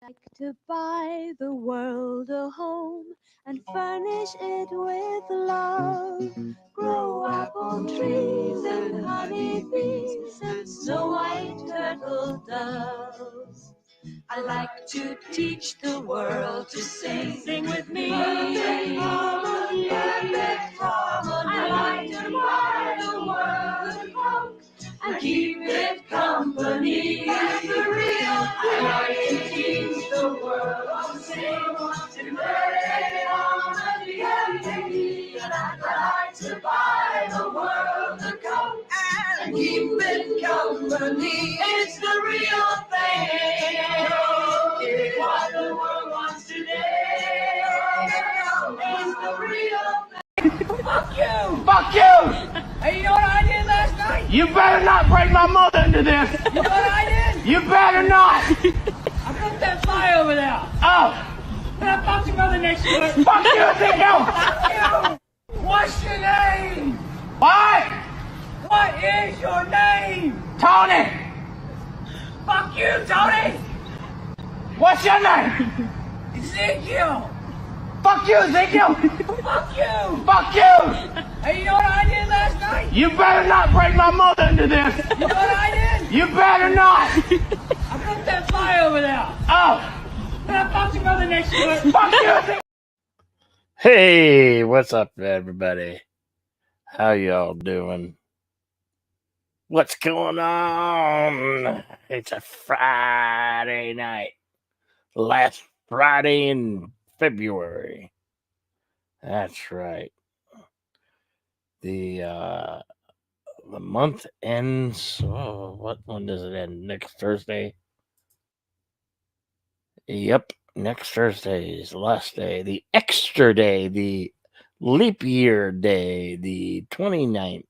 like to buy the world a home and furnish it with love. Grow apple trees and honey bees and snow white turtle doves. I like to teach the world to sing. Sing with me. Perfect harmony, perfect harmony. I like to buy the world a coat and keep it company. That's the real. I like to teach the world to sing. To perfect harmony, and I like to buy the world a coat and keep it company. It's the real thing. It's what the world wants today. It's the real thing. Fuck you! Fuck you! Hey, you know what I did last night? You better not break my mother into this! You know what I did? You better not! I put that fire over there. Oh! And I popped your mother next to it. Fuck you, Zinko! Fuck you! What's your name? What? What is your name? Tony! Fuck you, Tony! What's your name? Ezekiel! Fuck you, Ezekiel! Fuck you! Fuck you! Hey, you know what I did last night? You better not break my mother into this! You know what I did? You better not! I put that fire over there. Oh! And I popped your mother next to it. Fuck you, Ezekiel! Hey, what's up, everybody? How y'all doing? What's going on? It's a Friday night. Last Friday in February. That's right. The month ends. Oh, when does it end? Next Thursday? Yep, next Thursday is the last day. The extra day, the leap year day, the 29th.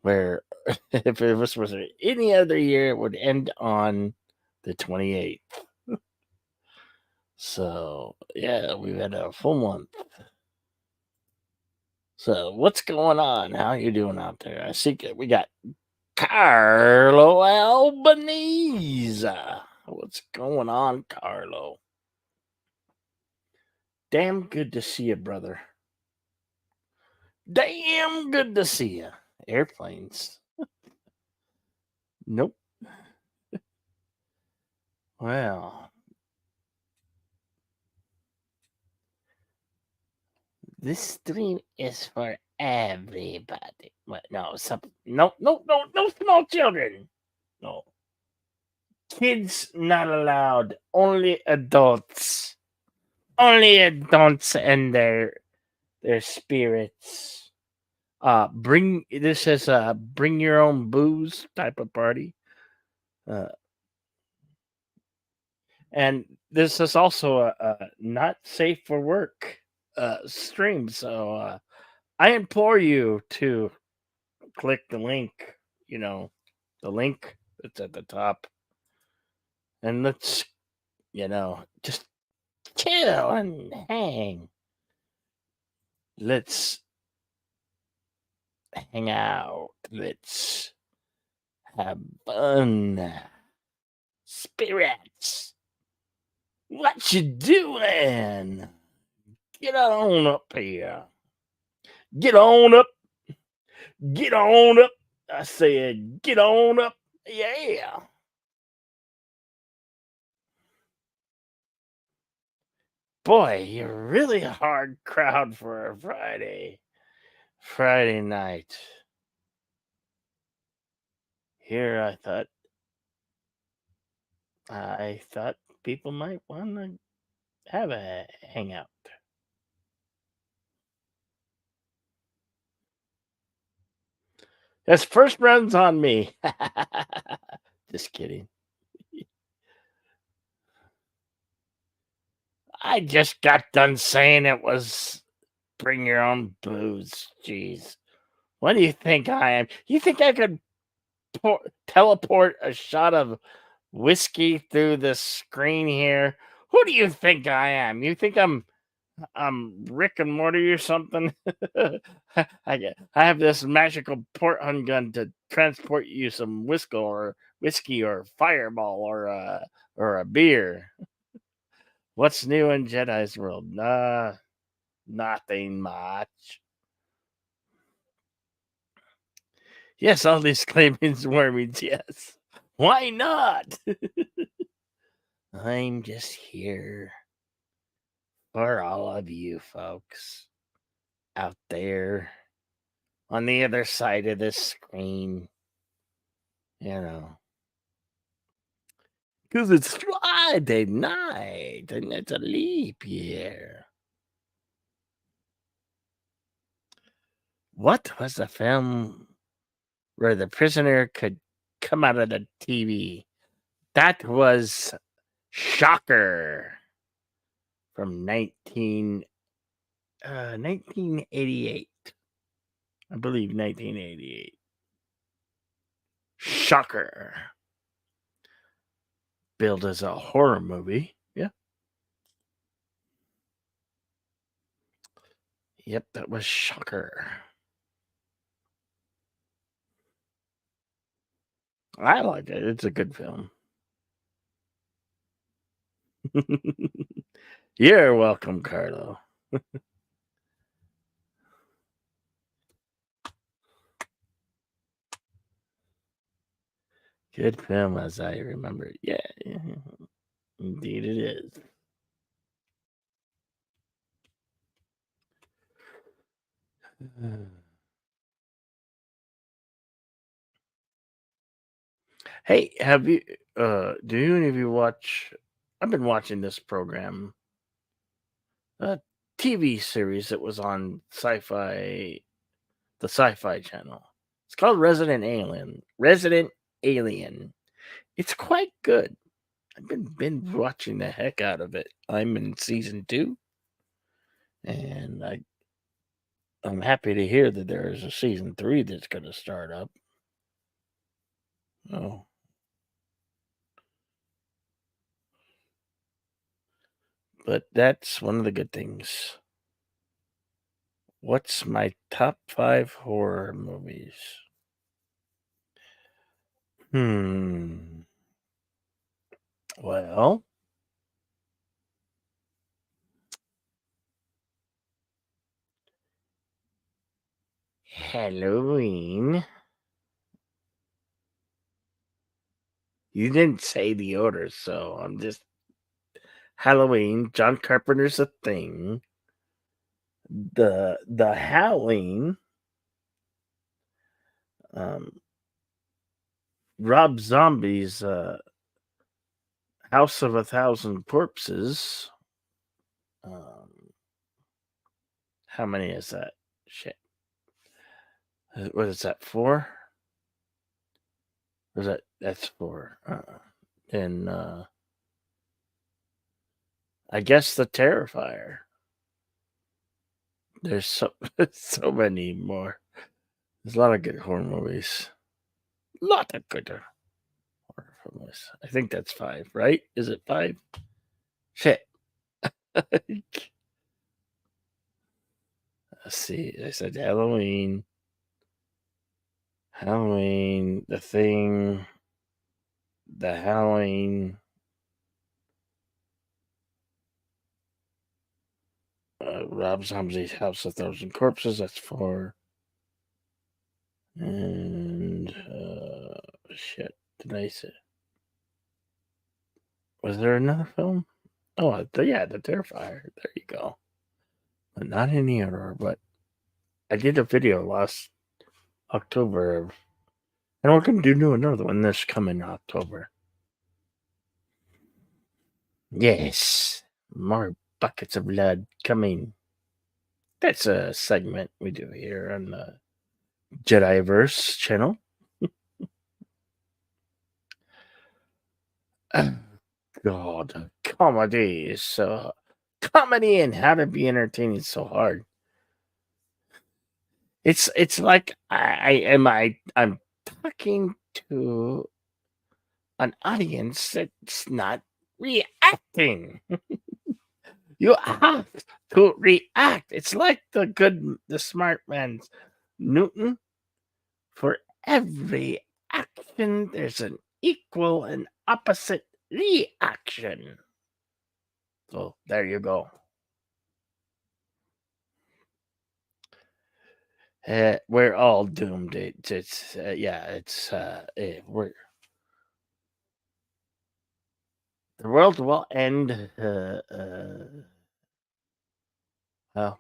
Where if it was any other year, it would end on the 28th. So, yeah, we've had a full month. So, what's going on? How you doing out there? I see we got Carlo Albanese. What's going on, Carlo? Damn good to see you, brother. Damn good to see you. Airplanes. Nope. Well, this stream is for everybody. What? No, no small children. No. Kids not allowed. Only adults. Only adults and their spirits. This is a bring your own booze type of party. And this is also a not safe for work stream. So I implore you to click the link, the link that's at the top. And let's, just chill and hang. Let's hang out. Let's have fun. Spirits. What you doing? Get on up here. Get on up. Get on up. I said, get on up. Yeah. Boy, you're really a hard crowd for a Friday night. Here I thought people might want to have a hangout. That's first runs on me. Just kidding. I just got done saying it was bring your own booze. Jeez. What do you think I am? You think I could teleport a shot of whiskey through the screen here? Who do you think I am? You think I'm Rick and Morty or something? I have this magical port hun gun to transport you some whiskey or whiskey or Fireball or a beer. What's new in Jedi's world? Nothing much. Yes, all these claimants wormies, yes. Why not? I'm just here for all of you folks out there on the other side of the screen. You know. Because it's Friday night and it's a leap year. What was the film where the prisoner could come out of the TV? That was Shocker from 1988. I believe 1988. Shocker. Billed as a horror movie. Yeah. Yep, that was Shocker. I like it. It's a good film. You're welcome, Carlo. Good film as I remember it. Yeah. Indeed it is. Hey, have you do any of you watch I've been watching this program, a TV series that was on the Sci-Fi channel. It's called Resident Alien. Resident Alien. It's quite good. I've been watching the heck out of it. I'm in season 2, and I'm happy to hear that there is a season 3 that's going to start up. Oh. But that's one of the good things. What's my top 5 horror movies? Well, Halloween. You didn't say the order, so I'm just Halloween. John Carpenter's A Thing. The Howling. Rob Zombie's House of a Thousand Corpses. How many is that? Shit. What is that, 4? Or is that's 4? And I guess The Terrifier. There's so many more. There's a lot of good horror movies. A lot of good horror movies. I think that's 5, right? Is it 5? Shit. Let's see. I said Halloween, The Thing, The Howling, Rob Zombie's House of Thousand Corpses. That's 4. And shit. Did I say? Was there another film? Oh, yeah, The Terrifier. There you go. But not in the order. But I did a video last October, and we're going to do another one this coming October. Yes, more buckets of blood coming. That's a segment we do here on the JediVerse channel. God, comedy is so comedy and how to be entertaining is so hard. It's like I'm talking to an audience that's not reacting. You have to react. It's like the smart man's Newton. For every action, there's an equal and opposite reaction. So there you go. We're all doomed. We're the world will end. Well,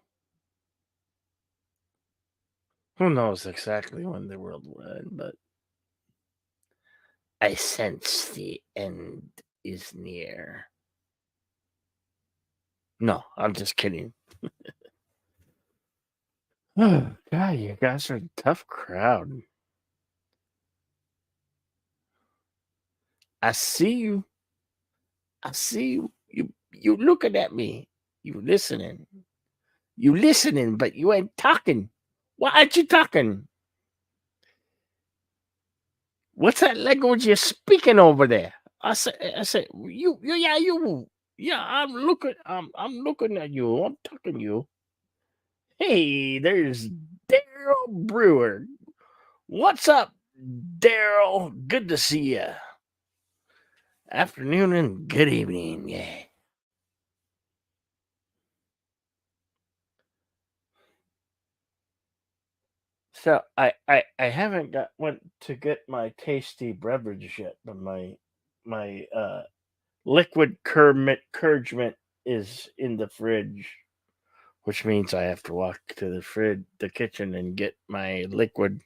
who knows exactly when the world will end, but I sense the end is near. No, I'm just kidding. Oh, God, you guys are a tough crowd. I see you. I see you. You looking at me. You listening. You listening, but you ain't talking. Why aren't you talking? What's that language you're speaking over there? I said, yeah. I'm looking at you. I'm talking to you. Hey, there's Daryl Brewer. What's up, Daryl? Good to see you. Afternoon and good evening. Yeah. So I haven't went to get my tasty beverage yet, but my liquid encouragement is in the fridge, which means I have to walk to the kitchen, and get my liquid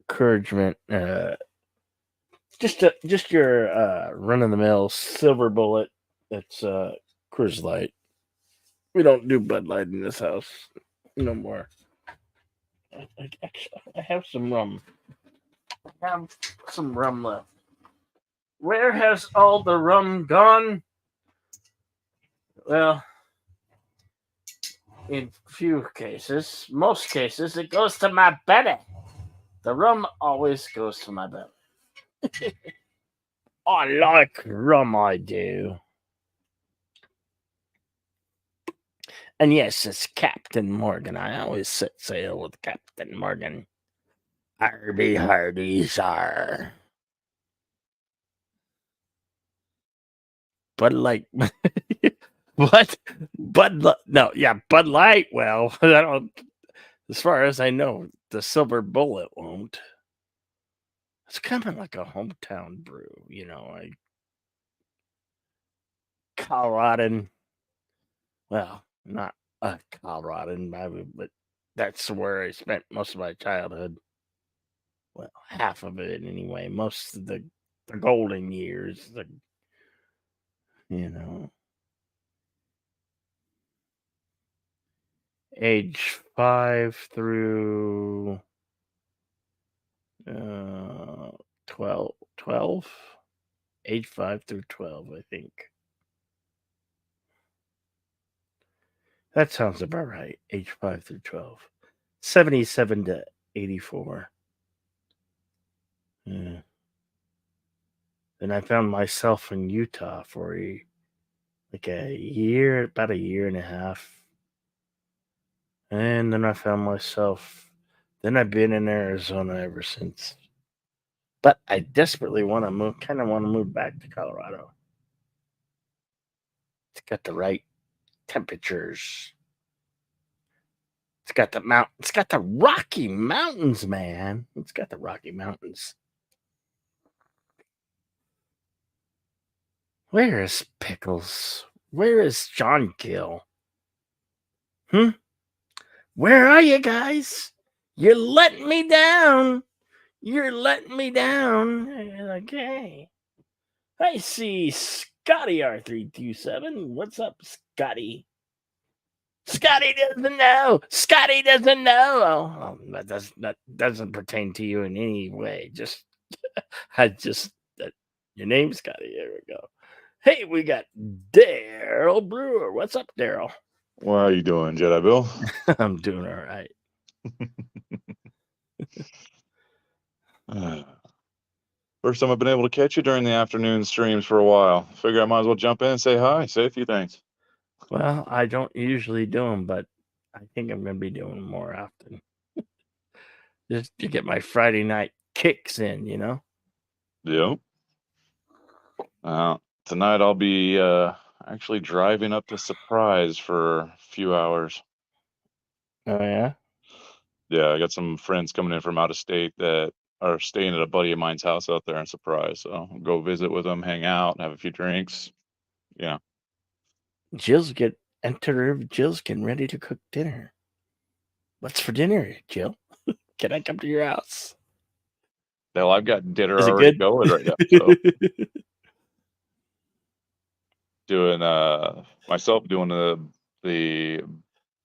encouragement. Just your run of the mill silver bullet. It's Coors Light. We don't do Bud Light in this house no more. I have some rum. I have some rum left. Where has all the rum gone? Well, in most cases, it goes to my belly. The rum always goes to my belly. I like rum, I do. And yes, it's Captain Morgan. I always set sail with Captain Morgan. Hardy, hardy, sir. Bud Light. What? No, yeah, Bud Light. Well, I don't. As far as I know, the Silver Bullet won't. It's kind of like a hometown brew, Coloradan. Well, not a Coloradan, but that's where I spent most of my childhood. Well, half of it anyway. Most of the golden years, you know, age 5 through 12, age 5 through 12, I think. That sounds about right. Age 5 through 12. 77 to 84. Yeah. Then I found myself in Utah for about a year and a half. And then I found myself, then I've been in Arizona ever since. But I desperately want to move back to Colorado. It's got the right temperatures. It's got the Rocky Mountains, man. It's got the Rocky Mountains. Where is Pickles? Where is John Gill? Where are you guys? You're letting me down. You're letting me down. Okay. I see Scotty R327. What's up, Scotty? Scotty doesn't know. Scotty doesn't know. Oh, that doesn't pertain to you in any way. Your name's Scotty. There we go. Hey, we got Daryl Brewer. What's up, Daryl? Well, how you doing, Jedi Bill? I'm doing all right. First time I've been able to catch you during the afternoon streams for a while. Figure I might as well jump in and say hi, say a few things. Well, I don't usually do them, but I think I'm going to be doing them more often. Just to get my Friday night kicks in, Yep. Tonight I'll be actually driving up to Surprise for a few hours. Oh yeah. Yeah, I got some friends coming in from out of state that are staying at a buddy of mine's house out there in Surprise. So I'll go visit with them, hang out, have a few drinks. Yeah. Jill's getting ready to cook dinner. What's for dinner, Jill? Can I come to your house? Hell, I've got dinner Is it already good? going right now. So doing myself doing the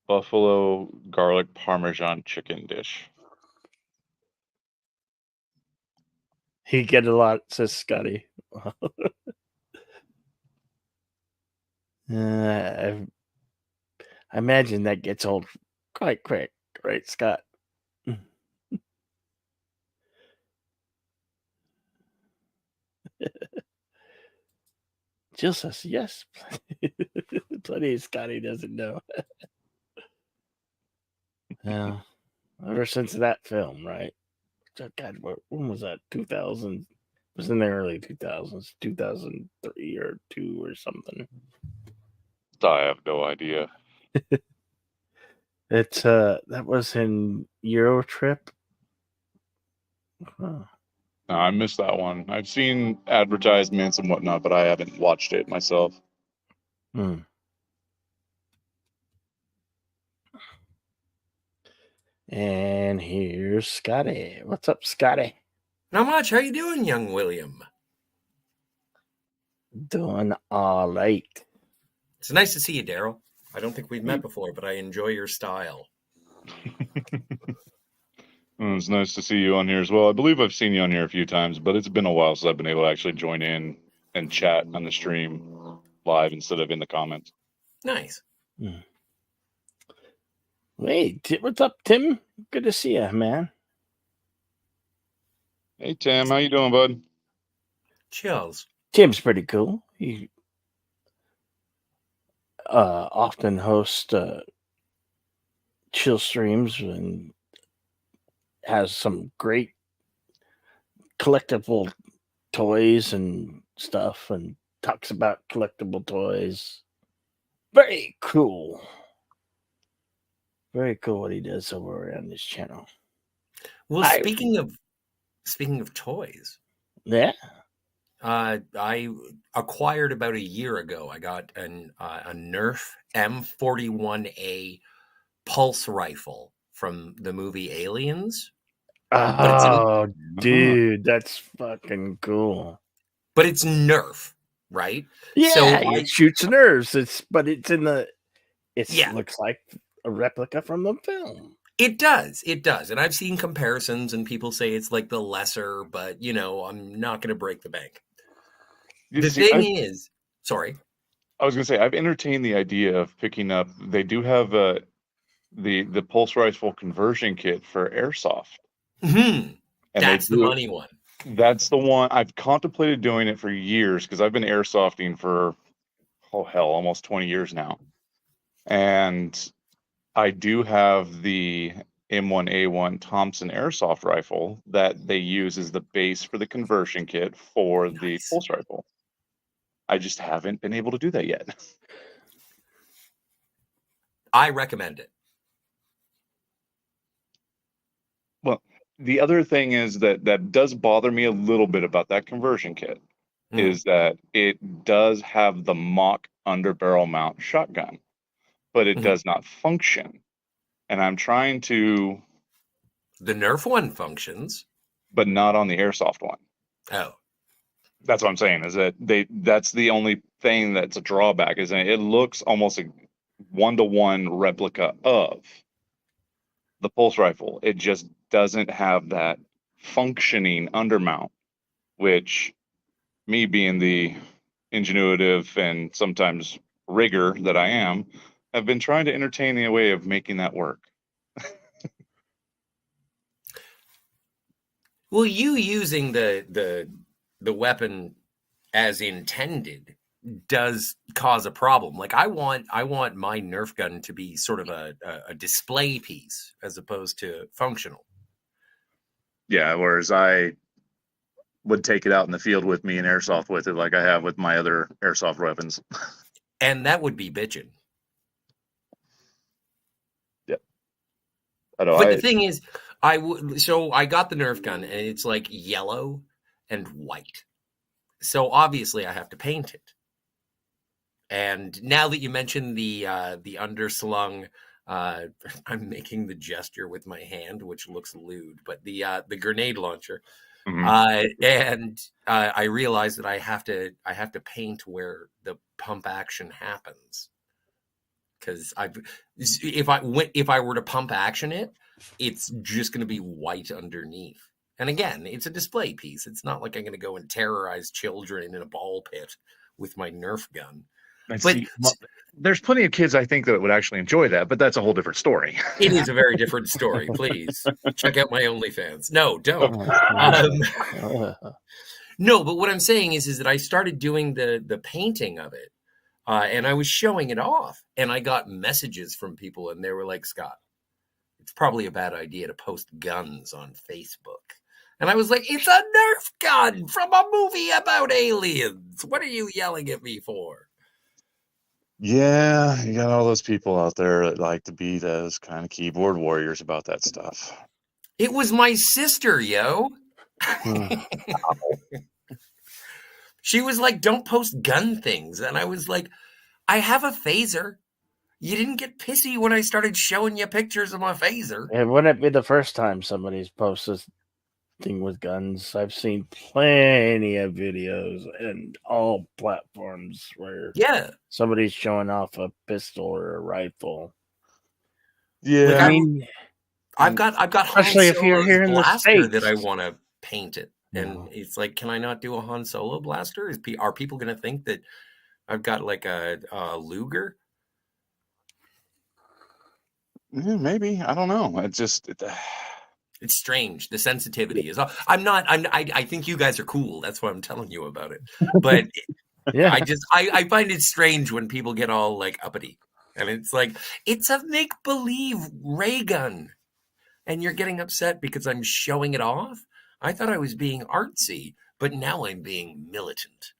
buffalo garlic parmesan chicken dish. He get a lot, says Scotty. I imagine that gets old quite quick, right, Scott? Jill says yes. Plenty of Scotty doesn't know. Yeah. Ever since that film, right? God, when was that? 2000? It was in the early 2000s, 2003 or 2 or something. I have no idea. It's that was in Euro Trip. Huh. No, I missed that one. I've seen advertisements and whatnot, but I haven't watched it myself. Hmm. And here's Scotty. What's up, Scotty? Not much. How you doing, young William? Doing all right. It's nice to see you, Daryl. I don't think we've met before, but I enjoy your style. It's nice to see you on here as well. I believe I've seen you on here a few times, but it's been a while since I've been able to actually join in and chat on the stream live instead of in the comments. Nice. Hmm. Hey, what's up, Tim? Good to see you, man. Hey, Tim. How you doing, bud? Chills. Tim's pretty cool. He often hosts chill streams and has some great collectible toys and stuff and talks about collectible toys. Very cool. Very cool what he does over on this channel. Well, speaking of toys, yeah, I acquired about a year ago. I got a Nerf M41A pulse rifle from the movie Aliens. Oh, dude, that's fucking cool. But it's Nerf, right? Yeah, so it shoots nerves. It Yeah. looks like a replica from the film. It does. And I've seen comparisons and people say it's like the lesser, but I'm not going to break the bank. Sorry. I was going to say, I've entertained the idea of picking up, they do have the pulse rifle conversion kit for airsoft. Mm-hmm. That's the money one. That's the one. I've contemplated doing it for years because I've been airsofting for, almost 20 years now. And I do have the M1A1 Thompson airsoft rifle that they use as the base for the conversion kit for the pulse rifle. I just haven't been able to do that yet. I recommend it. Well, the other thing is that does bother me a little bit about that conversion kit is that it does have the mock underbarrel mount shotgun, but it does not function. And I'm trying to... The Nerf one functions. But not on the airsoft one. Oh. That's what I'm saying, is that that's the only thing that's a drawback, is that it looks almost a one-to-one replica of the pulse rifle. It just doesn't have that functioning undermount, which, me being the ingenuitive and sometimes rigor that I am, have been trying to entertain the way of making that work. Well, you using the weapon as intended does cause a problem. Like I want my Nerf gun to be sort of a display piece as opposed to functional. Yeah, whereas I would take it out in the field with me and airsoft with it, like I have with my other airsoft weapons. And that would be bitchin'. Yep. I know. But the thing is, so I got the Nerf gun, and it's like yellow and white. So obviously I have to paint it. And now that you mentioned the underslung, I'm making the gesture with my hand, which looks lewd, but the grenade launcher. And I realized that I have to paint where the pump action happens, because if I were to pump action it, it's just going to be white underneath. And again, it's a display piece. It's not like I'm going to go and terrorize children in a ball pit with my Nerf gun. But there's plenty of kids, I think, that would actually enjoy that, but that's a whole different story. It is a very different story. Please check out my OnlyFans. No, don't. No, but what I'm saying is that I started doing the painting of it, and I was showing it off, and I got messages from people, and they were like, Scott, it's probably a bad idea to post guns on Facebook. And I was like, it's a Nerf gun from a movie about aliens. What are you yelling at me for? Yeah, you got all those people out there that like to be those kind of keyboard warriors about that stuff. It was my sister, yo. She was like, don't post gun things. And I was like, I have a phaser. You didn't get pissy when I started showing you pictures of my phaser. It wouldn't be the first time somebody's posted thing with guns. I've seen plenty of videos and all platforms where somebody's showing off a pistol or a rifle. Yeah, like, I mean, I've got especially if you're here in the States that I want to paint it, and it's like, can I not do a Han Solo blaster? Are people going to think that I've got like a Luger? Maybe, I don't know. It's strange. The sensitivity is. I think you guys are cool. That's why I'm telling you about it. But yeah, I find it strange when people get all like uppity, and it's like, it's a make believe ray gun, and you're getting upset because I'm showing it off. I thought I was being artsy, but now I'm being militant.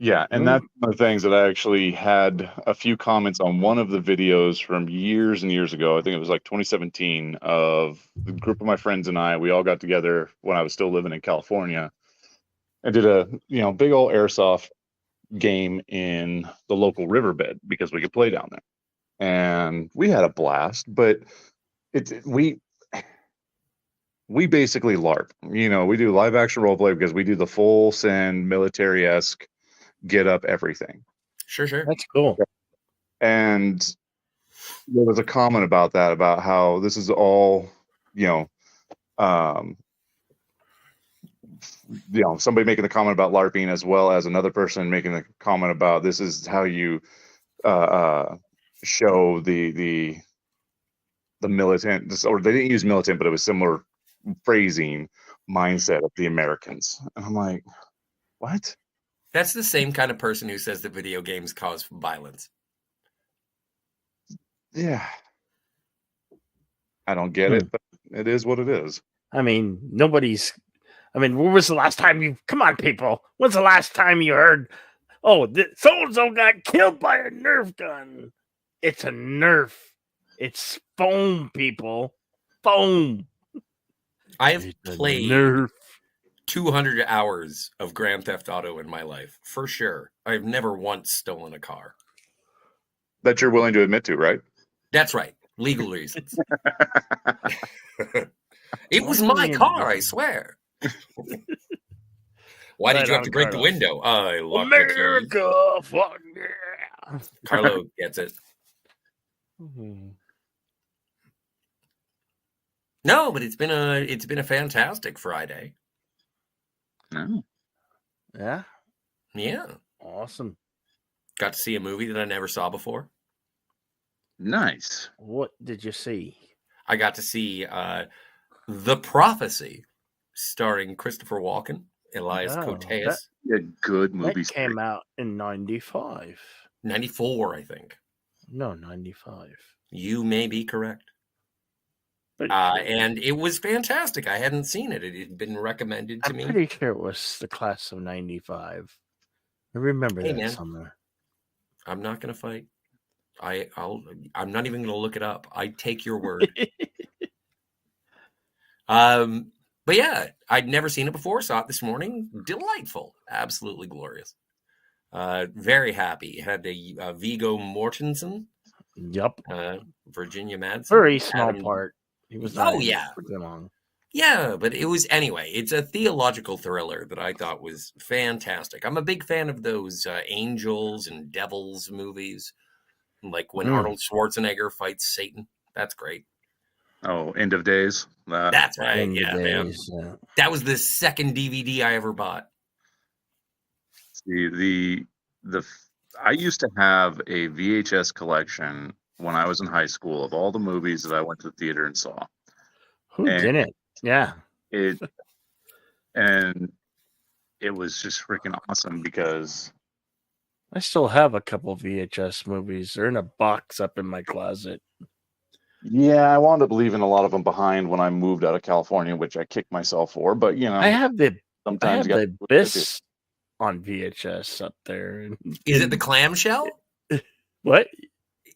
Yeah, and that's one of the things that I actually had a few comments on one of the videos from years and years ago. I think it was like 2017, of the group of my friends and I. We all got together when I was still living in California and did a big old airsoft game in the local riverbed because we could play down there. And we had a blast, but we basically LARP. We do live action role play because we do the full send military-esque get up everything. Sure. That's cool. And there was a comment about that, about how this is all, somebody making the comment about LARPing, as well as another person making the comment about this is how you show the militant, or they didn't use militant, but it was similar phrasing mindset of the Americans. And I'm like, what? That's the same kind of person who says that video games cause violence. Yeah. I don't get it, but it is what it is. I mean, when was the last time come on, people. When's the last time you heard, so-and-so got killed by a Nerf gun? It's a Nerf. It's foam, people. Foam. I have played Nerf. 200 hours of Grand Theft Auto in my life, for sure. I've never once stolen a car. That you're willing to admit to, right? That's right. Legal reasons. It was my car, I swear. Why did you have to break the window? I locked America, fuck yeah. Carlo gets it. No, but it's been a fantastic Friday. Oh. Yeah. Yeah. Awesome. Got to see a movie that I never saw before. Nice. What did you see? I got to see The Prophecy, starring Christopher Walken, Elias Koteas. A good movie. That came out in 95. 94, I think. No, 95. You may be correct. Pretty sure. And it was fantastic. I hadn't seen it. It had been recommended to I'm me. pretty sure it was the class of '95. I remember Hey, that man. somewhere. I'm not going to fight. I'm not even going to look it up. I take your word. But yeah, I'd never seen it before. Saw it this morning. Delightful. Absolutely glorious. Very happy. It had a Viggo Mortensen, Yup. Virginia Madsen. Very small Adam- part. He was Oh, not in it yeah. for too long. Yeah, but it was anyway. It's a theological thriller that I thought was fantastic. I'm a big fan of those angels and devils movies, like when Arnold Schwarzenegger fights Satan. That's great. Oh, End of Days. That's right. In the Yeah, man. days, That was the second DVD I ever bought. See, I used to have a VHS collection when I was in high school of all the movies that I went to the theater and saw. Who didn't? Yeah. And it was just freaking awesome because I still have a couple VHS movies. They're in a box up in my closet. yeah, I wound up leaving a lot of them behind when I moved out of California, which I kicked myself for. But I have the sometimes you got the Abyss on VHS up there. Is it the clamshell? What?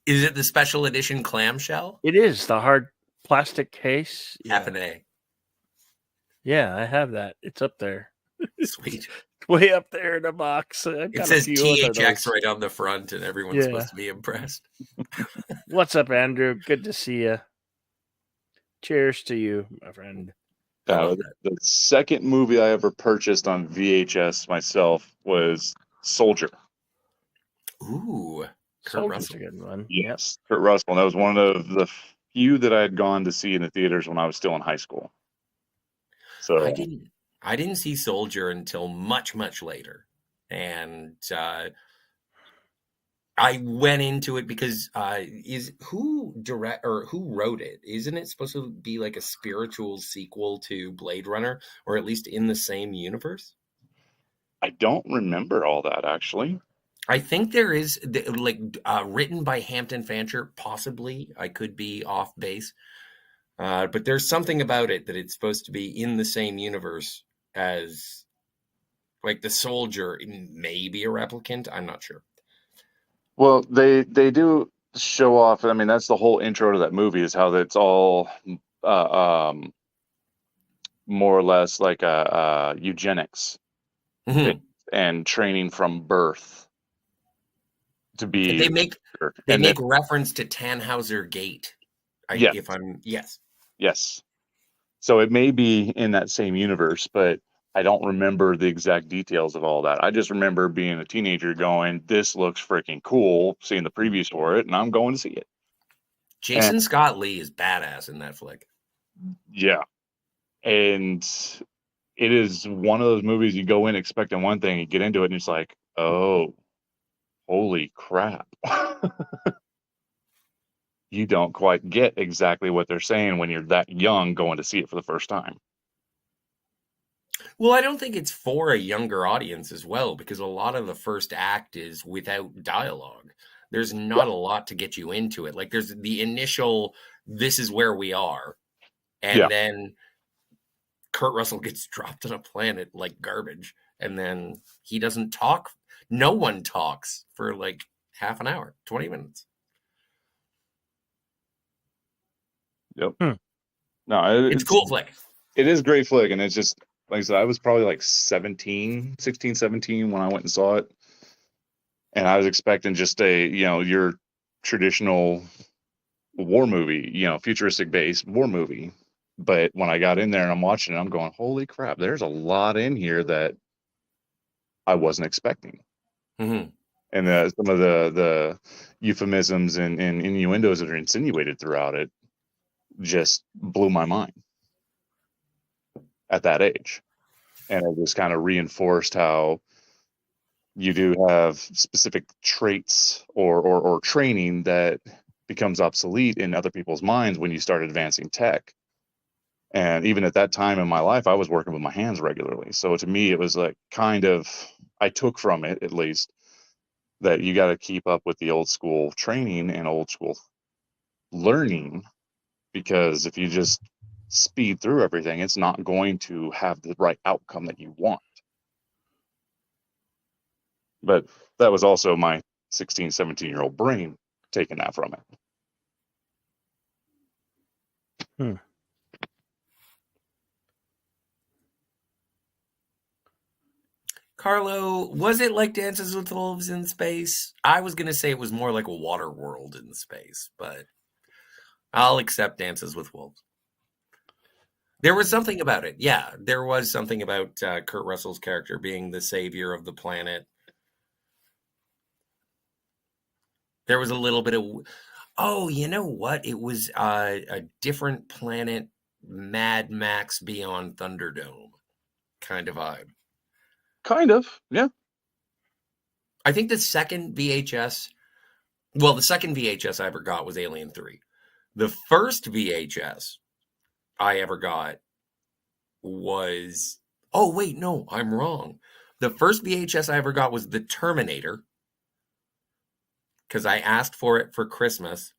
Is it the special edition clamshell? It is the hard plastic case. F&A. Yeah, I have that. It's up there. Sweet. Way up there in the box. It says THX right on the front, and everyone's supposed to be impressed. What's up, Andrew? Good to see you. Cheers to you, my friend. The second movie I ever purchased on VHS myself was Soldier. Ooh, Soldier's a good one. Yes, Kurt Russell. And that was one of the few that I had gone to see in the theaters when I was still in high school. So I didn't see Soldier until much, much later. And I went into it because who wrote it? Isn't it supposed to be like a spiritual sequel to Blade Runner, or at least in the same universe? I don't remember all that, actually. I think there is written by Hampton Fancher, possibly. I could be off base. But there's something about it that it's supposed to be in the same universe as like the Soldier, maybe a replicant. I'm not sure. Well, they do show off. I mean, that's the whole intro to that movie is how it's all more or less like eugenics and training from birth to be. They make reference to Tannhauser Gate. Yes. So it may be in that same universe, but I don't remember the exact details of all that. I just remember being a teenager going, this looks freaking cool, seeing the previews for it, and I'm going to see it. Jason Scott Lee is badass in that flick. Yeah. And it is one of those movies you go in expecting one thing, you get into it, and it's like, oh, holy crap. You don't quite get exactly what they're saying when you're that young going to see it for the first time. Well, I don't think it's for a younger audience as well, because a lot of the first act is without dialogue. There's not a lot to get you into it. Like there's the initial, this is where we are. And then Kurt Russell gets dropped on a planet like garbage. And then he doesn't talk. No one talks for like half an hour, 20 minutes. Yep. No, it's cool flick. It is a great flick. And it's just, like I said, I was probably like 16, 17 when I went and saw it. And I was expecting just your traditional war movie, futuristic based war movie. But when I got in there and I'm watching it, I'm going, holy crap, there's a lot in here that I wasn't expecting. Mm-hmm. And some of the euphemisms and innuendos that are insinuated throughout it just blew my mind at that age. And it just kind of reinforced how you do have specific traits or training that becomes obsolete in other people's minds when you start advancing tech. And even at that time in my life, I was working with my hands regularly. So to me, it was like I took from it, at least, that you got to keep up with the old school training and old school learning, because if you just speed through everything, it's not going to have the right outcome that you want. But that was also my 16, 17-year-old brain taking that from it. Carlo, was it like Dances with Wolves in space? I was going to say it was more like a water world in space, but I'll accept Dances with Wolves. There was something about it. Yeah, there was something about Kurt Russell's character being the savior of the planet. There was a little bit of, oh, you know what? It was a different planet, Mad Max Beyond Thunderdome kind of vibe. Kind of, yeah. I think the second VHS I ever got was Alien 3. The first VHS I ever got was, oh, wait, no, I'm wrong. The first VHS I ever got was The Terminator, because I asked for it for Christmas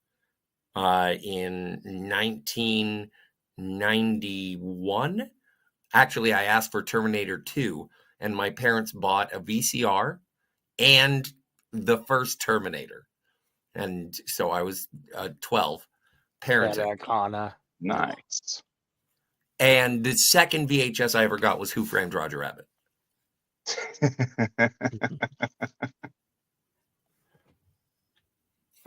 in 1991. Actually, I asked for Terminator 2, and my parents bought a VCR and the first Terminator. And so I was 12, parenting. Arcana. Nice. And the second VHS I ever got was Who Framed Roger Rabbit.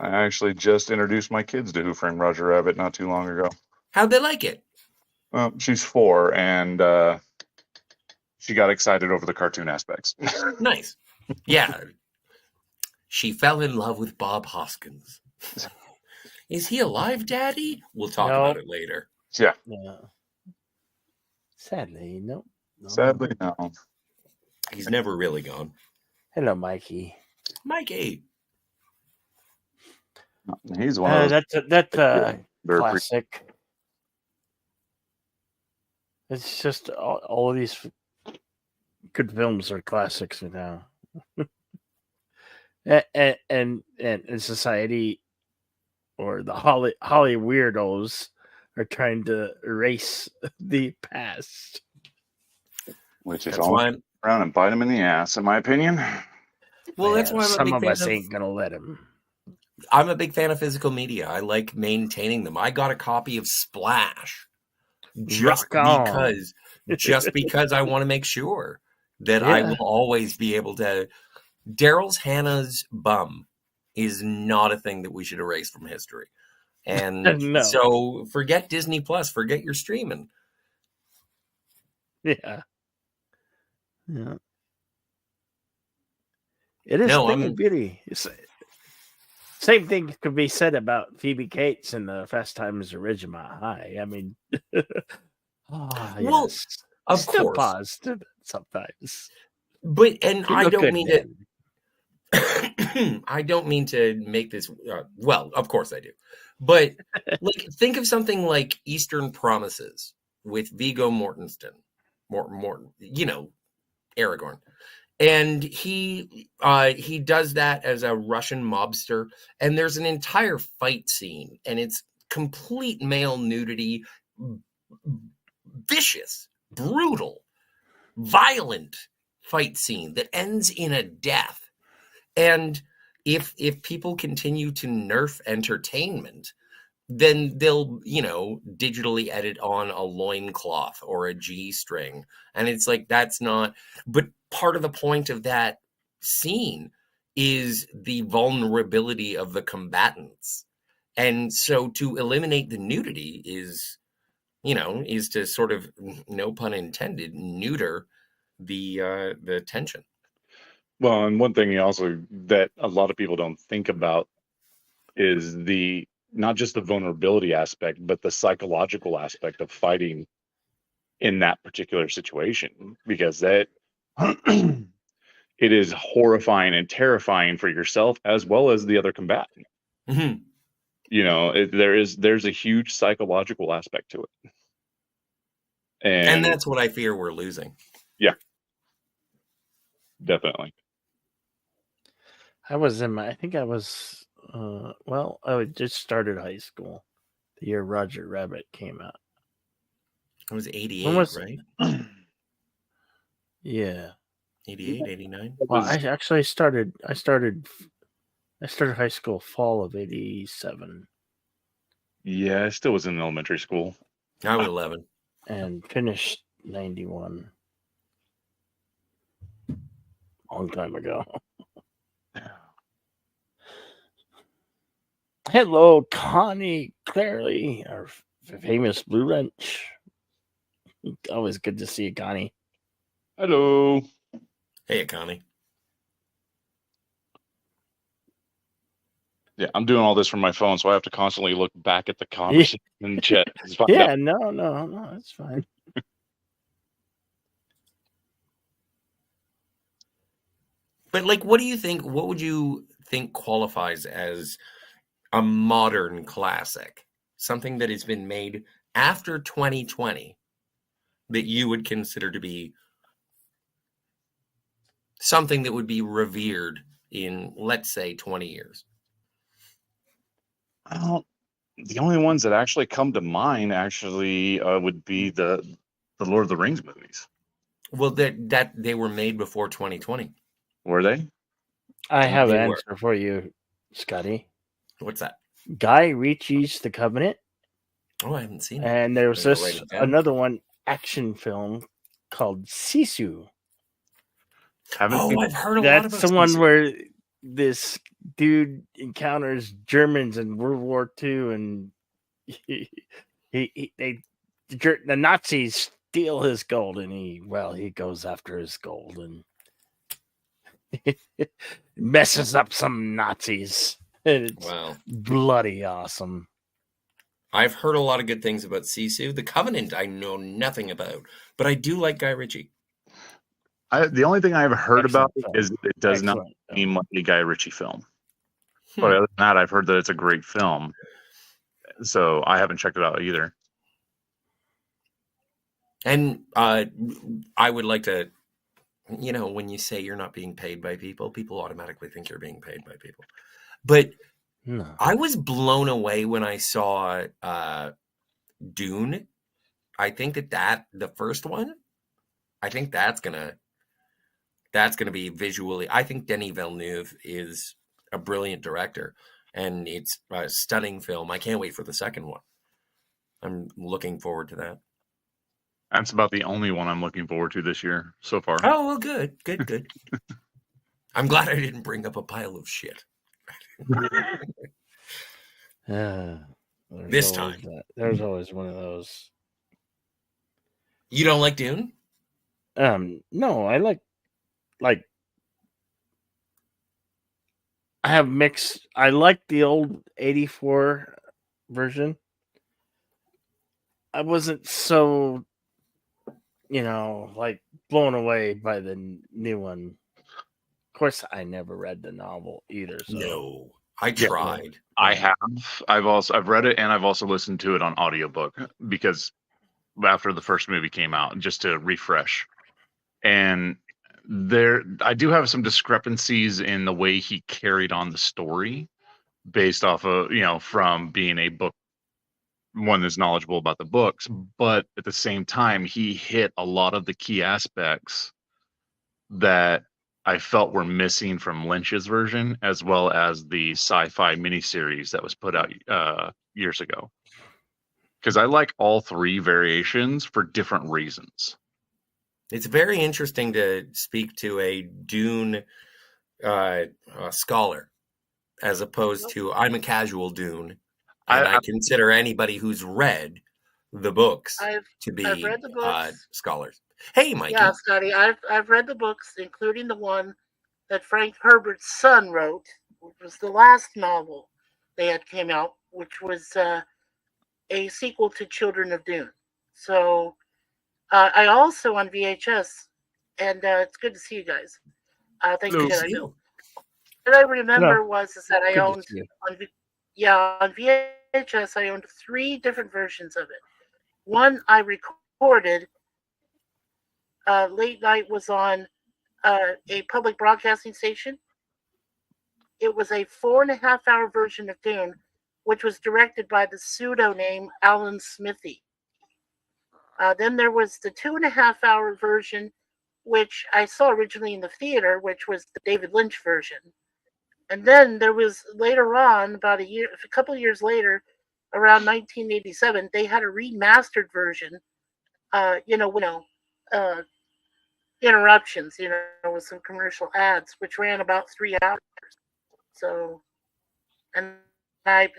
I actually just introduced my kids to Who Framed Roger Rabbit not too long ago. How'd they like it? Well, she's 4, and she got excited over the cartoon aspects. Nice. Yeah. She fell in love with Bob Hoskins. Is he alive, Daddy? We'll talk about it later. Yeah. Sadly, no. Sadly, no. He's never really gone. Hello, Mikey. Mikey. He's one of those. That's a classic. It's just all of these good films are classics now. and in society, or the Holly weirdos are trying to erase the past, which is all around and bite him in the ass, in my opinion. Well, that's why some of us ain't gonna let him. I'm a big fan of physical media. I like maintaining them. I got a copy of Splash just because I want to make sure that I will always be able to. Daryl's Hannah's bum is not a thing that we should erase from history. And so forget Disney Plus, forget your streaming. Yeah. It is Thing of Beauty. Same thing could be said about Phoebe Cates in the Fast Times at Ridgemont High. I mean, well, of course, positive sometimes. But I don't mean to. I don't mean to make this. Well, of course I do, but like think of something like Eastern Promises with Viggo Mortensen, Morton, Aragorn. And he does that as a Russian mobster, and there's an entire fight scene, and it's complete male nudity, vicious, brutal, violent fight scene that ends in a death. And if people continue to nerf entertainment, then they'll, digitally edit on a loincloth or a G-string. And it's like, that's not, but part of the point of that scene is the vulnerability of the combatants. And so to eliminate the nudity is to sort of, no pun intended, neuter the tension. Well, and one thing also that a lot of people don't think about is not just the vulnerability aspect, but the psychological aspect of fighting in that particular situation, because that it is horrifying and terrifying for yourself as well as the other combatant. Mm-hmm. There's a huge psychological aspect to it. And that's what I fear we're losing. Yeah, definitely. I was I just started high school. The year Roger Rabbit came out. It was 88, When was right? Yeah. 88, 89. It Well, was- I started high school fall of 87 yeah, I still was in elementary school. I was 11. and finished 91. Long time ago. Hello, Connie Clary, our famous Blue Wrench. Always good to see you, Connie. Hello. Hey, Connie. Yeah, I'm doing all this from my phone, so I have to constantly look back at the conversation in chat. to find Yeah, out. no, it's fine. But like, what do you think? What would you think qualifies as a modern classic? Something that has been made after 2020 that you would consider to be something that would be revered in, let's say, 20 years? Well, the only ones that actually come to mind would be the Lord of the Rings movies. Well, that they were made before 2020. Were they? I have They an were. answer for you, Scotty. What's that? Guy Ritchie's The Covenant, Oh, I haven't seen it. and there was I'm gonna write this it down. another one action film called Sisu. Haven't Oh, seen I've heard a lot That's about the one Sisu. where this dude encounters Germans in World War II, and the Nazis steal his gold, and he goes after his gold and messes up some Nazis. And it's Wow. bloody awesome. I've heard a lot of good things about Sisu. The Covenant, I know nothing about, but I do like Guy Ritchie. The only thing I've heard Excellent about it film. is it does not Excellent film. seem like a Guy Ritchie film. Hmm. But other than that, I've heard that it's a great film. So I haven't checked it out either. And I would like to, when you say you're not being paid by people, people automatically think you're being paid by people. But No. I was blown away when I saw Dune. I think that the first one, I think that's gonna be visually. I think Denis Villeneuve is a brilliant director, and it's a stunning film. I can't wait for the second one. I'm looking forward to that. That's about the only one I'm looking forward to this year so far. Oh, well, good. I'm glad I didn't bring up a pile of shit. This time. There's always one of those. You don't like Dune? No, I like I have mixed. I like the old 84 version. I wasn't so, blown away by the new one. Of course, I never read the novel either. So. No, I tried. I have. I've read it, and I've also listened to it on audiobook because after the first movie came out, just to refresh. And I do have some discrepancies in the way he carried on the story based off of, from being a book, one that's knowledgeable about the books. But at the same time, he hit a lot of the key aspects that I felt were missing from Lynch's version, as well as the sci-fi miniseries that was put out years ago. Because I like all three variations for different reasons. It's very interesting to speak to a Dune scholar, as opposed to I'm a casual Dune, and I consider anybody who's read the books to be I've read the books. Scholars. Hey, Mikey. Yeah, Scotty, I've read the books, including the one that Frank Herbert's son wrote, which was the last novel they had came out, which was a sequel to Children of Dune. So I also on VHS, and it's good to see you guys. Thank you. What I remember was that I owned on VHS. I owned 3 different versions of it. One I recorded. Late night was on a public broadcasting station. It was a 4.5-hour version of Dune which was directed by the pseudonym Alan Smithy. Then there was the 2.5-hour version, which I saw originally in the theater, which was the David Lynch version. And then there was later on, about a couple of years later, around 1987, they had a remastered version. Interruptions, with some commercial ads, which ran about 3 hours. So, and I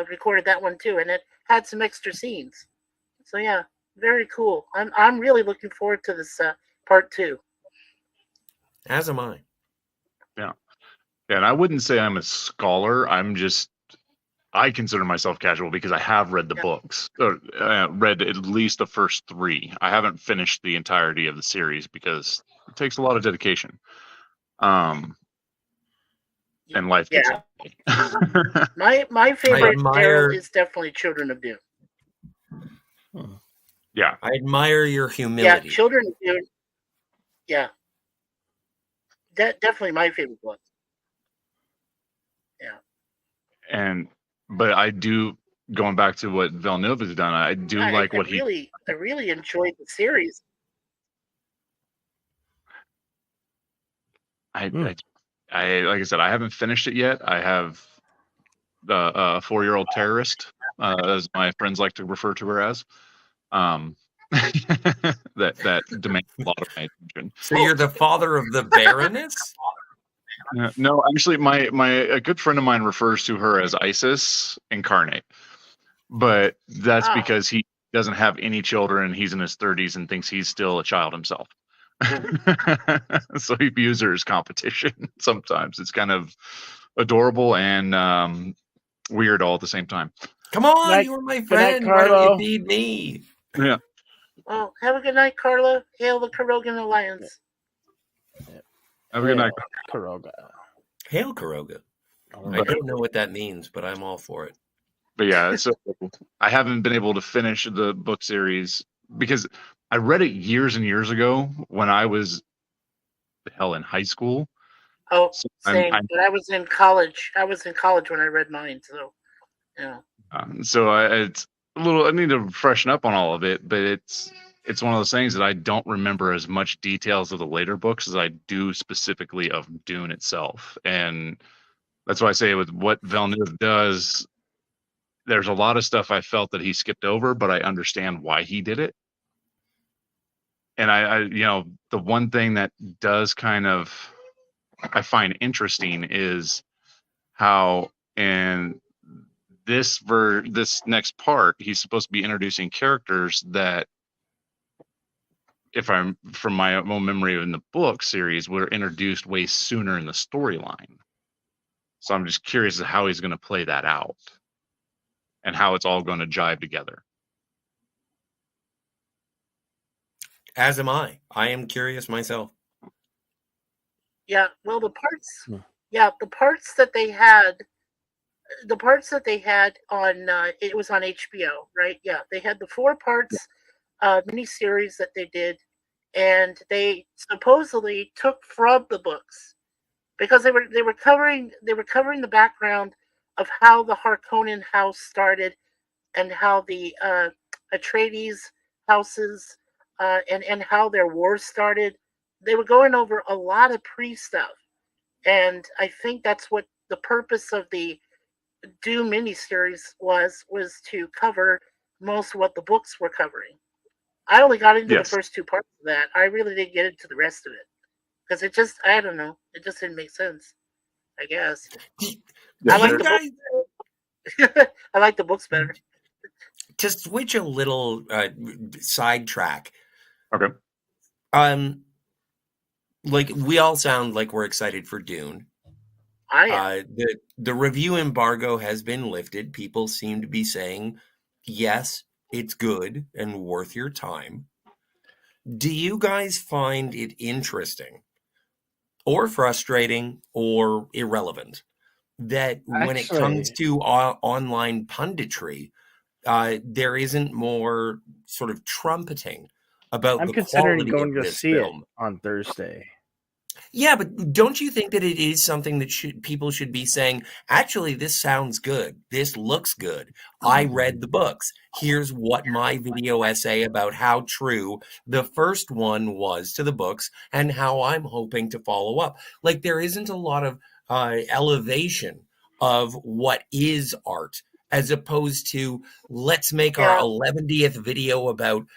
recorded that one too, and it had some extra scenes. So yeah, very cool. I'm really looking forward to this part 2. As am I. Yeah, and I wouldn't say I'm a scholar. I consider myself casual because I have read the books, or read at least the first 3. I haven't finished the entirety of the series because it takes a lot of dedication. And life gets in the way. My favorite Daryl is definitely Children of Dune. Yeah, I admire your humility. Yeah, Children of Dune. Yeah, that definitely my favorite book. Yeah, but I do, going back to what Villeneuve has done, I do like what I really enjoyed the series. Like I said, I haven't finished it yet. I have a 4-year-old terrorist, as my friends like to refer to her as, that demands a lot of my attention. So you're the father of the Baroness? No, actually, a good friend of mine refers to her as Isis incarnate, but that's because he doesn't have any children. He's in his 30s and thinks he's still a child himself. So he views her as competition. Sometimes it's kind of adorable and weird all at the same time. Come on, you were my friend. Why don't you feed me? Yeah. Well, have a good night, Carla. Hail the Karogan Alliance. Have a good night, Karoga. Hail Karoga. I don't know what that means, but I'm all for it. But yeah, so I haven't been able to finish the book series because I read it years and years ago when I was in high school. Oh, so same. But I was in college. I was in college when I read mine, so yeah. So it's a little. I need to freshen up on all of it, but it's one of those things that I don't remember as much details of the later books as I do specifically of Dune itself, and that's why I say with what Villeneuve does, there's a lot of stuff I felt that he skipped over, but I understand why he did it. And I the one thing that does kind of I find interesting is how in this next part he's supposed to be introducing characters that, if I'm from my own memory in the book series, were introduced way sooner in the storyline. So I'm just curious as how he's going to play that out and how it's all going to jive together. As am I. I am curious myself. Yeah, well, the parts that they had on it was on HBO, right? Yeah, they had the 4 parts miniseries that they did, and they supposedly took from the books because they were covering the background of how the Harkonnen house started and how the Atreides houses and how their wars started. They were going over a lot of pre-stuff, and I think that's what the purpose of the Dune miniseries was to cover most of what the books were covering. I only got into the first 2 parts of that. I really didn't get into the rest of it because it just, I don't know, it just didn't make sense, I guess. I like the books better. To switch a little sidetrack. Okay. Like we all sound like we're excited for Dune. The review embargo has been lifted. People seem to be saying, yes, it's good and worth your time. Do you guys find it interesting or frustrating or irrelevant that when it comes to online punditry, there isn't more sort of trumpeting about the quality of this film? On Thursday. Yeah, but don't you think that it is something that people should be saying, actually, this sounds good. This looks good. I read the books. Here's what my video essay about how true the first one was to the books and how I'm hoping to follow up. Like, there isn't a lot of elevation of what is art as opposed to let's make our Yeah. 11th video about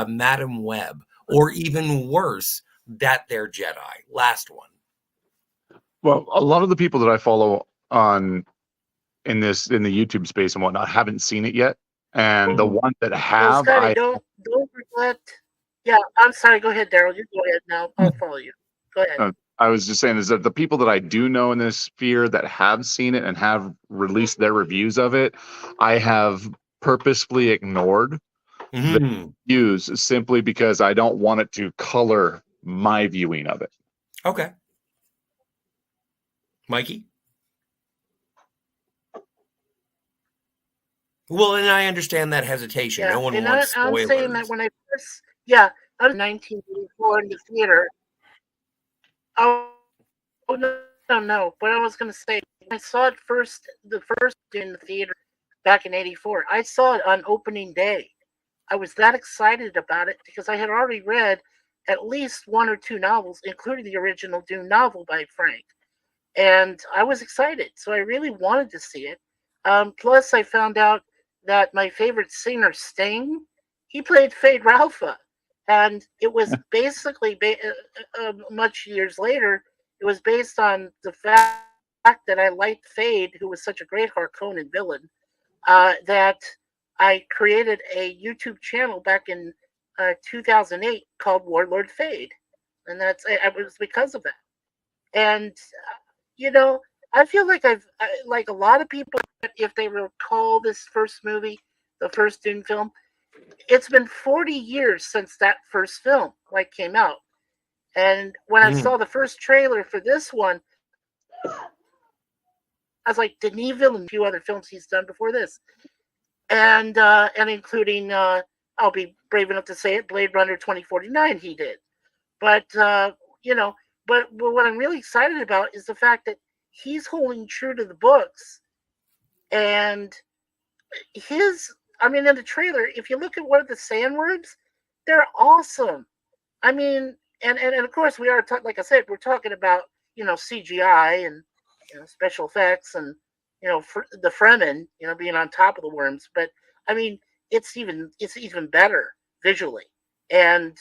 Madam Web, or even worse, that they're Jedi. Last one. Well, a lot of the people that I follow on in the YouTube space and whatnot haven't seen it yet, and the ones that Well, have, Scotty, don't forget. Yeah, I'm sorry. Go ahead, Daryl. You go ahead now. I'll follow you. Go ahead. I was just saying is that the people that I do know in this sphere that have seen it and have released their reviews of it, I have purposefully ignored the views simply because I don't want it to color my viewing of it. Okay. Mikey? Well, and I understand that hesitation. No one wants spoilers. I'm saying that when I first, I was 1984 in the theater. Oh no. But I was going to say, I saw it the first in the theater back in '84. I saw it on opening day. I was that excited about it because I had already read at least one or two novels, including the original Dune novel by Frank. And I was excited. So I really wanted to see it. Plus, I found out that my favorite singer, Sting, he played Fade Ralpha. And it was basically, much years later, it was based on the fact that I liked Fade, who was such a great Harkonnen villain, that I created a YouTube channel back in 2008 called Warlord Fade. And it was because of that. And, I feel like like a lot of people, if they recall this first movie, the first Dune film, it's been 40 years since that first film came out. And when I saw the first trailer for this one, I was like, Denisville and a few other films he's done before this. And including, I'll be brave enough to say it, Blade Runner 2049 he did. But, but what I'm really excited about is the fact that he's holding true to the books. And in the trailer, if you look at one of the sandworms, they're awesome. I mean, and of course we are, like I said, we're talking about, CGI and, special effects and, the Fremen, being on top of the worms. But I mean, it's even better visually. And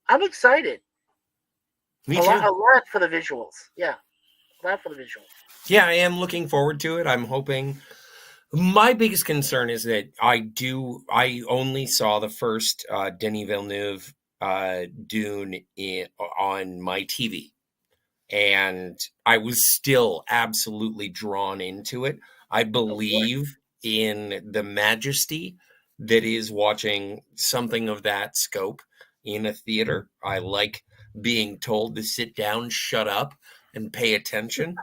I'm excited. Me too. A lot for the visuals. Yeah. A lot for the visuals. Yeah, I am looking forward to it. I'm hoping. My biggest concern is that I only saw the first Denis Villeneuve Dune on my TV. And I was still absolutely drawn into it. I believe in the majesty that is watching something of that scope in a theater. I like being told to sit down, shut up, and pay attention.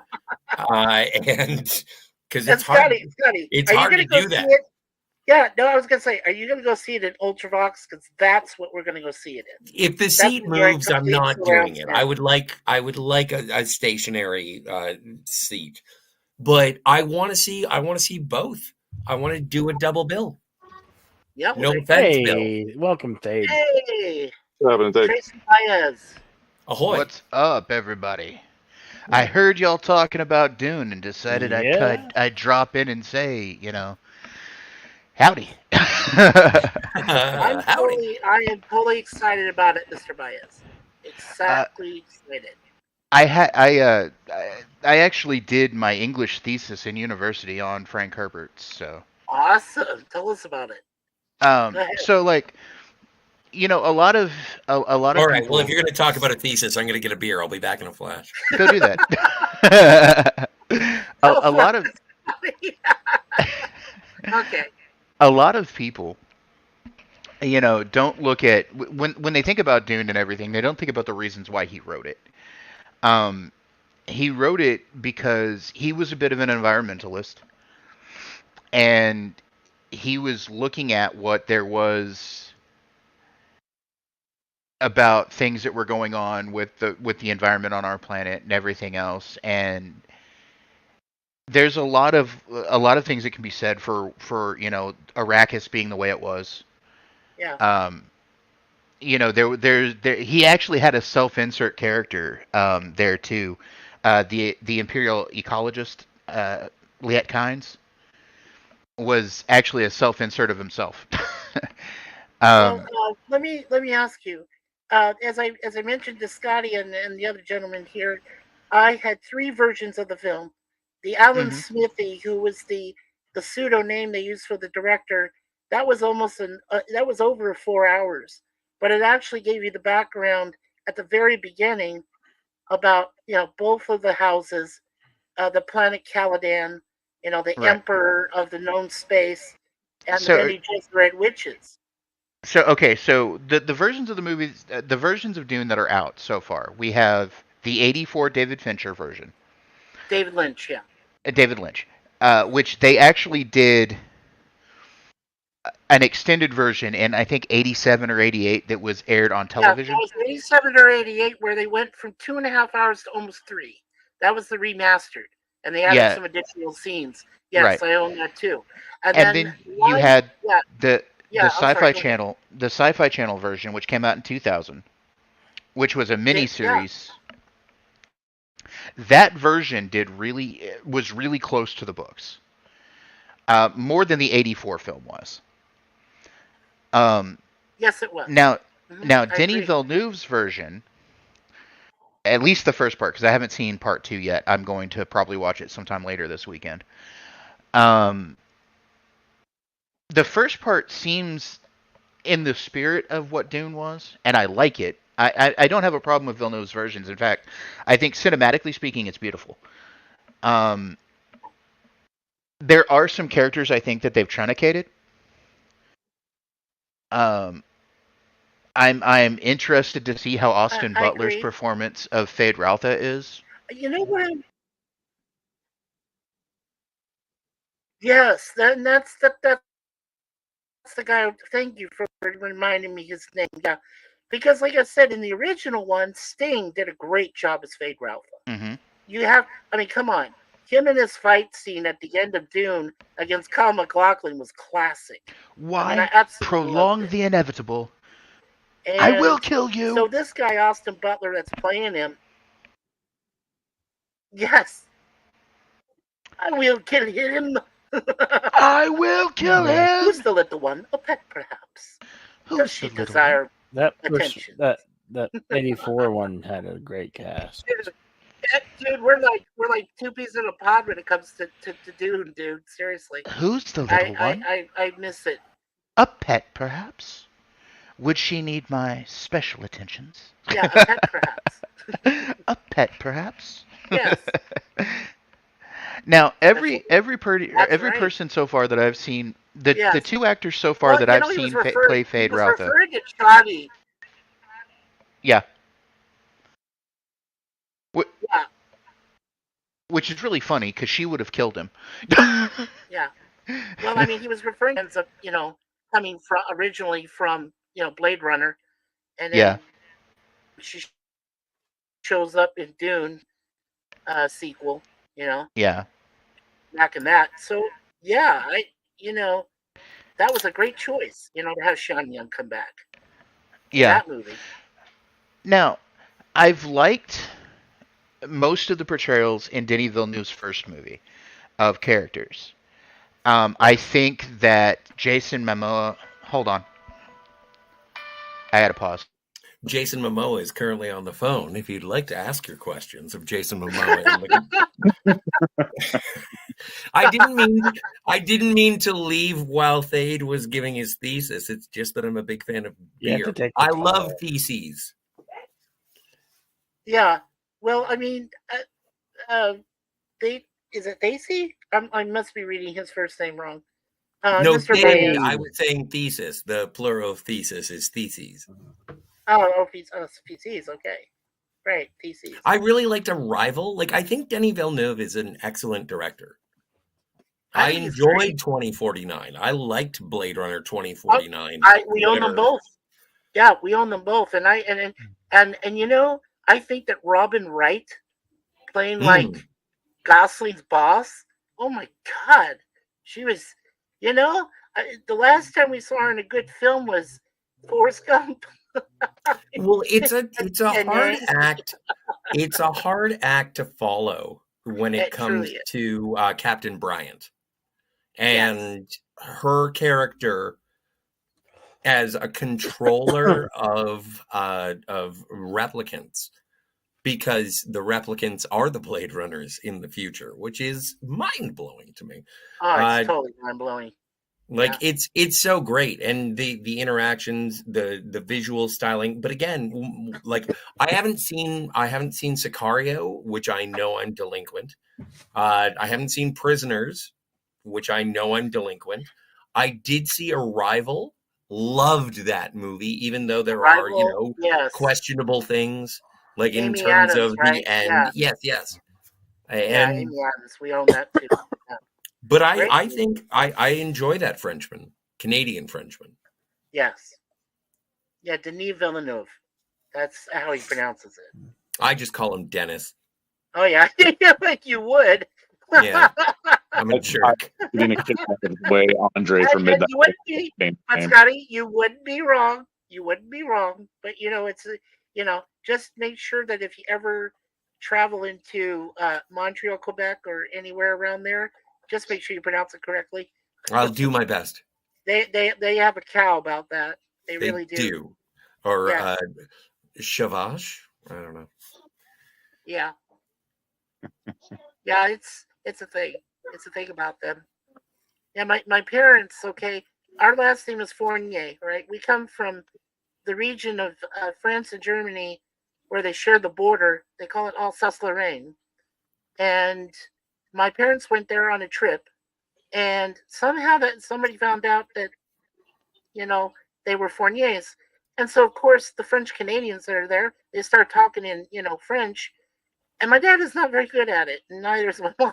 And because it's hard, it's hard to do that. Yeah, no, I was gonna say, are you gonna go see it in Ultravox? Because that's what we're gonna go see it in. If the seat moves, I'm not doing it. I would like a stationary seat, but I want to see both. I want to do a double bill. Yeah. No offense, Bill. Welcome, Tate. Hey, Tracy Baez. Ahoy! What's up, everybody? I heard y'all talking about Dune and decided I'd drop in and say, howdy. I am totally excited about it, Mr. Baez. Exactly excited. I actually did my English thesis in university on Frank Herbert, so. Awesome. Tell us about it. So a lot of All right. people... Well, if you're going to talk about a thesis, I'm going to get a beer. I'll be back in a flash. Go do that. a lot of Okay. A lot of people, don't look at when they think about Dune and everything. They don't think about the reasons why he wrote it. He wrote it because he was a bit of an environmentalist, and he was looking at what there was about things that were going on with the environment on our planet and everything else. And there's a lot of things that can be said for Arrakis being the way it was. Yeah. There he actually had a self-insert character there too. The Imperial ecologist, Liet Kynes, was actually a self-insert of himself. Well, let me ask you. As I mentioned to Scotty and the other gentleman here, I had 3 versions of the film. The Alan Mhm. Smithy, who was the pseudo name they used for the director, that was almost that was over 4 hours, but it actually gave you the background at the very beginning about both of the houses, the planet Caladan, the Right. emperor of the known space, and the So Bene Gesserit witches. so the versions of the movies, the versions of Dune that are out so far, we have the '84 David Fincher version, David Lynch, yeah. David Lynch, which they actually did an extended version in I think '87 or '88 that was aired on Yeah, that television. was 87 or 88 where they went from 2.5 hours to almost 3. That was the remastered. And they added Yeah, some additional scenes. Yes, right. I own that too. And And then then you one, had yeah, the I'm sorry, Sci-Fi go ahead. Channel, version, which came out in 2000, which was a mini Yeah, series. That version was really close to the books, more than the '84 film was. Um, yes, it was. now, I Denis agree. Villeneuve's version, at least the first part, because I haven't seen part 2 yet. I'm going to probably watch it sometime later this weekend. Um, the first part seems in the spirit of what Dune was, and I like it. I don't have a problem with Villeneuve's versions. In fact, I think cinematically speaking, it's beautiful. Um, there are some characters I think that they've truncated. Um, I'm interested to see how Austin I Butler's agree. performance of Fade Raltha is. You know what? Yes, that's the guy. Thank you for reminding me his name. Yeah, because like I said, in the original one, Sting did a great job as Fade Ralph. Hmm. You have, I mean, come on. Him and his fight scene at the end of Dune against Kyle MacLachlan was classic. I mean, I Why absolutely loved prolong it. the inevitable? I will And kill you. so this guy, Austin Butler, that's playing him, yes, I will kill him. I will kill Who's him. the little one? A pet, perhaps. Does Who's the she little one? desire That attention? that '84 one had a great cast. Dude, we're like 2 peas in a pod when it comes to Dune, dude. Seriously, Who's the little one? I miss it. A pet, perhaps? Would she need my special attentions? Yeah, a pet, perhaps. A pet, perhaps? Yes, Now, that's that's every right. person so far that I've seen, the Yes. 2 actors so far Well, that I've seen play he Fade was Raltha, referring to Johnny. yeah, wh- Yeah, which is really funny because she would have killed him. yeah. Well, I mean, he was referring to coming from originally from Blade Runner, and Yeah, then she shows up in Dune sequel. You know, yeah, back in that. So yeah, that was a great choice. To have Sean Young come back in yeah. that movie. Now, I've liked most of the portrayals in Denis Villeneuve's first movie of characters. I think that Jason Momoa. Hold on, I had to pause. Jason Momoa is currently on the phone. If you'd like to ask your questions of Jason Momoa, I didn't mean to leave while Thade was giving his thesis. It's just that I'm a big fan of You have beer. to take the I call. love theses. Yeah. Well, I mean, they is it Daisy? I must be reading his first name wrong. No, Mr. Thade, Boyens. I was saying thesis. The plural of thesis is theses. PCs. Okay, right, PCs. I really liked Arrival. Like, I think Denis Villeneuve is an excellent director. I think he's great. enjoyed 2049. I liked Blade Runner 2049. We own them both. Yeah, we own them both, and you know, I think that Robin Wright playing like Gosling's boss. Oh my God, she was. You know, the last time we saw her in a good film was Forrest Gump. Well, it's a And hard act. It's a hard act to follow when it comes truly is. to Captain Bryant Yes. and her character as a controller of replicants, because the replicants are the Blade Runners in the future, which is mind blowing to me. Oh, it's totally mind blowing. Like it's so great, and the interactions, the visual styling. But again, like I haven't seen Sicario, which I know I'm delinquent. I haven't seen Prisoners, which I know I'm delinquent. I did see Arrival, loved that movie, even though there are questionable things, like in Amy terms Adams, of right? the end. Yeah. Yes. Yeah, And Amy Adams, we own that too. Yeah. but I think I enjoy that Frenchman, Canadian Frenchman. Yes. Yeah, Denis Villeneuve. That's how he pronounces it. I just call him Dennis. Oh yeah, like you would. Yeah, I'm a jerk. Way Andre for midnight. You wouldn't be, but Scotty, you wouldn't be wrong. You wouldn't be wrong. But you know, it's just make sure that if you ever travel into Montreal, Quebec, or anywhere around there, just make sure you pronounce it correctly. I'll do my best. They have a cow about that. They really do. Or Chavache? I don't know. Yeah. Yeah, it's a thing. It's a thing about them. Yeah, my parents, okay, our last name is Fournier, right? We come from the region of France and Germany where they share the border. They call it Alsace-Lorraine. And my parents went there on a trip, and somehow that somebody found out that, they were Fourniers. And so, of course, the French Canadians that are there, they start talking in, French. And my dad is not very good at it, and neither is my mom.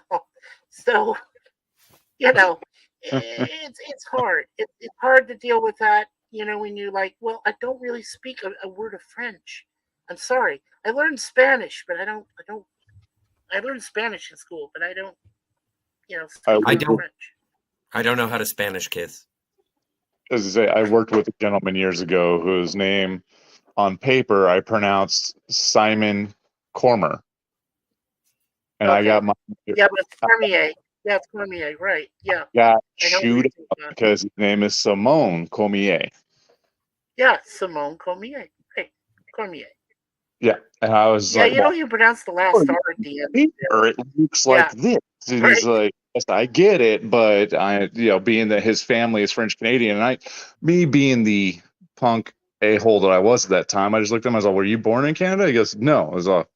So, it's hard. It's hard to deal with that, when you're like, well, I don't really speak a word of French. I'm sorry. I learned Spanish, but I learned Spanish in school, but I don't, speak French. I don't know how to Spanish kiss. As I say, I worked with a gentleman years ago whose name on paper I pronounced Simon Cormer. And I got my... Yeah, but it's Cormier. Yeah, it's Cormier, right. Yeah. Got chewed up because his name is Simone Cormier. Yeah, Simone Cormier. Right, Cormier. Yeah, and I was like... Yeah, you don't even pronounce the last R at the end. Or it looks like this. And he's like, yes, I get it, but being that his family is French Canadian, and me being the punk a-hole that I was at that time, I just looked at him, I was like, were you born in Canada? He goes, no. I was like,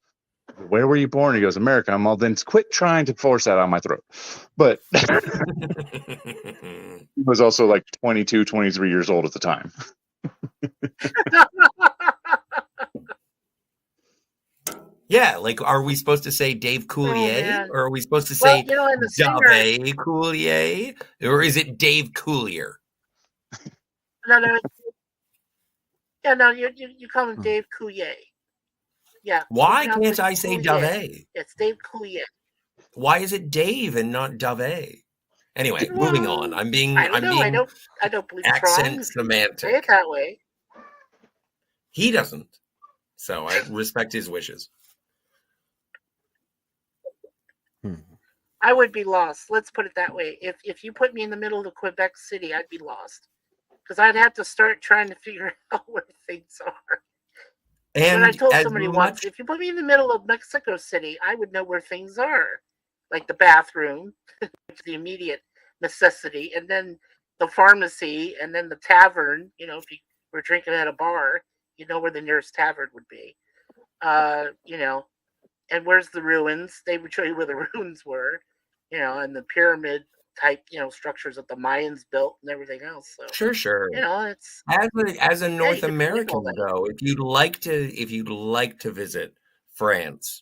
where were you born? He goes, America. I'm all, then quit trying to force that on my throat. But he was also like 22, 23 years old at the time. Yeah, like, are we supposed to say Dave Coulier? Or are we supposed to say Dave Coulier? Or is it Dave Coulier? No. Yeah, no, you call him Dave Coulier. Yeah. Why can't I say Dave? It's Dave Coulier. Why is it Dave and not Dave? Anyway, moving on. I don't believe accent semantic. Say it that way. He doesn't. So I respect his wishes. I would be lost. Let's put it that way. If you put me in the middle of Quebec City, I'd be lost. Because I'd have to start trying to figure out where things are. And I told somebody once, if you put me in the middle of Mexico City, I would know where things are. Like the bathroom, the immediate necessity, and then the pharmacy, and then the tavern. If you were drinking at a bar, you know where the nearest tavern would be. And where's the ruins? They would show you where the ruins were, and the pyramid type, structures that the Mayans built and everything else. So sure. It's as a North American though, if you'd like to visit France,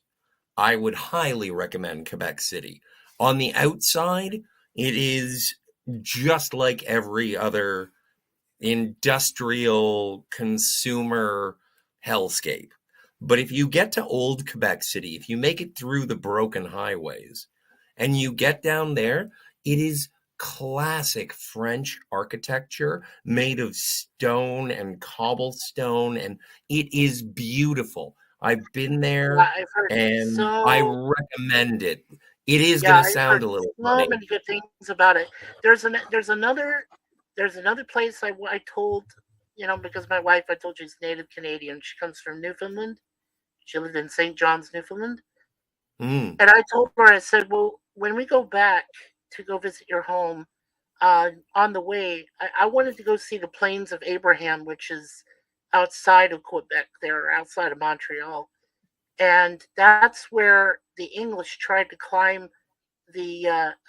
I would highly recommend Quebec City. On the outside, it is just like every other industrial consumer hellscape. But if you get to old Quebec City, if you make it through the broken highways and you get down there, it is classic French architecture made of stone and cobblestone, and it is beautiful. I've been there I've heard and so. I recommend it. It is Yeah, going to I've sound heard a little so funny. many good things about it. There's another place I told, because my wife, I told you, is native Canadian. She comes from Newfoundland. She lived in St. John's, Newfoundland. Mm. And I told her, I said, well, when we go back to go visit your home, on the way, I wanted to go see the Plains of Abraham, which is outside of Quebec, there, outside of Montreal. And that's where the English tried to climb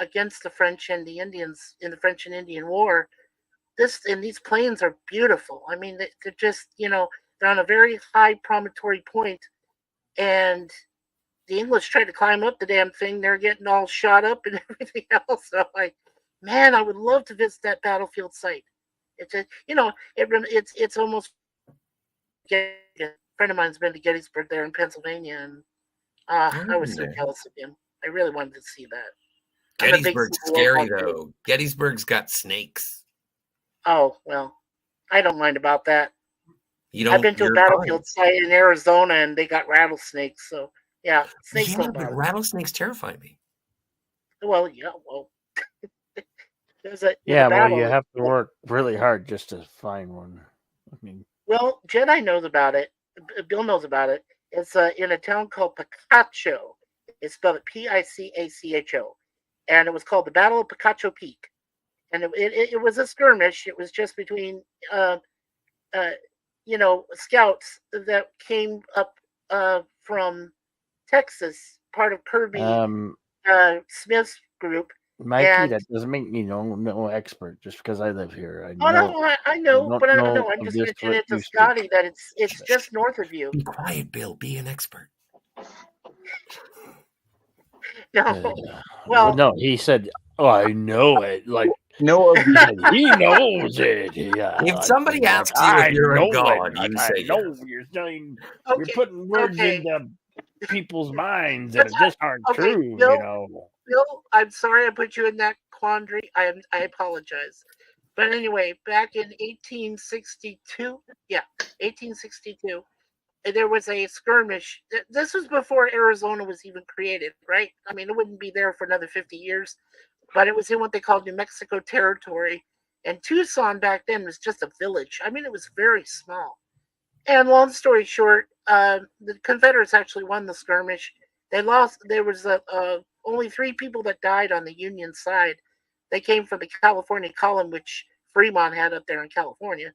against the French and the Indians in the French and Indian War. These plains are beautiful. I mean, they're just, they're on a very high promontory point, and the English tried to climb up the damn thing. They're getting all shot up and everything else. So I'm like, man, I would love to visit that battlefield site. It's a, it's almost. A friend of mine's been to Gettysburg there in Pennsylvania, and I was so jealous of him. I really wanted to see that. Gettysburg's scary though. Gettysburg's got snakes. Oh well, I don't mind about that. I've been to a battlefield site in Arizona, and they got rattlesnakes. So yeah, snakes don't bother. Rattlesnakes terrify me. Well, yeah, well. You have to work really hard just to find one. I mean, well, Jedi knows about it. Bill knows about it. It's in a town called Picacho. It's spelled Picacho, and it was called the Battle of Picacho Peak. And it was a skirmish. It was just between scouts that came up from Texas, part of Kirby Smith's group. Mikey, that doesn't make me no expert just because I live here. I know, but I don't know. I'm just mentioning it to Scotty that it's just north of you. Be quiet, Bill. Be an expert. No, no, he said, "Oh, I know it." Like no, he knows it. Yeah. If somebody asks you if you're a god, you say no. You're saying you're putting words into people's minds that just aren't true. Bill, I'm sorry I put you in that quandary. I apologize. But anyway, back in 1862, there was a skirmish. This was before Arizona was even created, right? I mean, it wouldn't be there for another 50 years, but it was in what they called New Mexico Territory. And Tucson back then was just a village. I mean, it was very small. And long story short, the Confederates actually won the skirmish. They lost. There was only 3 people that died on the Union side. They came from the California column, which Fremont had up there in California.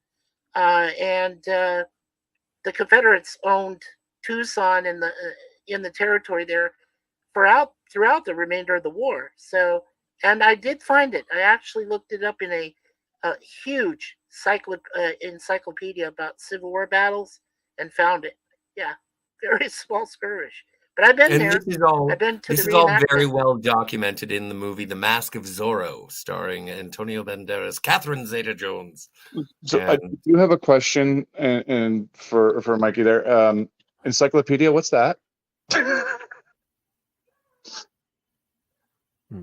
And the Confederates owned Tucson in the territory there throughout the remainder of the war. So, and I did find it. I actually looked it up in a huge encyclopedia about Civil War battles and found it. Yeah, very small skirmish. But I've been there. This is all very well documented in the movie The Mask of Zorro, starring Antonio Banderas, Catherine Zeta-Jones. So I do have a question, and for Mikey there. Encyclopedia, what's that? And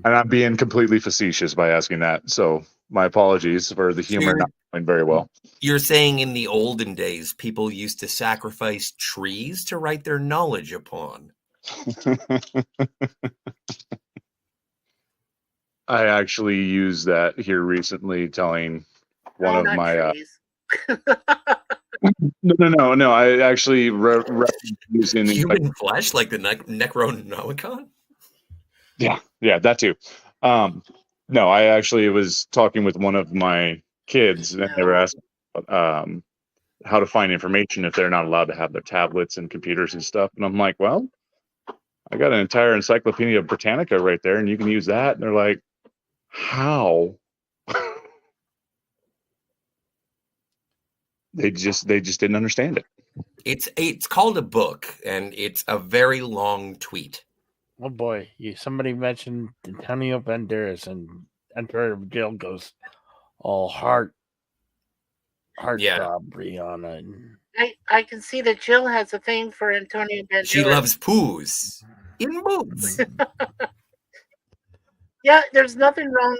I'm being completely facetious by asking that. So my apologies for the humor not going very well. You're saying in the olden days, people used to sacrifice trees to write their knowledge upon. I actually used that here recently, telling one of my. No. I actually using human flesh, like the Necronomicon. Yeah, that too. No, I actually was talking with one of my kids, and they were asking how to find information if they're not allowed to have their tablets and computers and stuff. And I'm like, well, I got an entire Encyclopedia Britannica right there, and you can use that. And they're like, how? They just didn't understand it. It's called a book, and it's a very long tweet. Oh boy, somebody mentioned Antonio Banderas, and Emperor Jill goes all heart heartthrob Rihanna. I can see that Jill has a thing for Antonio Banderas. She loves poos in boots. Yeah, there's nothing wrong.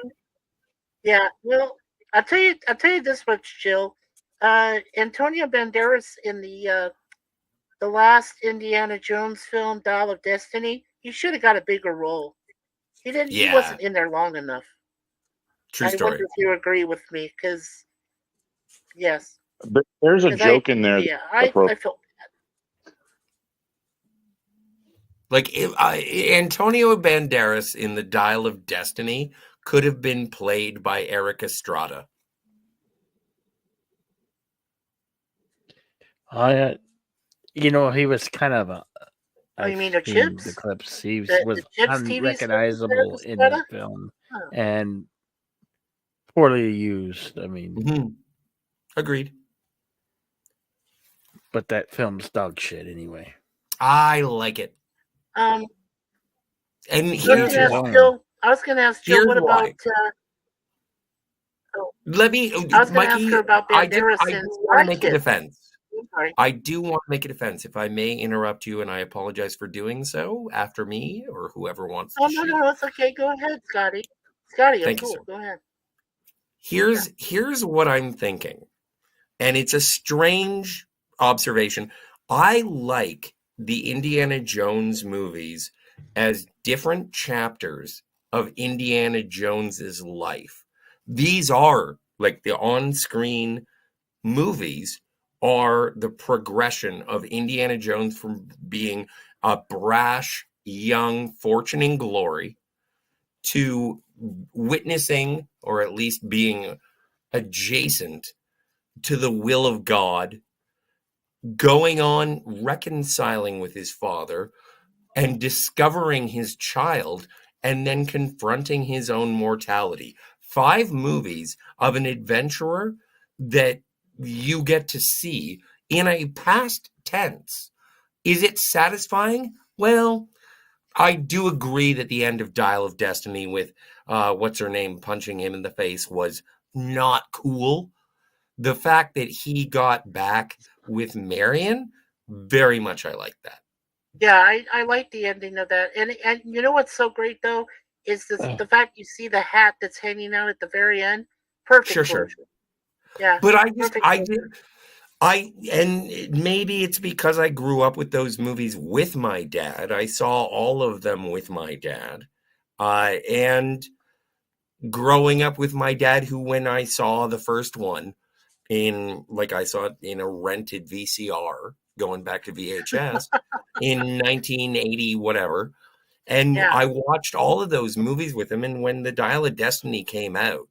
Yeah, well, I'll tell you this much, Jill. Antonio Banderas in the last Indiana Jones film, Dial of Destiny, he should have got a bigger role. He didn't. He Yeah. wasn't in there long enough. True I story. wonder if you agree with me, because yes, But there's a 'cause joke in there. Yeah, I felt Like Antonio Banderas in the Dial of Destiny could have been played by Eric Estrada. You know, he was kind of a. Oh, you mean the seen Chips? The clips. He The was Chips TV unrecognizable series, in Estrada? the film Oh. and poorly used. I mean, Mm-hmm. Agreed. but that film's dog shit anyway. I like it. Um, And I was here's gonna ask why. Jill. I was gonna ask Jill, Here's what why. about? Let me, I was gonna Mikey. ask her about I do Banderas want and to make a Spy Kids. defense. Sorry. I do want to make a defense. If I may interrupt you, and I apologize for doing so after me or whoever wants to Oh shoot. no, it's okay. Go ahead, Scotty. Scotty, Thank cool. you, sir. Go ahead. Here's what I'm thinking, and it's a strange observation. I like the Indiana Jones movies as different chapters of Indiana Jones's life. These are like the on-screen movies are the progression of Indiana Jones from being a brash, young, fortune and glory to witnessing, or at least being adjacent to the will of God, going on, reconciling with his father, and discovering his child, and then confronting his own mortality. 5 movies of an adventurer that you get to see in a past tense. Is it satisfying? Well, I do agree that the end of Dial of Destiny with what's her name punching him in the face was not cool. The fact that he got back with Marion, very much I like that. Yeah, I like the ending of that. And you know what's so great though is the fact you see the hat that's hanging out at the very end. Perfect. Sure. closure. Yeah. But perfect closure. and maybe it's because I grew up with those movies with my dad. I saw all of them with my dad. And growing up with my dad, who when I saw the first one I saw it in a rented VCR, going back to VHS in 1980, whatever. And Yeah. I watched all of those movies with him. And when the Dial of Destiny came out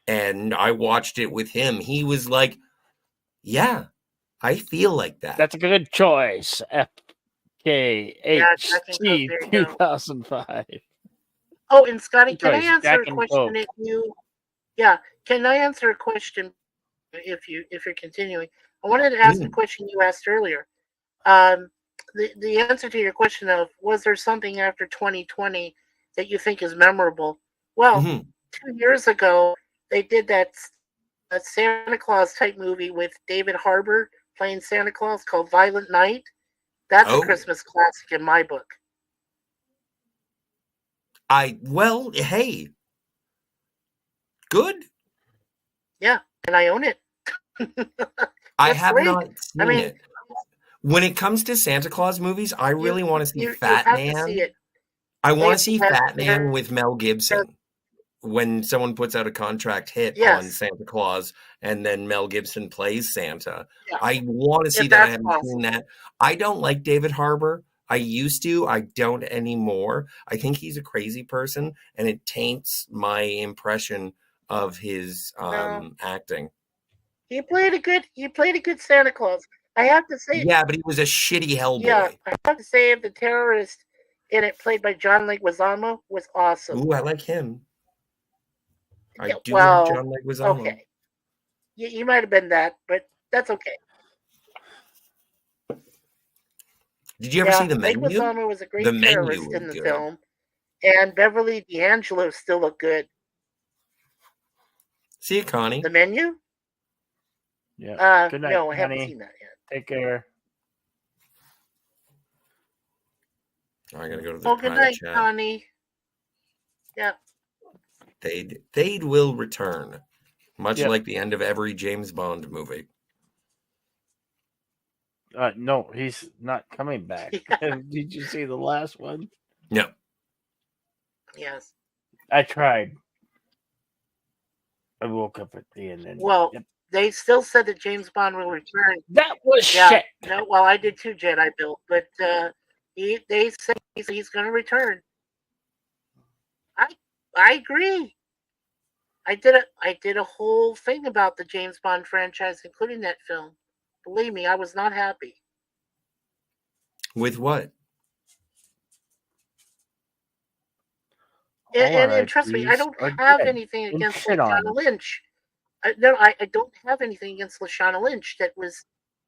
and I watched it with him, he was like, yeah, I feel like that. That's a good choice. FKHT 2005. Oh, and Scotty, Good can I choice, answer Jack a and question Coke. if you? Yeah, can I answer a question if you're continuing? I wanted to ask a question you asked earlier. The answer to your question of was there something after 2020 that you think is memorable? Well, 2 years ago they did that Santa Claus type movie with David Harbour playing Santa Claus called Violent Night. That's a Christmas classic in my book. Hey, good. Yeah, and I own it. I have not seen it. When it comes to Santa Claus movies, I really want to see Fat Man. To see it. I want to see Fat Man with Mel Gibson. When someone puts out a contract hit on Santa Claus and then Mel Gibson plays Santa. Yeah. I want to see that. I haven't seen that. I don't like David Harbour. I used to. I don't anymore. I think he's a crazy person, and it taints my impression of his acting. He played a good Santa Claus. I have to say. Yeah, but he was a shitty Hellboy. Yeah, I have to say the terrorist in it, played by John Leguizamo, was awesome. Ooh, I like him. I do like John Leguizamo. Okay. You might have been that, but that's okay. Did you ever see The Menu? Leguizamo was a great terrorist in the film, and Beverly D'Angelo still looked good. See it, Connie. The Menu? Yeah. Good night, no, I haven't honey. seen that yet. Take care. I gotta go to the Oh, good private night, chat. Connie. Yeah. Thade will return, much Yep. like the end of every James Bond movie. No, he's not coming back. Did you see the last one? No. Yes. I tried. I woke up at the end and Well, they still said that James Bond will return. that was Yeah. shit. No, well, I did too, Jedi Bill, but they say he's going to return. I agree. I did a whole thing about the James Bond franchise, including that film. Believe me, I was not happy. With what? And trust me, I don't have anything against Lashana Lynch. No, I don't have anything against Lashana Lynch. That was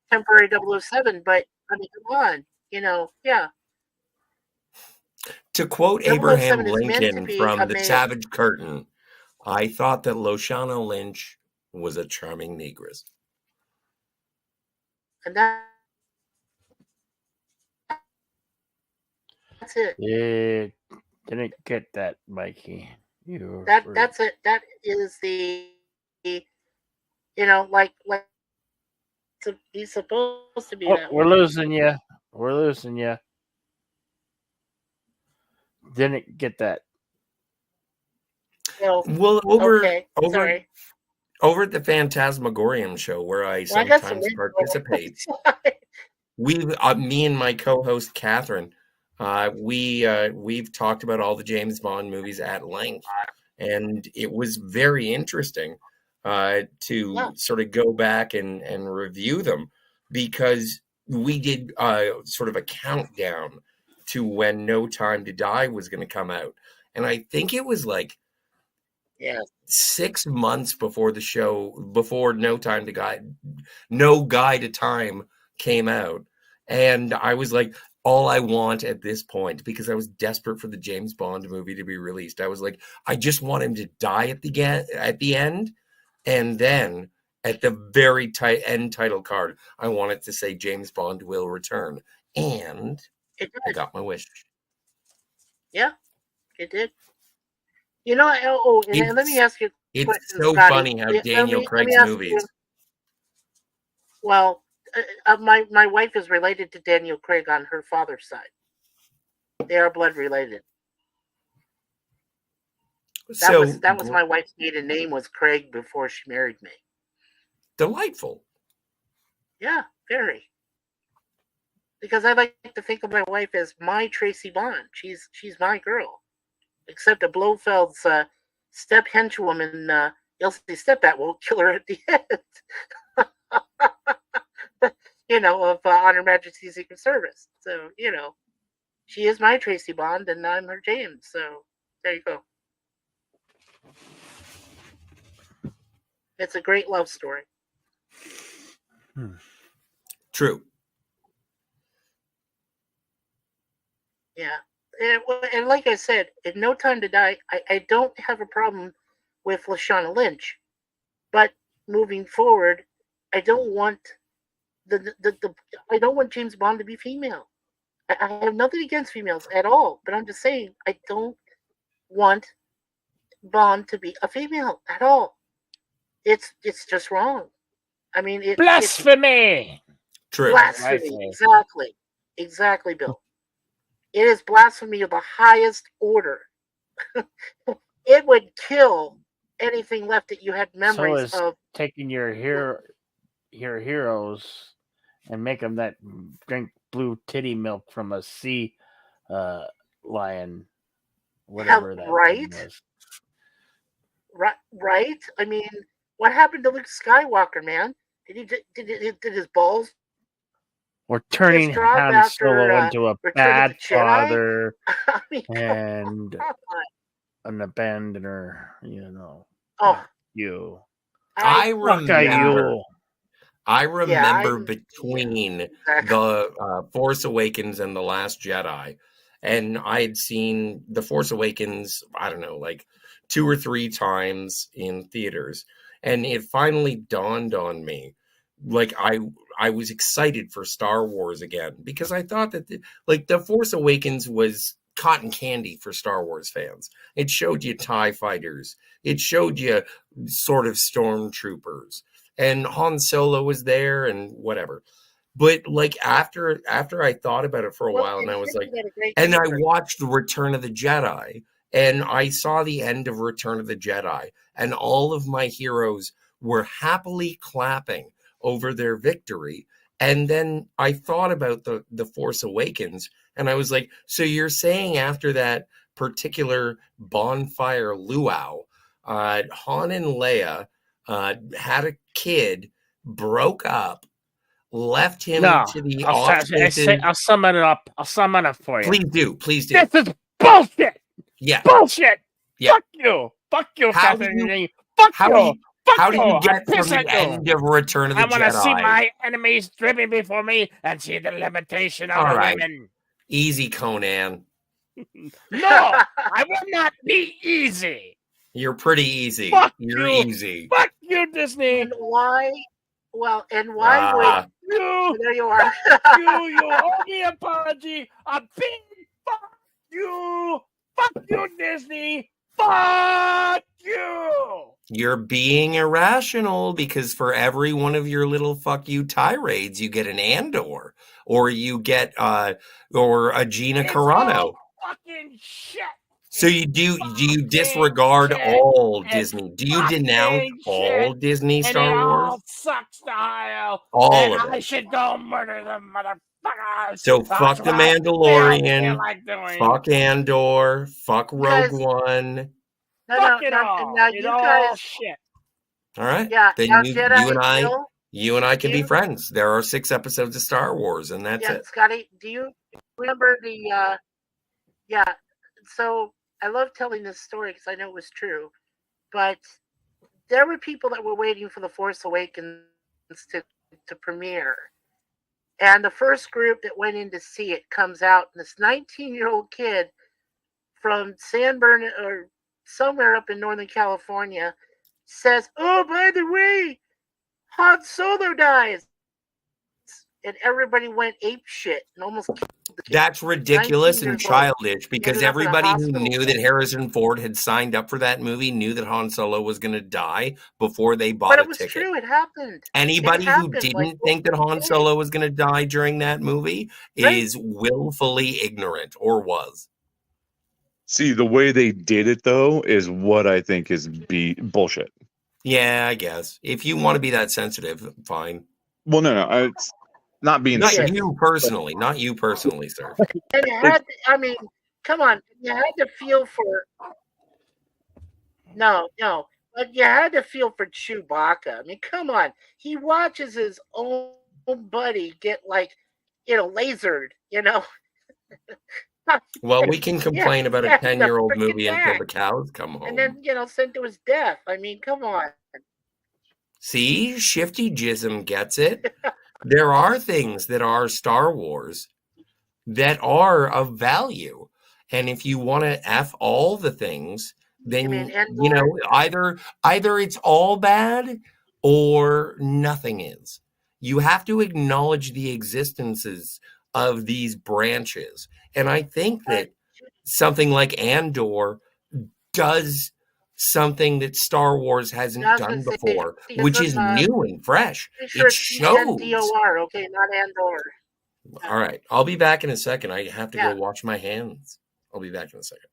temporary 007, but I mean, come on, yeah. To quote 007 Abraham is meant to Lincoln be from a The male. Savage Curtain, I thought that Lashana Lynch was a charming negress. And that's it. Yeah, didn't get that, Mikey. That's it. That is the like he's supposed to be that We're way. losing you. We're losing you. Didn't get that. Well, over sorry. over at the Phantasmagorium show, where I sometimes participate, me and my co-host Catherine, we've talked about all the James Bond movies at length, and it was very interesting to sort of go back and review them, because we did sort of a countdown to when No Time to Die was going to come out, and I think it was like 6 months before the show, before No Guide to Time came out. And I was like, all I want at this point, because I was desperate for the James Bond movie to be released, I was like, I just want him to die at the end. And then at the very end title card, I want it to say James Bond will return. And I got my wish. Yeah, it did. And let me ask you a question, It's so Scotty. funny how Daniel Craig's movies. Well, my wife is related to Daniel Craig on her father's side. They are blood related. That was my wife's maiden name, was Craig, before she married me. Delightful. Yeah, very. Because I like to think of my wife as my Tracy Bond. She's my girl. Except a Blofeld's step henchwoman, Elsie Stepbat, will kill her at the end. Of On Her Majesty's Secret Service. So, she is my Tracy Bond and I'm her James. So, there you go. It's a great love story. True. Yeah. And like I said, in No Time to Die, I don't have a problem with Lashana Lynch. But moving forward, I don't want I don't want James Bond to be female. I have nothing against females at all, but I'm just saying I don't want Bond to be a female at all. It's just wrong. I mean, blasphemy. True. Blasphemy. Exactly, Bill. It is blasphemy of the highest order. It would kill anything left that you had memories of. Taking your heroes and make them drink blue titty milk from a sea lion, whatever that was. Right? I mean, what happened to Luke Skywalker, man? Did his balls? Or turning Han Solo into a bad father I mean, and an abandoner, Oh, you. I remember between the Force Awakens and The Last Jedi, and I had seen The Force Awakens, I don't know, like 2 or 3 times in theaters, and it finally dawned on me like I was excited for Star Wars again because I thought that The Force Awakens was cotton candy for Star Wars fans. It showed you TIE fighters. It showed you sort of stormtroopers, and Han Solo was there and whatever. But like after I thought about it for a while, and I was like, and I watched Return of the Jedi, and I saw the end of Return of the Jedi, and all of my heroes were happily clapping over their victory. And then I thought about the Force Awakens, and I was like, so you're saying after that particular bonfire luau, Han and Leia had a kid, broke up, left him No, to the I'll summon it up. I'll summon it for you. Please do. This is bullshit. Yeah, Bullshit. yeah. Fuck you, How do Catherine. you- Fuck How you. do you, Fuck how do you you. get I from piss the at you. end of Return of the I want to see Jedi? my enemies dripping before me and see the limitation of All the right. women. Easy, Conan. No, I will not be easy. You're pretty easy. Fuck You're you. easy. Fuck you, Disney. And why? Well, and why would Ah, You, there you are? you owe me an apology. A big fuck you. Fuck you, Disney. Fuck you. you're being irrational because for every one of your little fuck you tirades, you get an Andor, or you get or a Gina It's Carano. all fucking shit. So do you fucking disregard shit. all It's Disney? Do you fucking denounce all shit. Disney And Star it Wars? all sucks to hell. All and of I it. should go murder them motherfuckers. So That's fuck the what I Mandalorian, feel like doing. fuck Andor, fuck Rogue guys- One. Fuck it all. Now It's you all guys, shit. All right. yeah. Then Now you Jedi and I Bill, can be you- friends. There are 6 episodes of Star Wars, and that's yeah, it. Scotty, do you remember the? Yeah. So I love telling this story because I know it was true, but there were people that were waiting for the Force Awakens to premiere, and the first group that went in to see it comes out, and this 19-year-old kid from San Bernardino or somewhere up in Northern California says, "Oh, by the way, Han Solo dies," and everybody went ape shit and almost killed the kid. That's ridiculous 19 and years old. childish because Ended up in a everybody who hospital knew that Harrison Ford had signed up for that movie knew that Han Solo was going to die before they bought But a it was ticket. true. It happened. Anybody who happened, didn't like, think that Han okay. Solo was going to die during that movie Right. is willfully ignorant or was. See, the way they did it though is what I think is bullshit. Yeah, I guess. If you want to be that sensitive, fine. Well, no, it's not being Not sick. you personally, not you personally, sir. And you had, I mean, come on, you had to feel for. No, but you had to feel for Chewbacca. I mean, come on, he watches his own buddy get lasered. Well, we can complain about a yeah, 10-year-old the frickin' movie until the back. cows come home. And then sent to his death. I mean, come on. See, Shifty Jism gets it. There are things that are Star Wars that are of value. And if you want to F all the things, then, either it's all bad or nothing is. You have to acknowledge the existences of these branches. And I think that something like Andor does something that Star Wars hasn't done before, which is new and fresh. It shows. Andor, okay, not Andor. All right. I'll be back in a second. I have to go wash my hands. I'll be back in a second.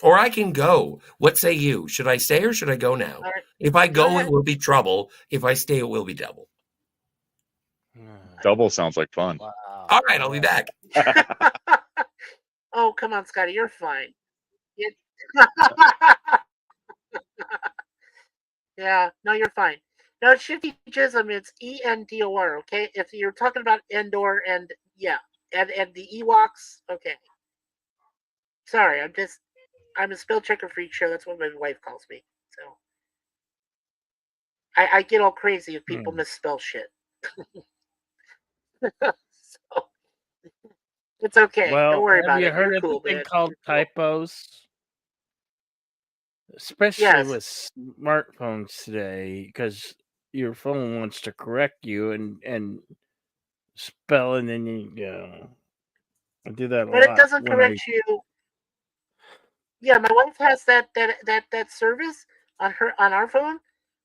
Or I can go. What say you? Should I stay or should I go now? Right. If I go, it will be trouble. If I stay, it will be double. Double sounds like fun. Wow. All right. I'll be back. Oh, come on, Scotty. You're fine. Yeah, no, you're fine. No, Shifty Jism, it's Endor, okay? If you're talking about Endor and the Ewoks, okay. Sorry, I'm a spell checker freak show. That's what my wife calls me. So I get all crazy if people misspell shit. So it's okay. Well, don't worry about it. Have you heard You're of cool, the thing man. called typos? Especially with smartphones today, because your phone wants to correct you and spell, and then you go. I do that a But it lot doesn't when I. correct you. Yeah, my wife has that service on our phone,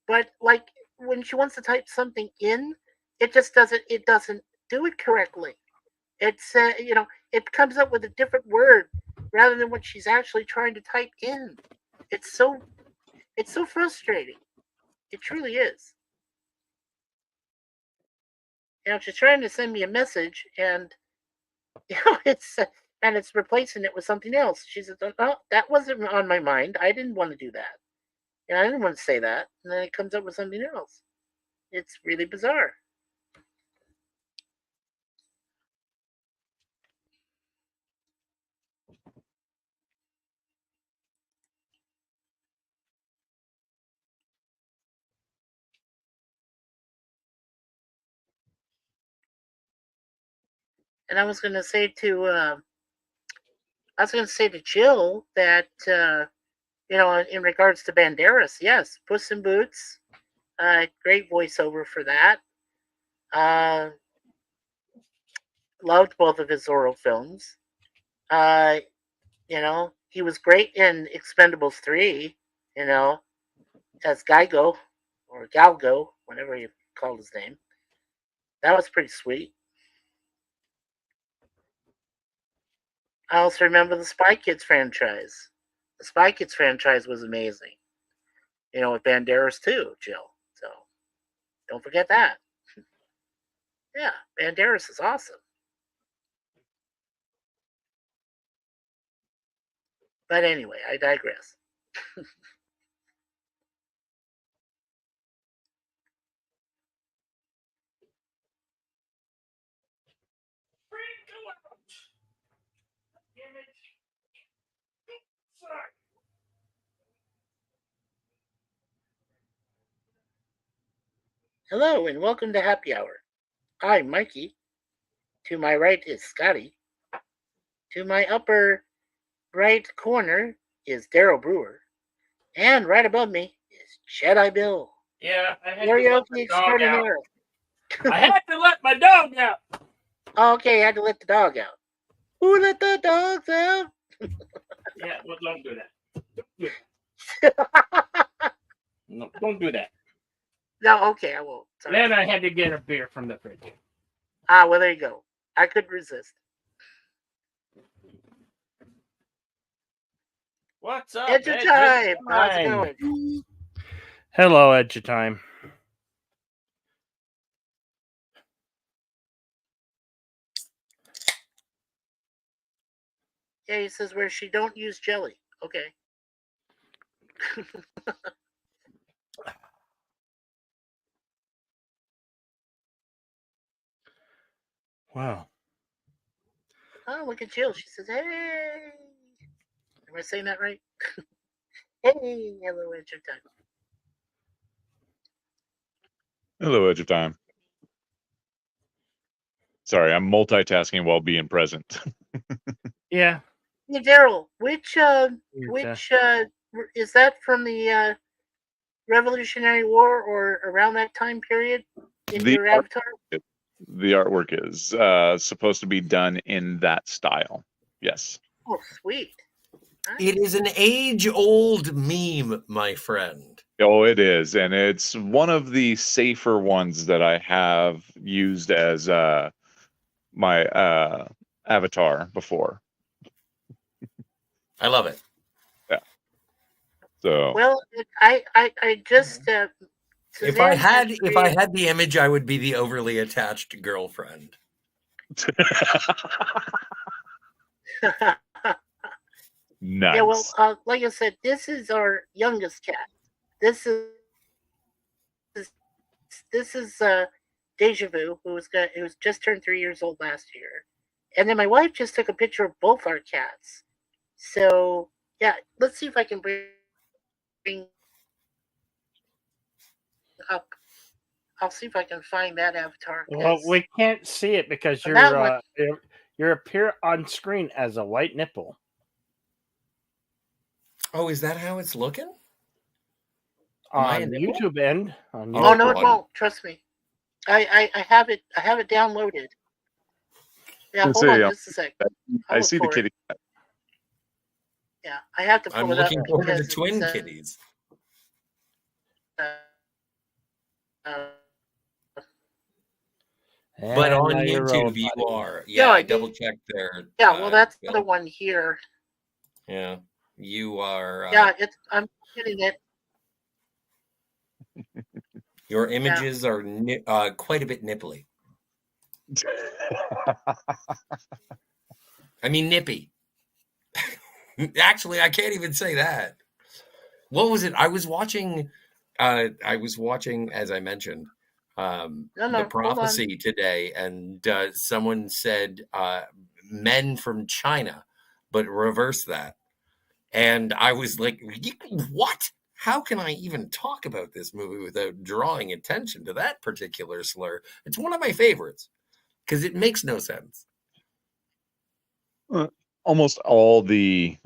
but like when she wants to type something in, it just doesn't do it correctly. It's it comes up with a different word rather than what she's actually trying to type in. It's so frustrating. It truly is. She's trying to send me a message, and it's replacing it with something else. She says, "Oh, that wasn't on my mind. I didn't want to do that. I didn't want to say that." And then it comes up with something else. It's really bizarre. And I was going to say to Jill that in regards to Banderas, yes, Puss in Boots, great voiceover for that. Uh, Loved both of his Zorro films. Uh, he was great in Expendables 3, as Geigo or Galgo, whatever you called his name. That was pretty sweet. I also remember the Spy Kids franchise. The Spy Kids franchise was amazing. With Banderas too, Jill. So don't forget that. Yeah, Banderas is awesome. But anyway, I digress. Hello and welcome to Happy Hour. I'm Mikey. To my right is Scotty. To my upper right corner is Daryl Brewer. And right above me is JediBill. Yeah, I had to Karaoke let my dog out. extraordinaire. I had to let my dog out. Oh, okay, I had to let the dog out. Who let the dogs out? Yeah, well, don't do that. No, don't do that. No, okay, I won't. Sorry. Then I had to get a beer from the fridge. Well, there you go. I couldn't resist. What's up, Edge of Time. How's it going? Hello, Edge of Time. Yeah, he says where she don't use jelly. Okay. Wow. Oh, look at Jill. She says, "Hey." Am I saying that right? Hey, hello, Edge of Time. Hello, Edge of Time. Sorry, I'm multitasking while being present. Yeah. Hey, Daryl, which is that from the Revolutionary War or around that time period in The your avatar? The artwork is supposed to be done in that style. Yes. Oh, sweet. It is an age-old meme, my friend. Oh, it is, and it's one of the safer ones that I have used as my avatar before. I love it. Yeah. So. Well, I just If I had the image, I would be the overly attached girlfriend. Nice. Yeah, well, like I said, this is our youngest cat. This is Deja Vu, who was just turned 3 years old last year, and then my wife just took a picture of both our cats. So yeah, let's see if I can bring up. I'll see if I can find that avatar. Well, we can't see it because you're appear on screen as a white nipple. Oh, is that how it's looking? Am I a on nipple? YouTube and on Oh, Oh YouTube. no, it on- won't. Trust me. I have it. I have it downloaded. Yeah, Let's hold on see, just a sec. I'll I look see the for it. kitty. Yeah, I have to I'm pull it up looking forward to because twin it's, kitties. uh, But And on now you're YouTube, rolling, you buddy. are. Yeah, Yeah, I I did. double checked there. yeah. Well, that's Bill. the one here. Yeah, you are. Yeah, I'm getting it. Your images are quite a bit nipply. I mean, nippy. Actually, I can't even say that. What was it? I was watching, as I mentioned, No, The hold on. Prophecy today, and someone said men from China, but reverse that. And I was like, what? How can I even talk about this movie without drawing attention to that particular slur? It's one of my favorites because it makes no sense. Almost all the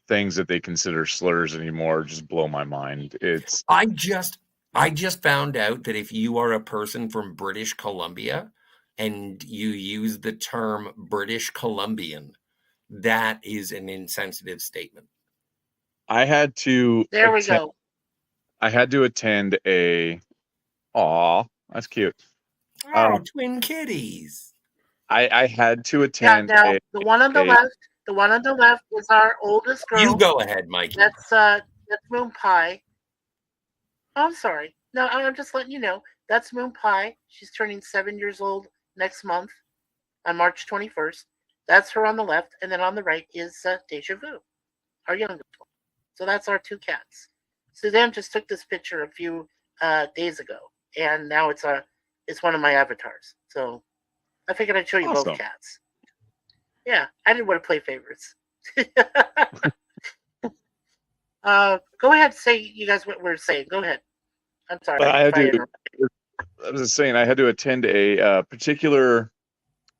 things that they consider slurs anymore just blow my mind. It's I just found out that if you are a person from British Columbia and you use the term British Columbian, that is an insensitive statement. I had to There we attend, go. I had to attend a aw, that's cute. Oh, twin kitties. I had to Yeah, attend now the one on the left, is our oldest girl. You go ahead, Mikey. That's Moon Pie. Oh, I'm sorry. No, I'm just letting you know. That's Moon Pie. She's turning 7 years old next month on March 21st. That's her on the left, and then on the right is Deja Vu, our youngest one. So that's our two cats. Suzanne just took this picture a few days ago, and now it's one of my avatars. So I figured I'd show you both Awesome. cats. Yeah, I didn't want to play favorites. Go ahead, say you guys what we're saying. Go ahead. I'm sorry. But I I was just saying I had to attend a particular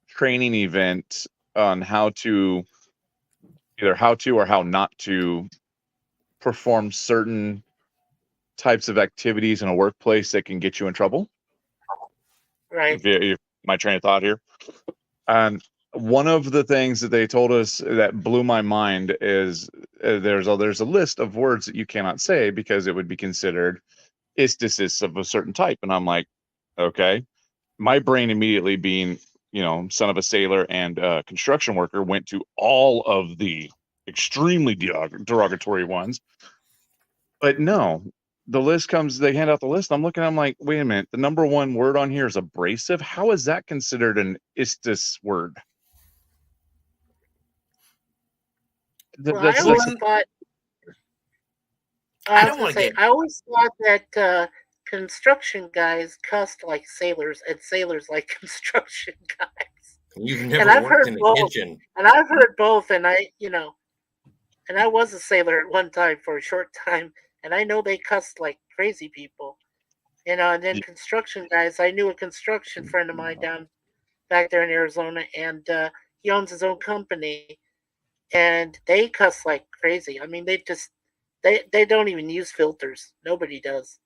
training event on how to or how not to perform certain types of activities in a workplace that can get you in trouble. Right. If my train of thought here. And one of the things that they told us that blew my mind is there's a list of words that you cannot say because it would be considered istisis of a certain type. And I'm like, okay. My brain immediately being, son of a sailor and construction worker went to all of the extremely derogatory ones. But no, the list comes, they hand out the list. I'm looking, I'm like, wait a minute. The number one word on here is abrasive. How is that considered an istis word? Well, I always thought. I always thought that construction guys cussed like sailors, and sailors like construction guys. You've never worked in the kitchen. And I've heard both, and and I was a sailor at one time for a short time, and I know they cussed like crazy people. And then construction guys, I knew a construction friend of mine back there in Arizona, and he owns his own company, and they cuss like crazy. I mean, they don't even use filters. Nobody does.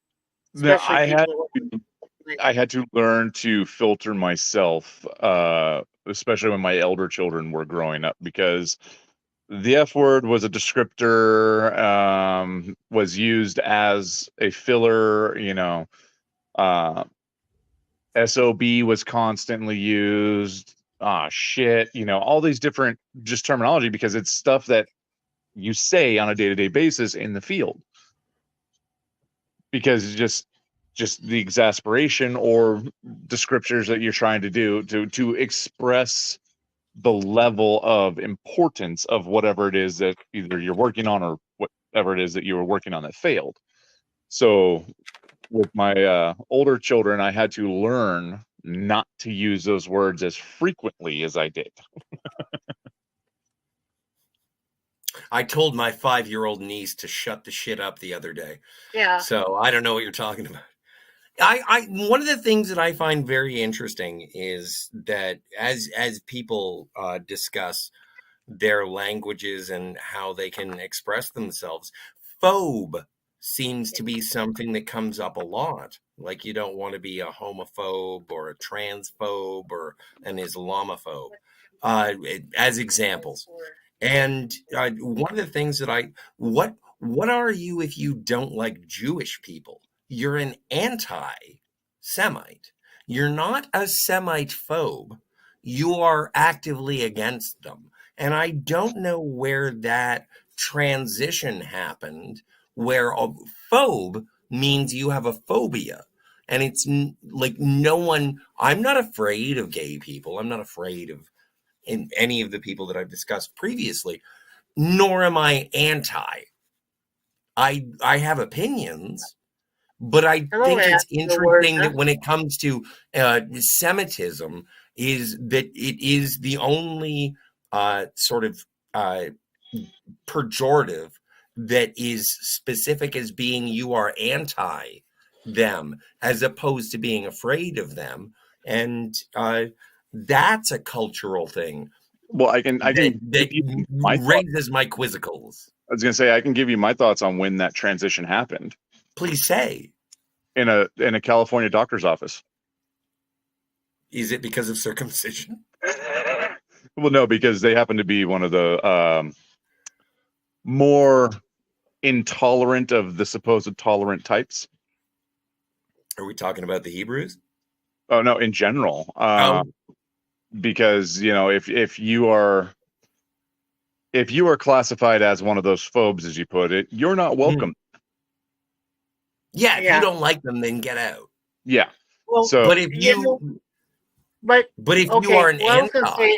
No, I had to learn to filter myself, especially when my elder children were growing up, because the F word was a descriptor, was used as a filler, SOB was constantly used. Shit, all these different just terminology because it's stuff that you say on a day-to-day basis in the field. Because it's just the exasperation or descriptors that you're trying to do to express the level of importance of whatever it is that either you're working on or whatever it is that you were working on that failed. So with my older children, I had to learn not to use those words as frequently as I did. I told my 5-year-old niece to shut the shit up the other day. Yeah. So I don't know what you're talking about. I one of the things that I find very interesting is that as people discuss their languages and how they can express themselves, phobe seems to be something that comes up a lot. Like you don't want to be a homophobe or a transphobe or an Islamophobe, as examples. And one of the things that what are you if you don't like Jewish people? You're an anti-Semite. You're not a Semite phobe. You are actively against them. And I don't know where that transition happened, where a phobe means you have a phobia. And it's like no one, I'm not afraid of gay people. I'm not afraid of any of the people that I've discussed previously, nor am I anti. I have opinions, but I think it's interesting that when it comes to Semitism, is that it is the only sort of pejorative that is specific as being you are anti them, as opposed to being afraid of them, and that's a cultural thing. Well, I can that raises my quizzicals. I was going to say, I can give you my thoughts on when that transition happened. Please say. In a California doctor's office. Is it because of circumcision? Well, no, because they happen to be one of the more intolerant of the supposed tolerant types. Are we talking about the Hebrews? Oh, no, in general. Because, if you are classified as one of those phobes, as you put it, you're not welcome. Yeah, if you don't like them, then get out. Yeah. Well, so, but if you, if you are an anti,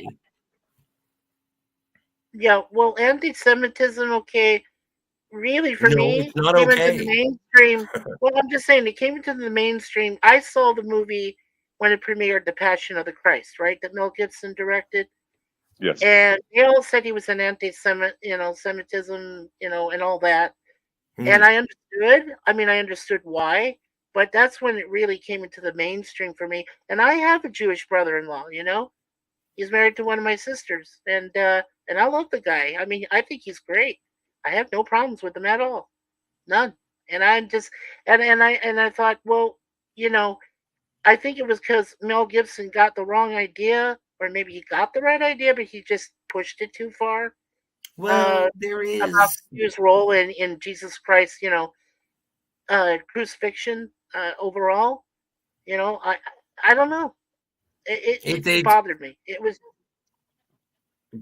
yeah, well, anti-Semitism, okay, really for me, it's not came okay. into the mainstream. Well, I'm just saying, it came into the mainstream. I saw the movie when it premiered, The Passion of the Christ, right, that Mel Gibson directed. Yes. And they all said he was an anti-Semit, Semitism, and all that. And I understood. I mean, I understood why, but that's when it really came into the mainstream for me. And I have a Jewish brother-in-law. He's married to one of my sisters, and I love the guy. I mean, I think he's great. I have no problems with him at all, none. And I just and I thought, well, I think it was because Mel Gibson got the wrong idea, or maybe he got the right idea, but he just pushed it too far. Well, there is about his role in Jesus Christ, crucifixion overall. I don't know. It bothered me. It was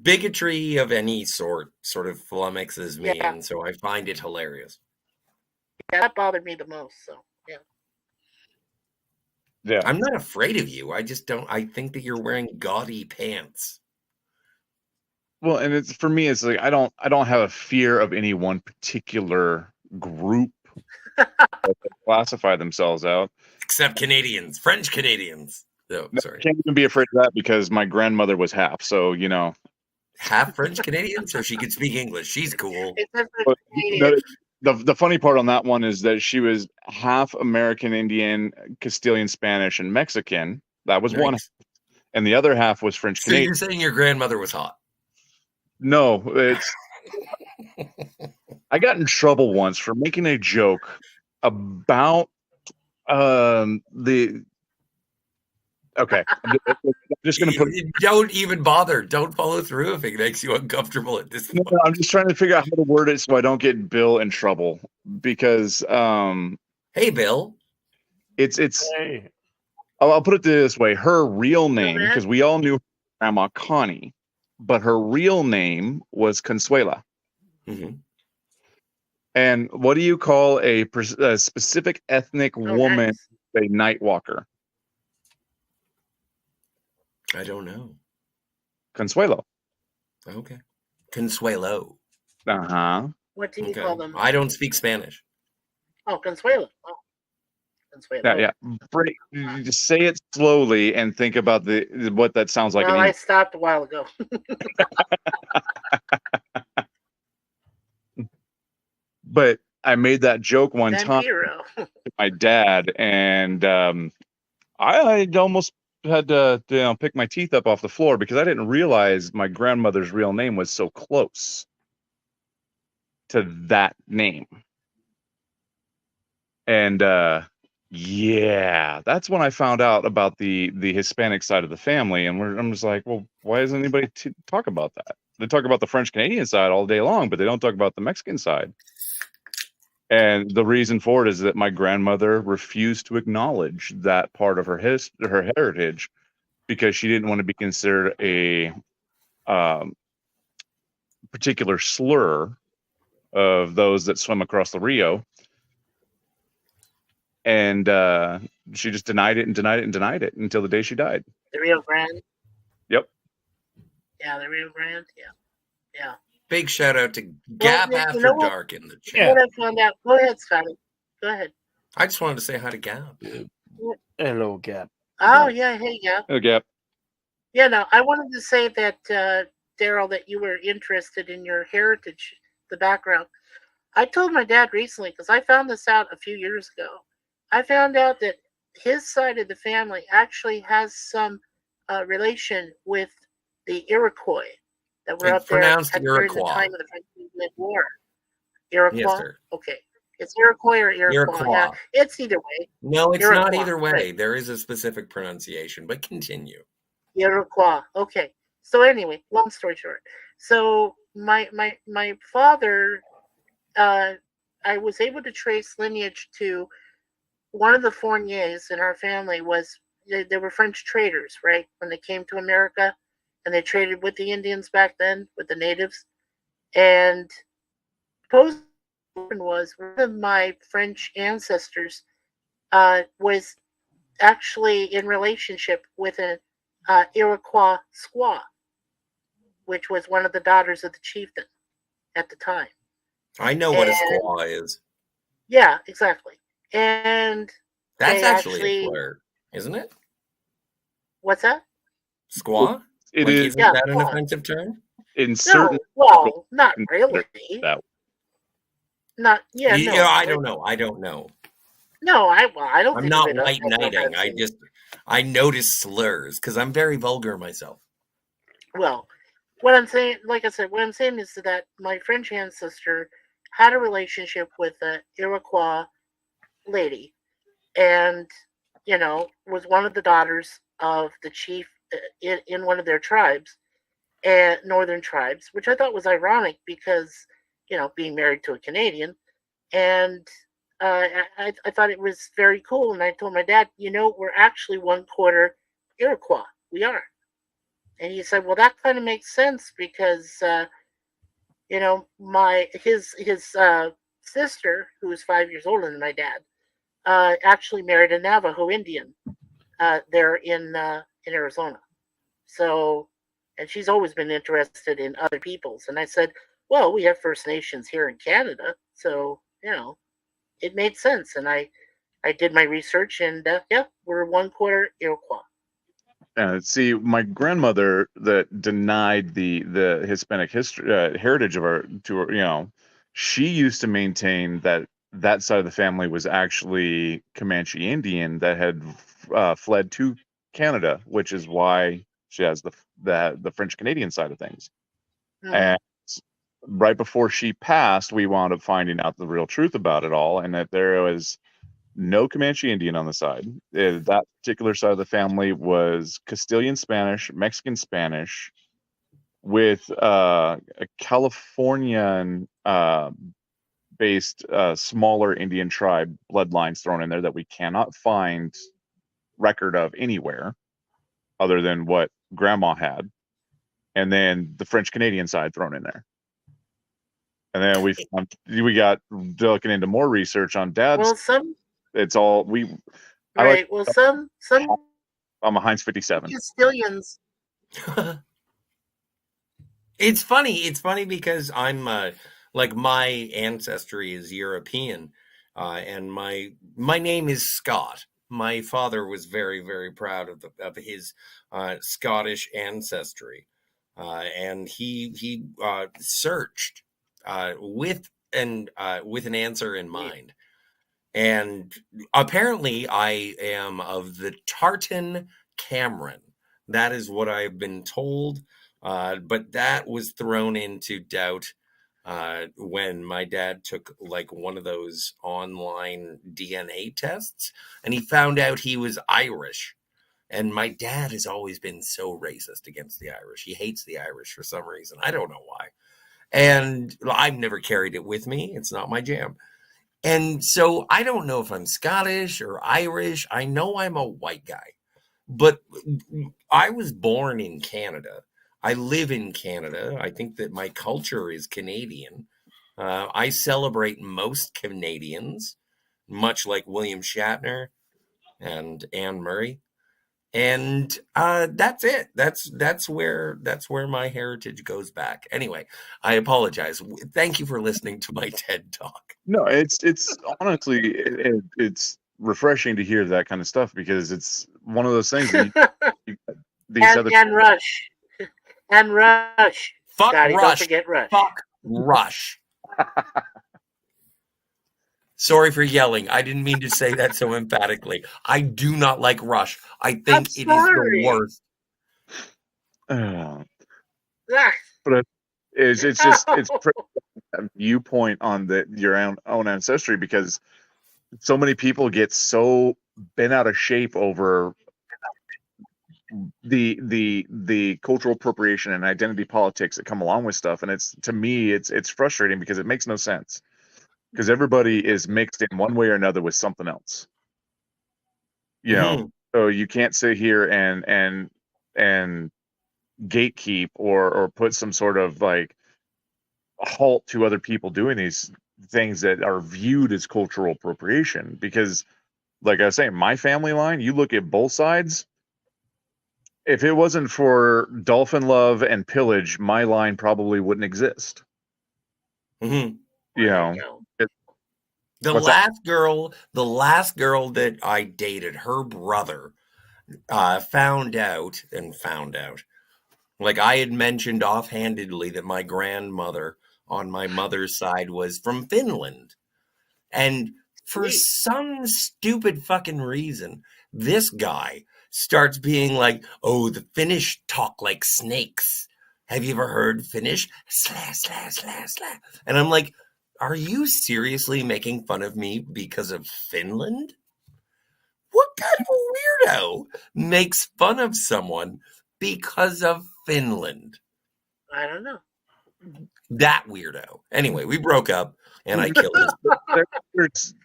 bigotry of any sort of flummoxes me, and so I find it hilarious. Yeah, that bothered me the most. So yeah, I'm not afraid of you. I just don't. I think that you're wearing gaudy pants. Well, and it's for me, it's like I don't have a fear of any one particular group that classify themselves out. Except Canadians, French Canadians. Oh, sorry. I can't even be afraid of that because my grandmother was half, so half French Canadian, so she could speak English. She's cool. The funny part on that one is that she was half American Indian, Castilian, Spanish, and Mexican. That was one, and the other half was French Canadian. So you're saying your grandmother was hot? No, it's. I got in trouble once for making a joke about the. Okay, I'm just going to put. Don't even bother. Don't follow through if it makes you uncomfortable at this point. No, I'm just trying to figure out how to word it so I don't get Bill in trouble because. Hey, Bill. It's. Hey. I'll put it this way: her real name, because we all knew Grandma Connie, but her real name was Consuela. Mm-hmm. And what do you call a specific ethnic woman, a night walker? I don't know. Consuelo. Okay. Consuelo. Uh-huh. What do you call them? I don't speak Spanish. Oh, Consuelo. Oh. Consuelo. Yeah. Just say it slowly and think about what that sounds like. Well, I stopped a while ago. But I made that joke one time to my dad, and I almost had to pick my teeth up off the floor because I didn't realize my grandmother's real name was so close to that name. And yeah, that's when I found out about the Hispanic side of the family, and I'm just like, well, why doesn't anybody talk about that? They talk about the French Canadian side all day long, but they don't talk about the Mexican side. And the reason for it is that my grandmother refused to acknowledge that part of her heritage because she didn't want to be considered a um, particular slur of those that swim across the Rio. And she just denied it and denied it and denied it until the day she died. The Rio Grande. Yep. Yeah, the Rio Grande. Yeah, yeah. Big shout out to Gap you After know what? Dark in the You know chat. what I found out? Go ahead, Scotty. Go ahead. I just wanted to say hi to Gap. Hello, Gap. Oh yeah, hey yeah. Okay. Yeah, no, I wanted to say that Daryl, that you were interested in your heritage, the background. I told my dad recently because I found this out a few years ago. I found out that his side of the family actually has some relation with the Iroquois that were It's up there pronounced during the Iroquois. time of the French War. Iroquois? Yes, sir. Okay. It's Iroquois or Iroquois. Iroquois. Yeah, it's either way. No, it's not Iroquois, either way. right. There is a specific pronunciation, but continue. Iroquois. Okay. So anyway, long story short. So my father, I was able to trace lineage to one of the Fourniers in our family. They were French traders, right? When they came to America, and they traded with the Indians back then, with the natives. And post was one of my French ancestors was actually in relationship with an Iroquois squaw, which was one of the daughters of the chieftain at the time. I know what a squaw is. Yeah, exactly. And that's they actually a slur, isn't it? What's that? Squaw? It like, is. Isn't that an offensive term? In certain. Well, not really. That. Not yeah. No, I don't know. I don't know. No, I don't. I'm think not of it white knighting. I notice slurs because I'm very vulgar myself. Well, what I'm saying, like I said, what I'm saying is that my French ancestor had a relationship with an Iroquois lady, and was one of the daughters of the chief in one of their tribes, and northern tribes, which I thought was ironic because being married to a Canadian, and I thought it was very cool. And I told my dad, we're actually 1/4 Iroquois. We are. And he said, well, that kind of makes sense because his sister, who was 5 years older than my dad, actually married a Navajo Indian there in Arizona. So, and she's always been interested in other peoples. And I said, well, we have First Nations here in Canada, so it made sense. And I did my research, and we're 1/4 Iroquois. See, my grandmother that denied the Hispanic history heritage of her, she used to maintain that side of the family was actually Comanche Indian that had fled to Canada, which is why she has the French Canadian side of things. Mm-hmm. And right before she passed, we wound up finding out the real truth about it all, and that there was no Comanche Indian on the side. That particular side of the family was Castilian Spanish, Mexican Spanish, with a Californian based smaller Indian tribe bloodlines thrown in there that we cannot find record of anywhere other than what grandma had. And then the French Canadian side thrown in there. And then we got looking into more research on dad's. Well, it's all we. Right. Well, some. I'm a Heinz 57. Castilians. It's funny. It's funny because I'm like my ancestry is European, and my name is Scott. My father was very, very proud of his Scottish ancestry, and he searched with an answer in mind. And apparently I am of the Tartan Cameron. That is what I've been told. But that was thrown into doubt when my dad took like one of those online DNA tests, and he found out he was Irish. And my dad has always been so racist against the Irish. He hates the Irish for some reason. I don't know why. And I've never carried it with me. It's not my jam. And so I don't know if I'm Scottish or Irish. I know I'm a white guy, but I was born in Canada. I live in Canada. I think that my culture is Canadian. I celebrate most Canadians, much like William Shatner and Anne Murray. And that's it. That's where my heritage goes back. Anyway, I apologize. Thank you for listening to my TED talk. No, it's honestly it's refreshing to hear that kind of stuff, because it's one of those things that these other and Rush. And Rush. Fuck Scotty, Rush. don't forget Rush. Fuck Rush. Sorry for yelling. I didn't mean to say that so emphatically. I do not like Rush. I think it is the worst. but Ah, it's just it's a viewpoint on your own ancestry, because so many people get so bent out of shape over the cultural appropriation and identity politics that come along with stuff, and to me it's frustrating, because it makes no sense, because everybody is mixed in one way or another with something else, you know. So you can't sit here and gatekeep or put some sort of like halt to other people doing these things that are viewed as cultural appropriation, because like I was saying, my family line, you look at both sides, if it wasn't for dolphin love and pillage, my line probably wouldn't exist. You know, the last girl that I dated, her brother found out. Like I had mentioned offhandedly that my grandmother on my mother's side was from Finland. And for some stupid fucking reason, this guy starts being like, oh, the Finnish talk like snakes. Have you ever heard Finnish? Slash, slash, slash, slash. And I'm like, are you seriously making fun of me because of Finland? What kind of a weirdo makes fun of someone because of Finland? I don't know. That weirdo. Anyway, we broke up and I killed him.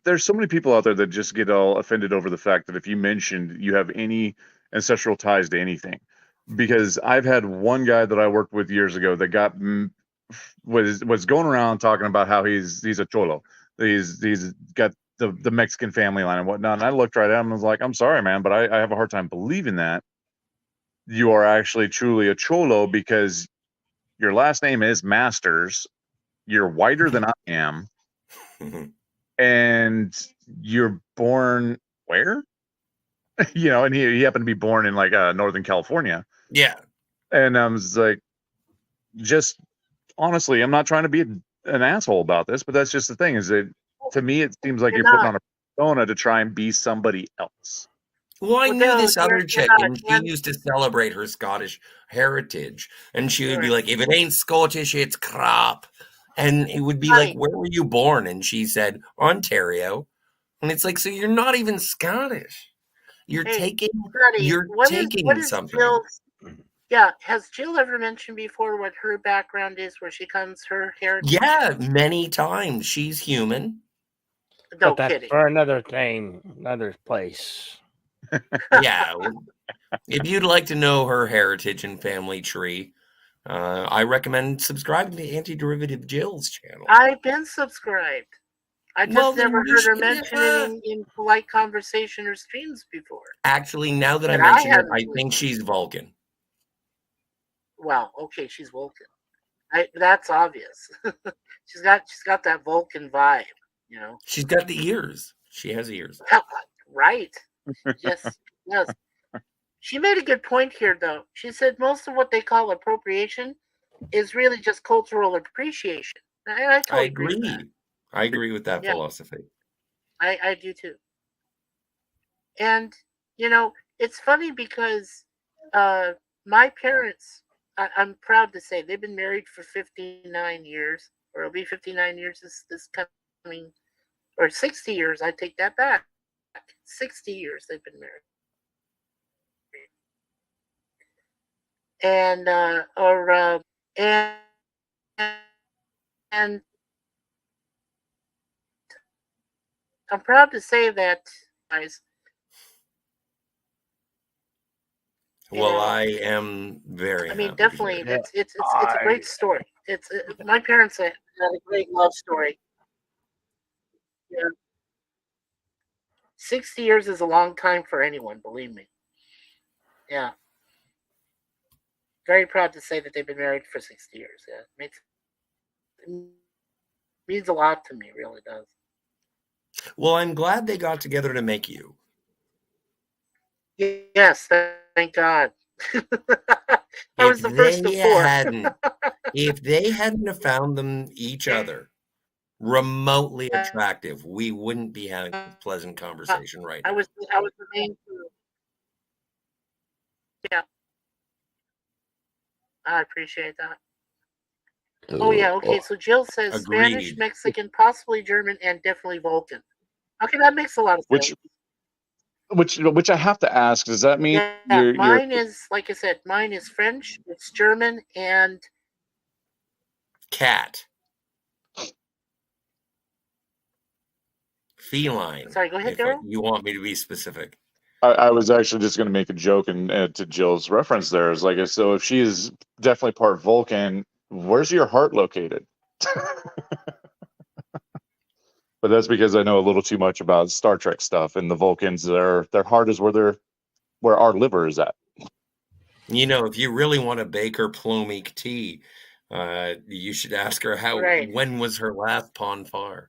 There's so many people out there that just get all offended over the fact that if you mentioned you have any ancestral ties to anything. Because I've had one guy that I worked with years ago that was going around talking about how he's a cholo. He's got the Mexican family line and whatnot. And I looked right at him and was like, I'm sorry, man, but I have a hard time believing that you are actually truly a cholo, because your last name is Masters. You're whiter than I am. And you're born where? You know, and he happened to be born in like Northern California. Yeah. And I was like, just honestly, I'm not trying to be an asshole about this, but that's just the thing, is that to me it seems like you're putting on a persona to try and be somebody else. Well, I knew this other chick, and she used to celebrate her Scottish heritage, and she would be like, if it ain't Scottish, it's crap. And it would be like, where were you born? And she said, Ontario. And it's like, so you're not even Scottish. You're taking something. Yeah, has Jill ever mentioned before what her background is, where she comes, her heritage? Yeah, many times. She's human. No but that's kidding. for another thing, another place. Yeah. If you'd like to know her heritage and family tree, I recommend subscribing to Anti-Derivative Jill's channel. I've been subscribed. I just never heard her mention it in polite conversation or streams before. Actually, now that I mention it, I think she's Vulcan. Well, okay, she's Vulcan. That's obvious. she's got that Vulcan vibe, you know. She's got the ears. She has ears. Right. Yes. She made a good point here, though. She said most of what they call appropriation is really just cultural appreciation. And I totally agree with that. I agree with that philosophy. I do too. And, you know, it's funny because my parents, I'm proud to say, they've been married for 59 years. or it'll be 59 years this coming, or 60 years. I take that back. 60 years they've been married. And and I'm proud to say that, guys. Well, I am very. I mean, happy to hear definitely, it. it's a great story. My parents had a great love story. Yeah. 60 years is a long time for anyone, believe me. Yeah. Very proud to say that they've been married for 60 years. Yeah. It means a lot to me, it really does. Well, I'm glad they got together to make you. Yes, thank God. I was the first of four. If they hadn't have found them each other remotely attractive, we wouldn't be having a pleasant conversation right now. I was the main two. Yeah. I appreciate that. Oh yeah, okay. So Jill says Spanish, Agreed. Mexican, possibly German, and definitely Vulcan. Okay, that makes a lot of sense. Which I have to ask, does that mean Yeah, mine is, like I said, mine is French, it's German, and cat. Feline. Sorry, go ahead, Daryl. You want me to be specific? I was actually just going to make a joke and to Jill's reference there is like, so if she is definitely part Vulcan, where's your heart located? But that's because I know a little too much about Star Trek stuff, and the Vulcans, their heart is where our liver is at. You know, if you really want to bake her Plomeek tea, you should ask her when was her last Ponfar?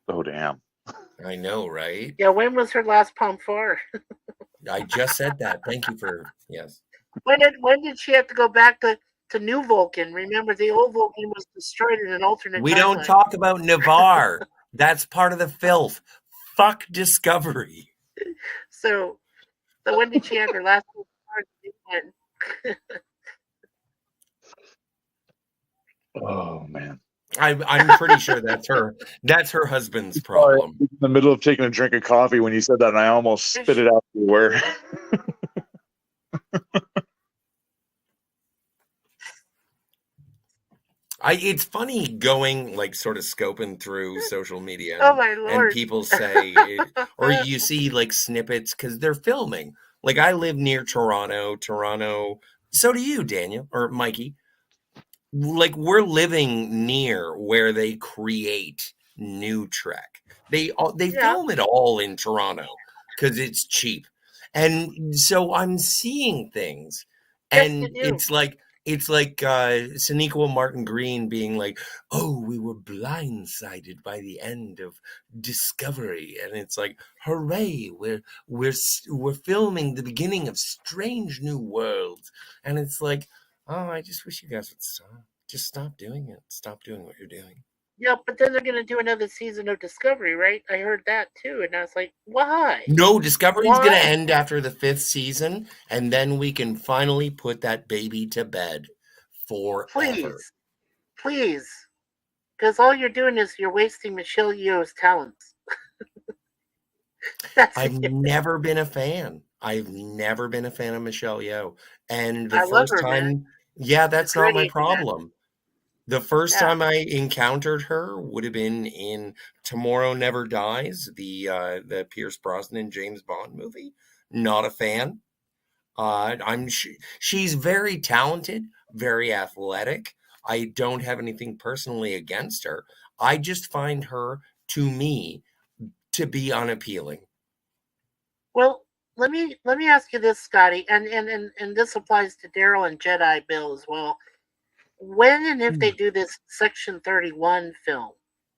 Oh damn. I know, right? Yeah, when was her last Ponfar? I just said that. Thank you for yes. When did she have to go back to New Vulcan? Remember, the old Vulcan was destroyed in an alternate We timeline. don't talk about Navarre. That's part of the filth. Fuck Discovery. So when did she have her last Ponfar? Oh man. I'm pretty sure that's her husband's problem. In the middle of taking a drink of coffee when you said that, and I almost spit it out everywhere. It's funny going like sort of scoping through social media Oh my Lord. and people say or you see like snippets because they're filming. Like I live near Toronto. So do you, Daniel or Mikey. Like we're living near where they create new Trek. They film it all in Toronto because it's cheap. And so I'm seeing things and it's like Sonequa Martin Green being like, oh, we were blindsided by the end of Discovery. And it's like, hooray, we're filming the beginning of Strange New Worlds. And it's like, oh, I just wish you guys would stop. Just stop doing it. Stop doing what you're doing. Yeah, but then they're going to do another season of Discovery, right? I heard that too, and I was like, why? No, Discovery's going to end after the 5th season, and then we can finally put that baby to bed forever. Please. Because all you're doing is you're wasting Michelle Yeoh's talents. I've never been a fan. I've never been a fan of Michelle Yeoh. And the I first love her, time, man. Yeah, that's not my problem. Man. The first time I encountered her would have been in Tomorrow Never Dies, the Pierce Brosnan James Bond movie. Not a fan. She's very talented, very athletic. I don't have anything personally against her. I just find her, to me, to be unappealing. Well, let me ask you this, Scotty, and this applies to Daryl and JediBill as well. When and if they do this Section 31 film,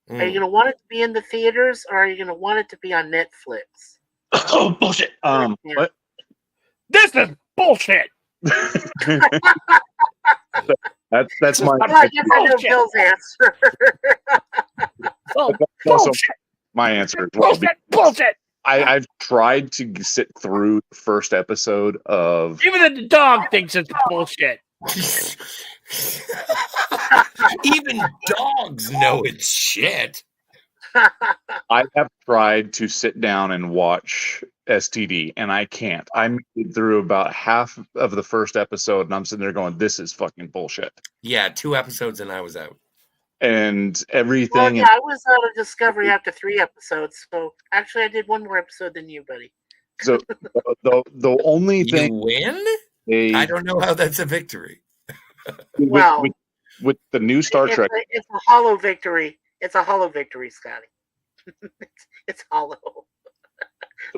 are you going to want it to be in the theaters, or are you going to want it to be on Netflix? Oh, bullshit. What? This is bullshit. That's my. I guess I know Bill's answer. That's also my answer as well. Bullshit. I've tried to sit through the first episode of. Even the dog thinks it's bullshit. Even dogs know it's shit. I have tried to sit down and watch STD, and I can't. I made it through about half of the first episode, and I'm sitting there going, "This is fucking bullshit." Yeah, 2 episodes and I was out. And Well, everything. yeah, I was out of Discovery after 3 episodes, so actually I did one more episode than you, buddy. So the only You thing win? they I don't know how that's a victory. Well, with the new Star Trek, it's a hollow victory. It's a hollow victory, Scotty. It's hollow.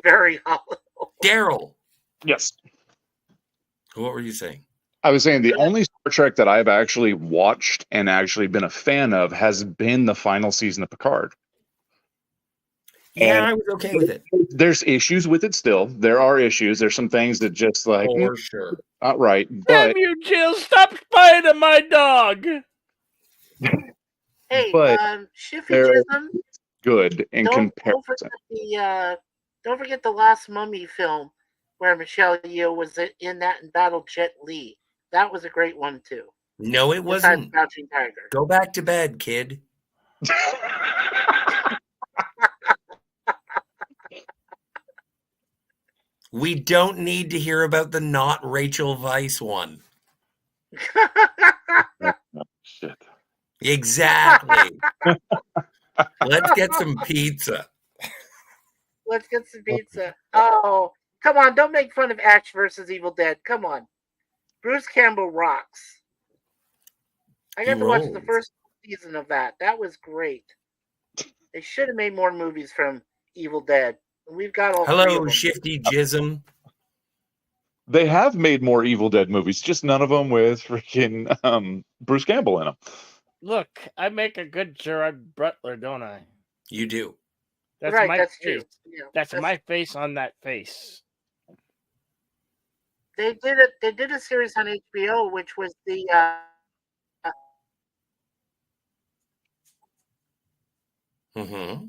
Very hollow. Daryl, yes, what were you saying? I was saying the only Star Trek that I've actually watched and actually been a fan of has been the final season of Picard. Yeah, And I was okay with it. there's issues with it still. There are issues. There's some things that just like For sure. not right. Damn But you, Jill! Stop spying on my dog. Hey, But Shiffy they're Chisholm, good in don't comparison. forget the last Mummy film where Michelle Yeoh was in that and battled Jet Li. That was a great one too. No, it Besides wasn't. Crouching Tiger. Go back to bed, kid. We don't need to hear about the not Rachel Weisz one. Shit. Exactly. Let's get some pizza. Let's get some pizza. Oh, come on! Don't make fun of Ash versus Evil Dead. Come on, Bruce Campbell rocks. I got He to watch the rolls. first season of that. That was great. They should have made more movies from Evil Dead. We've got all three Hello, of them. Shifty Jism. They have made more Evil Dead movies, just none of them with freaking Bruce Campbell in them. Look, I make a good Gerard Butler, don't I? You do. That's Right, my that's face. true. Yeah, That's my face on that face. They did it. They did a series on HBO, which was the Mm-hmm.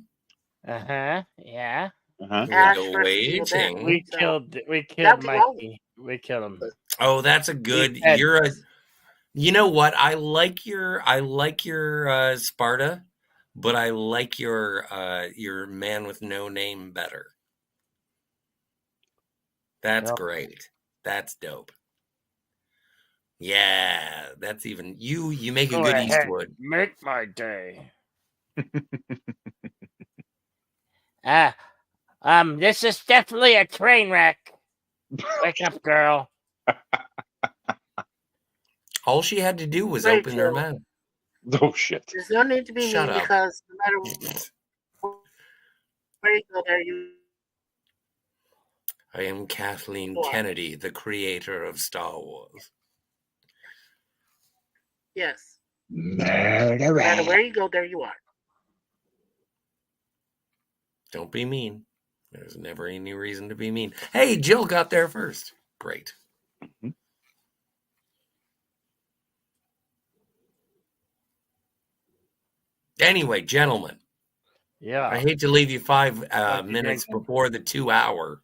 Yeah. Uh-huh. Ash We're versus Evil Dead. waiting. We So, killed that's wrong. Mikey. We killed him. Oh, that's a good. Ed. You're a. You know what? I like your Sparta, but I like your man with no name better. That's Yep. great. That's dope. Yeah, that's even you make a Go good ahead. Eastwood. Make my day. This is definitely a train wreck. Wake up, girl. All she had to do was Great, open her Jill. mouth. Oh shit. There's no need to be Shut mean up. because no matter where you go, there you. I am Kathleen What? Kennedy, the creator of Star Wars. Yes. No matter where you go, there you are. Don't be mean. There's never any reason to be mean. Hey, Jill got there first. Great. Mhm. Anyway, gentlemen, Yeah. I hate to leave you 5 Thank you, minutes Nathan. before the 2 hour,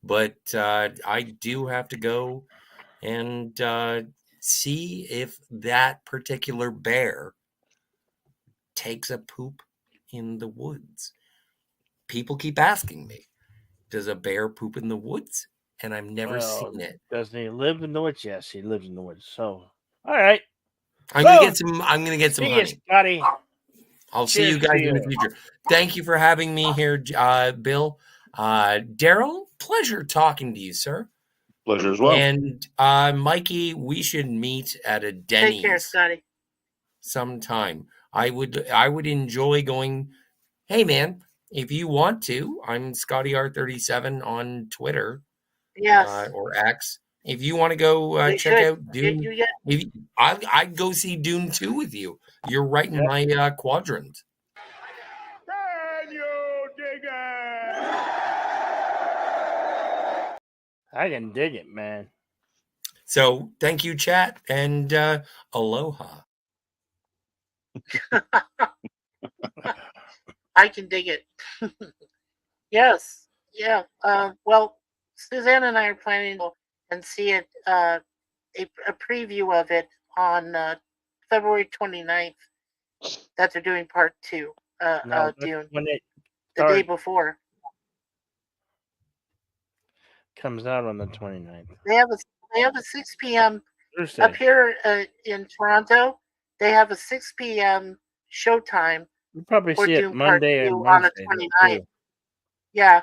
but I do have to go and see if that particular bear takes a poop in the woods. People keep asking me, does a bear poop in the woods? And I've never seen it. Doesn't he live in the woods? Yes, he lives in the woods. So, all right. I'm gonna Well, get some. I'm gonna get some See you, honey. Scotty. I'll see you Cheers guys to in the you. future. Thank you for having me here, Bill. Daryl, pleasure talking to you, sir. Pleasure as well. And Mikey, we should meet at a Denny's Take care, Scotty. sometime. I would enjoy going. Hey, man, if you want to, I'm ScottyR37 on Twitter Yes. or X. If you want to go We check should. out Dune, You get I'd go see Dune 2 with you. You're right in my quadrant. Can you dig it? I can dig it, man. So thank you, chat, and aloha. I can dig it. Yes. Yeah. Well, Suzanne and I are planning to and see it a preview of it on February 29th that they're doing part 2. No, that's Dune. when it The day starts, before. comes out on the 29th. They have a 6 p.m. Thursday. up here in Toronto. They have a 6 p.m. showtime You probably for see it Dune Monday Part 2 and on the Wednesday. 29th. Yeah.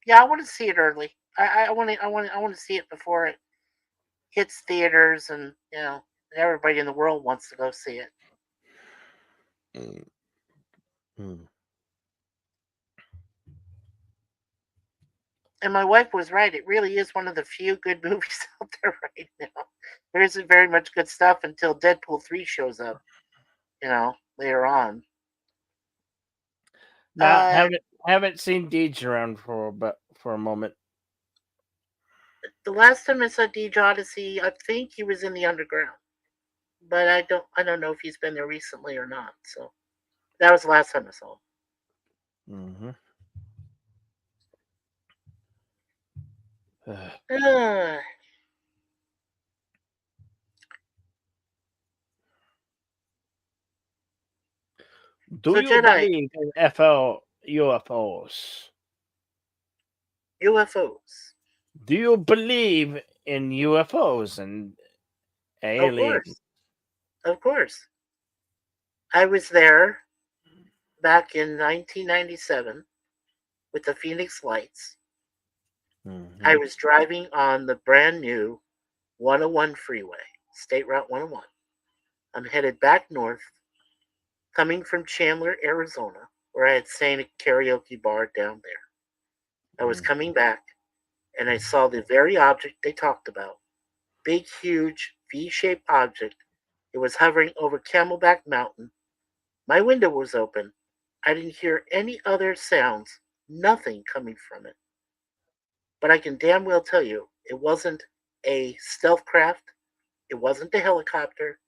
Yeah, I want to see it early. I want to see it before it hits theaters, and everybody in the world wants to go see it. And my wife was right. It really is one of the few good movies out there right now. There isn't very much good stuff until Deadpool 3 shows up, later on. Now, haven't seen Deej around for a moment. The last time I saw Deej Odyssey, I think he was in the underground, but I don't know if he's been there recently or not. So that was the last time I saw him. Do you believe in UFOs? UFOs. Do you believe in UFOs and aliens? Of course. I was there back in 1997 with the Phoenix Lights. I was driving on the brand new 101 freeway, State Route 101. I'm headed back north, coming from Chandler, Arizona, where I had stayed at a karaoke bar down there. I was coming back, and I saw the very object they talked about. Big, huge, V-shaped object. It was hovering over Camelback Mountain. My window was open. I didn't hear any other sounds, nothing coming from it. But I can damn well tell you, it wasn't a stealth craft, it wasn't a helicopter,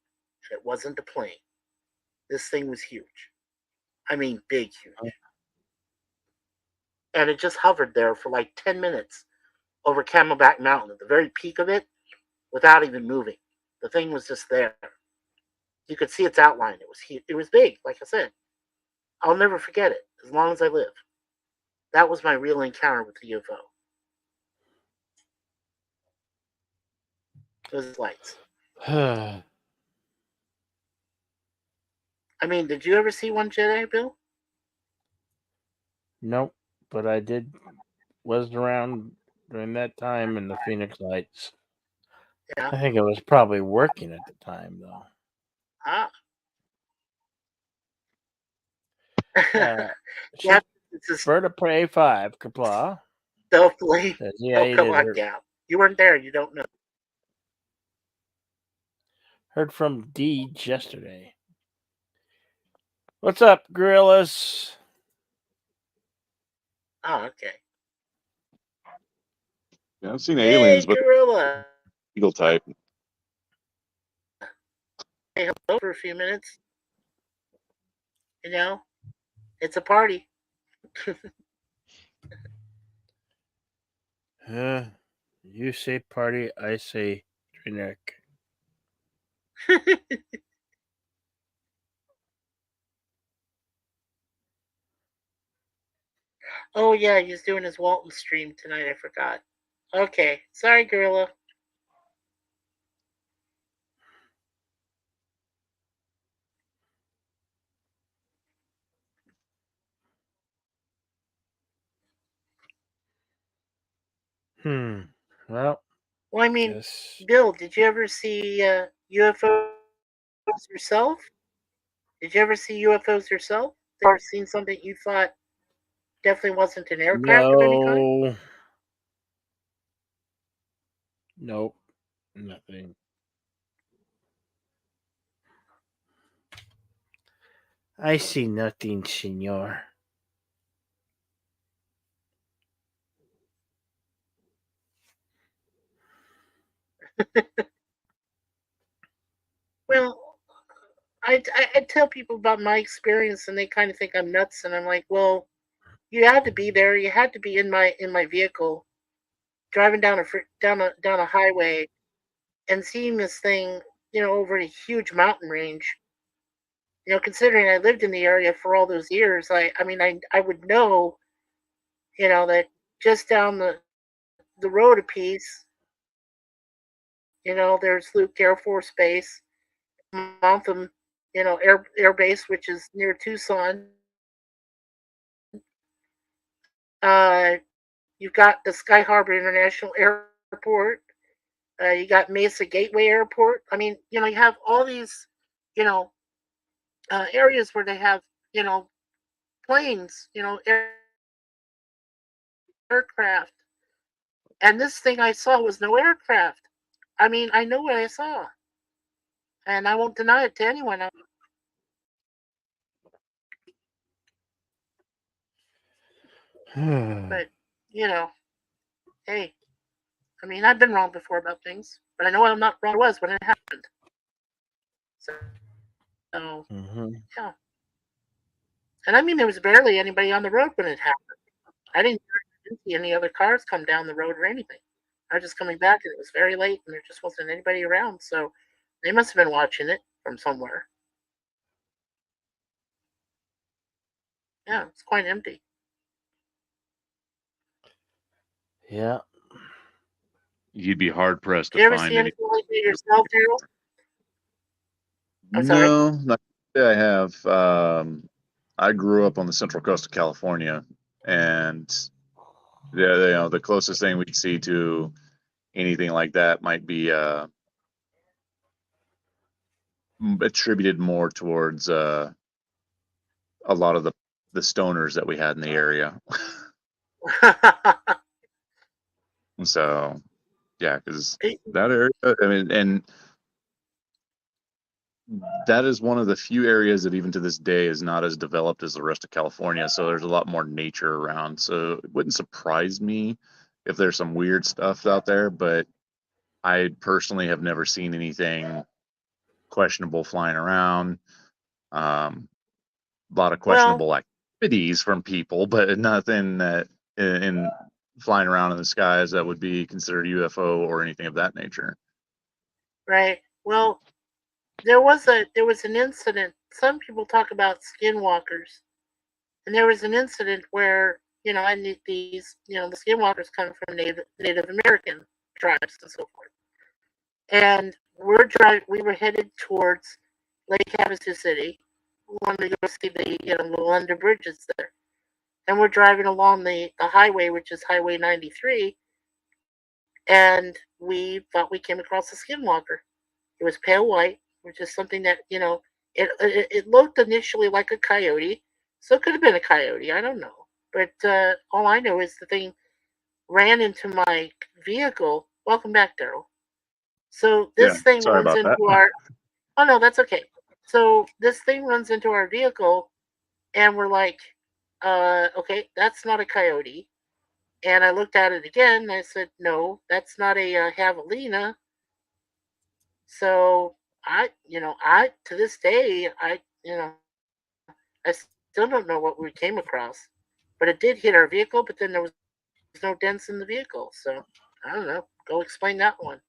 and it wasn't a plane. This thing was huge. I mean, big, huge. And it just hovered there for like 10 minutes over Camelback Mountain, at the very peak of it, without even moving. The thing was just there. You could see its outline. It was big, like I said. I'll never forget it as long as I live. That was my real encounter with the UFO. Those lights. I mean, did you ever see one, Jedi, Bill? Nope, but I was around during that time in the Phoenix Lights. Yeah. I think I was probably working at the time, though. Yeah, Bird of Prey 5, Kapla. Hopefully. Yeah, come on, Gap. You weren't there. You don't know. Heard from Deej yesterday. What's up, gorillas? Oh, okay. Yeah, I've seen aliens, but gorilla. eagle type. Hey, hello for a few minutes. It's a party. You say party, I say drink. Oh yeah, he's doing his Walton stream tonight. I forgot. Okay, sorry, gorilla. Well, I mean, Bill, did you ever see UFOs yourself? Did you ever see UFOs yourself? Have you ever seen something you thought definitely wasn't an aircraft of any kind? Nope, nothing. I see nothing, senor. Well, I tell people about my experience, and they kind of think I'm nuts, and I'm like, well, you had to be there. You had to be in my vehicle, driving down a highway, and seeing this thing over a huge mountain range. Considering I lived in the area for all those years, I would know, that just down the road a piece, there's Luke Air Force Base, Montham, Air Base, which is near Tucson. You've got the Sky Harbor International Airport. You got Mesa Gateway Airport. You have all these, you know, areas where they have, planes, aircraft. And this thing I saw was no aircraft. I know what I saw, and I won't deny it to anyone. But you know, hey, I've been wrong before about things, but I know I'm not wrong. I was when it happened. So Mhm. yeah, and there was barely anybody on the road when it happened. I didn't see any other cars come down the road or anything. I was just coming back, and it was very late, and there just wasn't anybody around. So they must have been watching it from somewhere. Yeah, it's quite empty. Yeah. You'd be hard pressed Do to you ever find see any. anything like that yourself, Daryl? I'm sorry. No, not I have. I grew up on the central coast of California, and the closest thing we'd see to anything like that might be attributed more towards a lot of the stoners that we had in the area. So yeah, because that area, and that is one of the few areas that even to this day is not as developed as the rest of California. So there's a lot more nature around. So it wouldn't surprise me if there's some weird stuff out there, but I personally have never seen anything questionable flying around. A lot of Well, questionable activities from people, but nothing that in flying around in the skies that would be considered UFO or anything of that nature. right. Well, there was an incident. Some people talk about skinwalkers, and there was an incident where and these the skinwalkers come from Native American tribes and so forth. And we were headed towards Lake Havasu City. We wanted to go see the London bridges there. And we're driving along the highway, which is Highway 93, and we thought we came across a skinwalker. It was pale white, which is something that it looked initially like a coyote, so it could have been a coyote. I don't know, but all I know is the thing ran into my vehicle. Welcome back, Daryl. So Yeah, this thing sorry runs about that. into our. Oh no, that's okay. So this thing runs into our vehicle, and we're like, okay, that's not a coyote. And I looked at it again, and I said, no, that's not a javelina. So I to this day, I still don't know what we came across, but it did hit our vehicle. But then there was no dents in the vehicle, so I don't know. Go explain that one.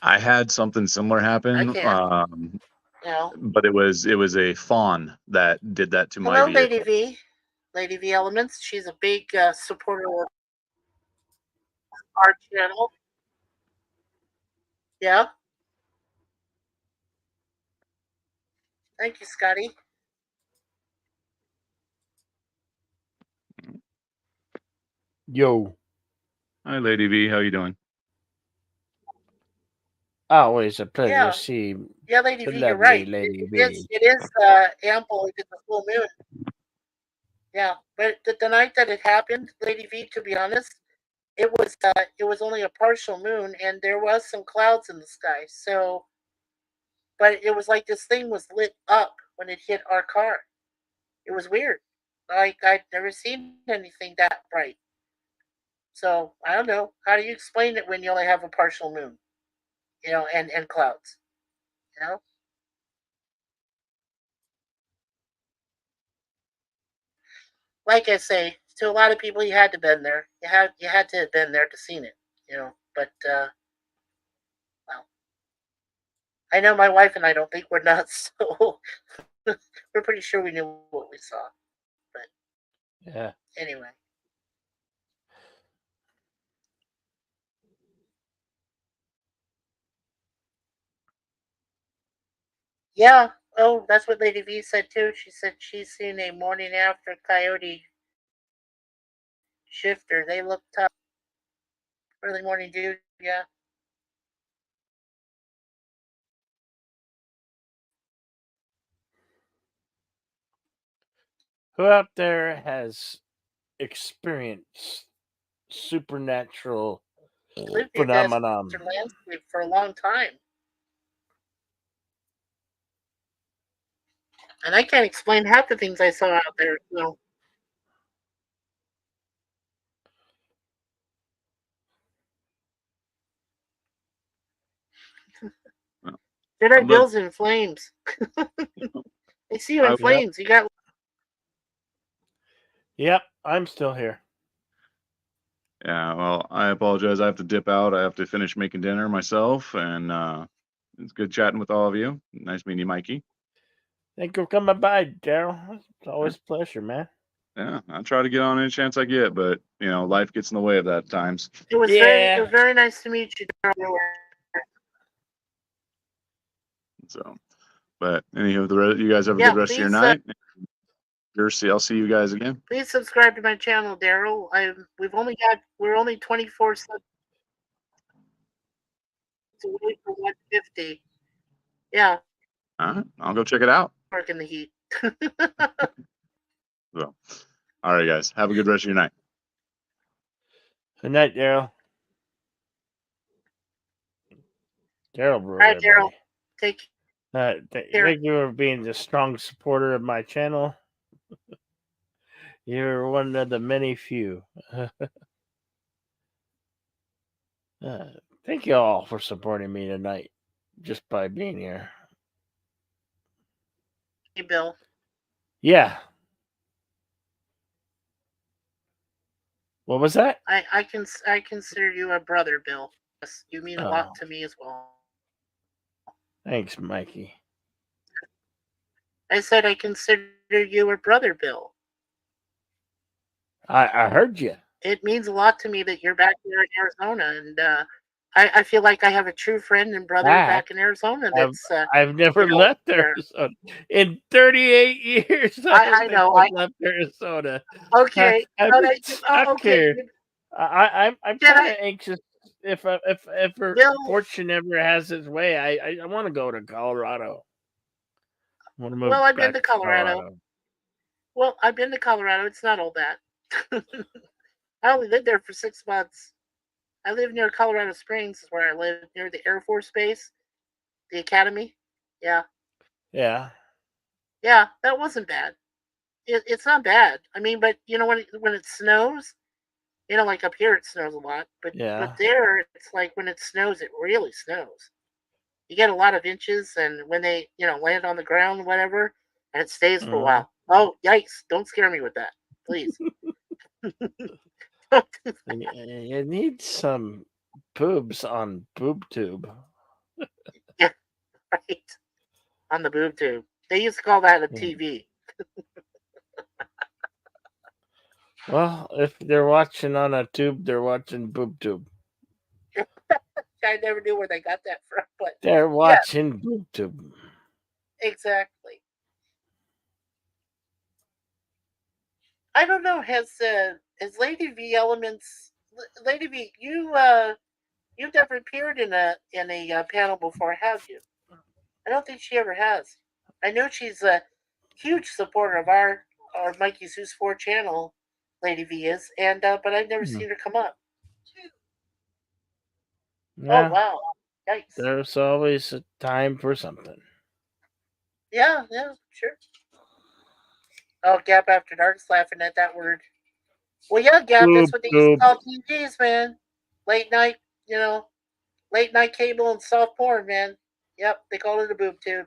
I had something similar I can. happen, You know. but it was a fawn that did that to my Hello, Lady vehicle. V. Lady V Elements. She's a big supporter of our channel. Yeah. Thank you, Scotty. Yo. Hi, Lady V. How you doing? Always a pleasure to Yeah. see Yeah, Lady the V, you're lovely right. Lady It is ample if it's a full moon. Yeah, but the night that it happened, Lady V, to be honest, it was only a partial moon, and there was some clouds in the sky. So, but it was like this thing was lit up when it hit our car. It was weird. Like I'd never seen anything that bright. So I don't know. How do you explain it when you only have a partial moon? And clouds. You know, like I say, to a lot of people, you had to been there. You had to have been there to seen it. But well, I know my wife and I don't think we're nuts, so we're pretty sure we knew what we saw. But Yeah. anyway. Yeah. Oh, that's what Lady V said too. She said she's seen a morning after coyote shifter. They look tough. Early morning dude. Yeah. Who out there has experienced supernatural He lived near desert phenomenon? landscape for a long time. And I can't explain half the things I saw out there. So JediBill's in flames. I see you in flames. You got. Yep, I'm still here. Yeah, well, I apologize. I have to dip out. I have to finish making dinner myself, and it's good chatting with all of you. Nice meeting you, Mikey. Thank you for coming by, Daryl. It's always a pleasure, man. Yeah, I try to get on any chance I get, but life gets in the way of that at times. It was very nice to meet you, Daryl. So, but anywho, you guys have a good rest of your night. I'll see you guys again. Please subscribe to my channel, Daryl. We're only 24 subs away from 150. Yeah. All right, I'll go check it out. Work in the heat. So, all right, guys, have a good rest of your night. Good night, Daryl. Daryl, all right, Daryl. Take care. Thank you for being the strong supporter of my channel. You're one of the many few. Thank you all for supporting me tonight, just by being here. Hey, Bill. Yeah. What was that? I consider you a brother, Bill. Yes, you mean a lot to me as well. Thanks, Mikey. I said I consider you a brother, Bill. I heard you. It means a lot to me that you're back here in Arizona, and I feel like I have a true friend and brother back in Arizona. That's I've never left Arizona in 38 years. I know. I left Arizona. Okay. I've been stuck here. I'm kind of anxious. If fortune ever has its way, I want to go to Colorado. I want to move well, I've back been to Colorado. Well, I've been to Colorado. It's not all that. I only lived there for 6 months. I live near Colorado Springs, is where I live, near the Air Force Base, the Academy. Yeah. Yeah. Yeah, that wasn't bad. It's not bad. I mean, but when it snows, like up here it snows a lot, but there it's like when it snows, it really snows. You get a lot of inches, and when they land on the ground, whatever, and it stays for a while. Oh, yikes! Don't scare me with that, please. You need some boobs on boob tube. Yeah, right. On the boob tube. They used to call that a TV. Well, if they're watching on a tube, they're watching boob tube. I never knew where they got that from, but they're watching boob tube. Exactly. I don't know. Has Lady V Elements? Lady V, you've never appeared in a panel before, have you? I don't think she ever has. I know she's a huge supporter of our Mikey Zeus 4 channel. Lady V is, and but I've never seen her come up. Yeah. Oh wow! Yikes! There's always a time for something. Yeah, sure. Oh, Gap After Dark's laughing at that word. Well, yeah, Gap, that's what they used to call TVs, man. Late night, late night cable and soft porn, man. Yep, they call it a boob tube.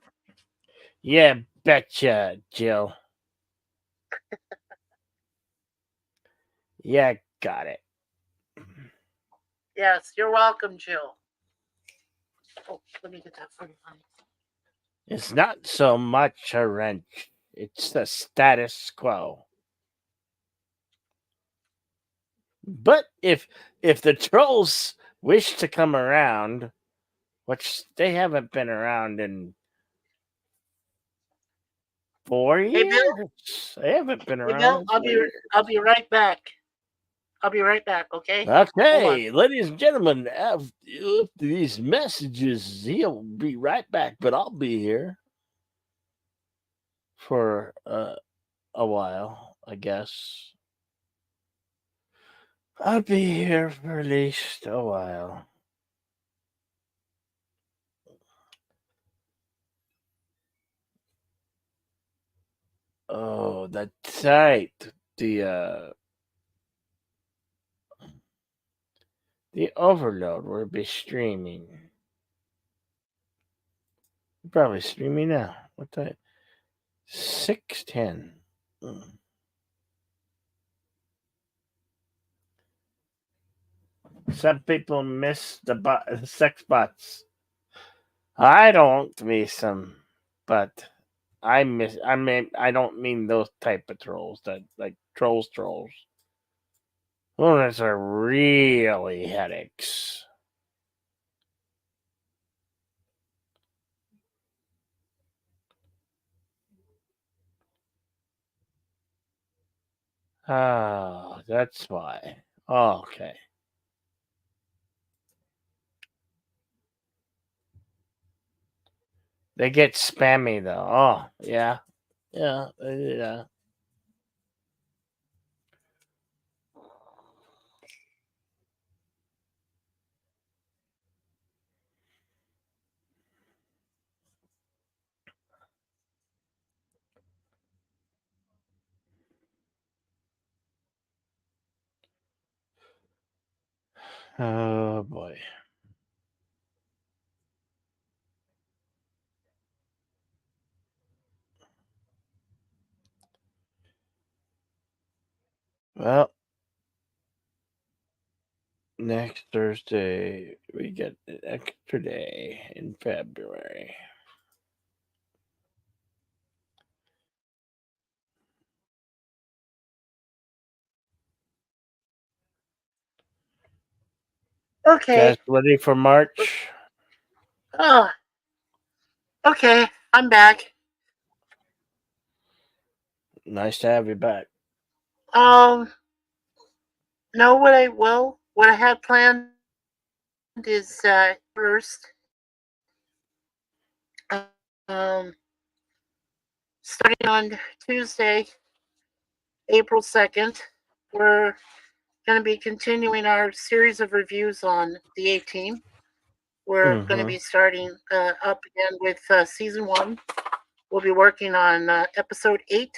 Yeah, betcha, Jill. Yeah, got it. Yes, you're welcome, Jill. Oh, let me get that for you, honey. It's not so much a wrench, it's the status quo. But if the trolls wish to come around, which they haven't been around in 4 Hey, Bill. years, they haven't been Hey, around Bill. in 4 years. I'll be right back. I'll be right back. Okay. Hold on. Okay, ladies and gentlemen, after these messages, he'll be right back, but I'll be here for a while, I guess. I'll be here for at least a while. Oh, that's right. The Overload will be streaming. Probably streaming now. What time? 6:10. Some people miss the sex bots. I don't miss them, but I don't mean those type of trolls that like trolls. Those are really headaches. Oh, that's why. Okay. They get spammy though. Oh, yeah. Yeah. Oh boy. Well, next Thursday we get an extra day in February. Okay. Guys ready for March? Oh. Okay. I'm back. Nice to have you back. No, what I had planned is first. Um, starting on Tuesday, April 2nd, we're going to be continuing our series of reviews on the A-Team. We're going to be starting up again with season 1. We'll be working on episode 8,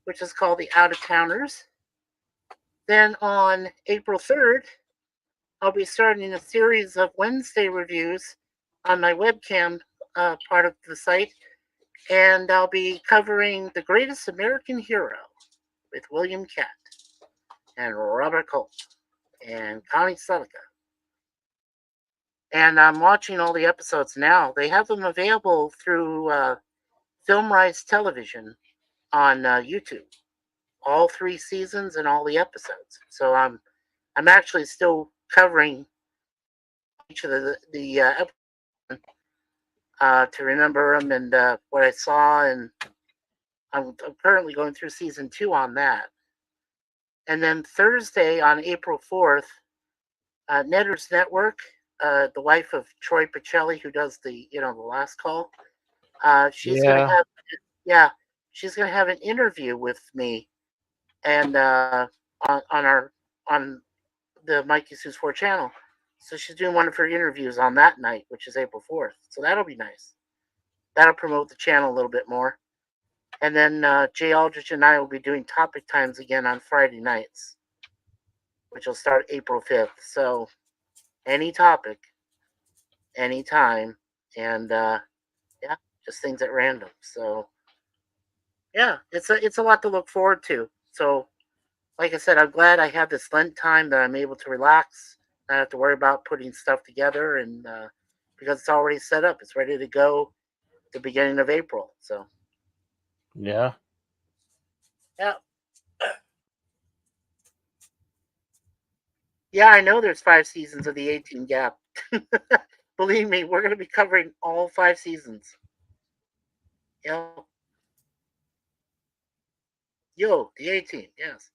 which is called The Out of Towners. Then on April 3rd, I'll be starting a series of Wednesday reviews on my webcam part of the site, and I'll be covering The Greatest American Hero with William Catt and Robert Colt and Connie Selica. And I'm watching all the episodes now. They have them available through FilmRise Television on YouTube. All 3 seasons and all the episodes. So I'm actually still covering each of the episodes to remember them and what I saw, and I'm currently going through season 2 on that. And then Thursday on April 4th, Netter's Network, the wife of Troy Pacelli, who does the Last Call, she's gonna have an interview with me, and on the Mikey Sues 4 channel. So she's doing one of her interviews on that night, which is April 4th. So that'll be nice. That'll promote the channel a little bit more. And then Jay Aldrich and I will be doing Topic Times again on Friday nights, which will start April 5th. So any topic, anytime, and just things at random. So yeah, it's a lot to look forward to. So like I said, I'm glad I have this Lent time that I'm able to relax. Not have to worry about putting stuff together, and because it's already set up, it's ready to go. the beginning of April. So Yeah. Yeah, I know there's 5 seasons of the 18 Gap. Believe me, we're going to be covering all 5 seasons. Yep. Yo, the 18, yes.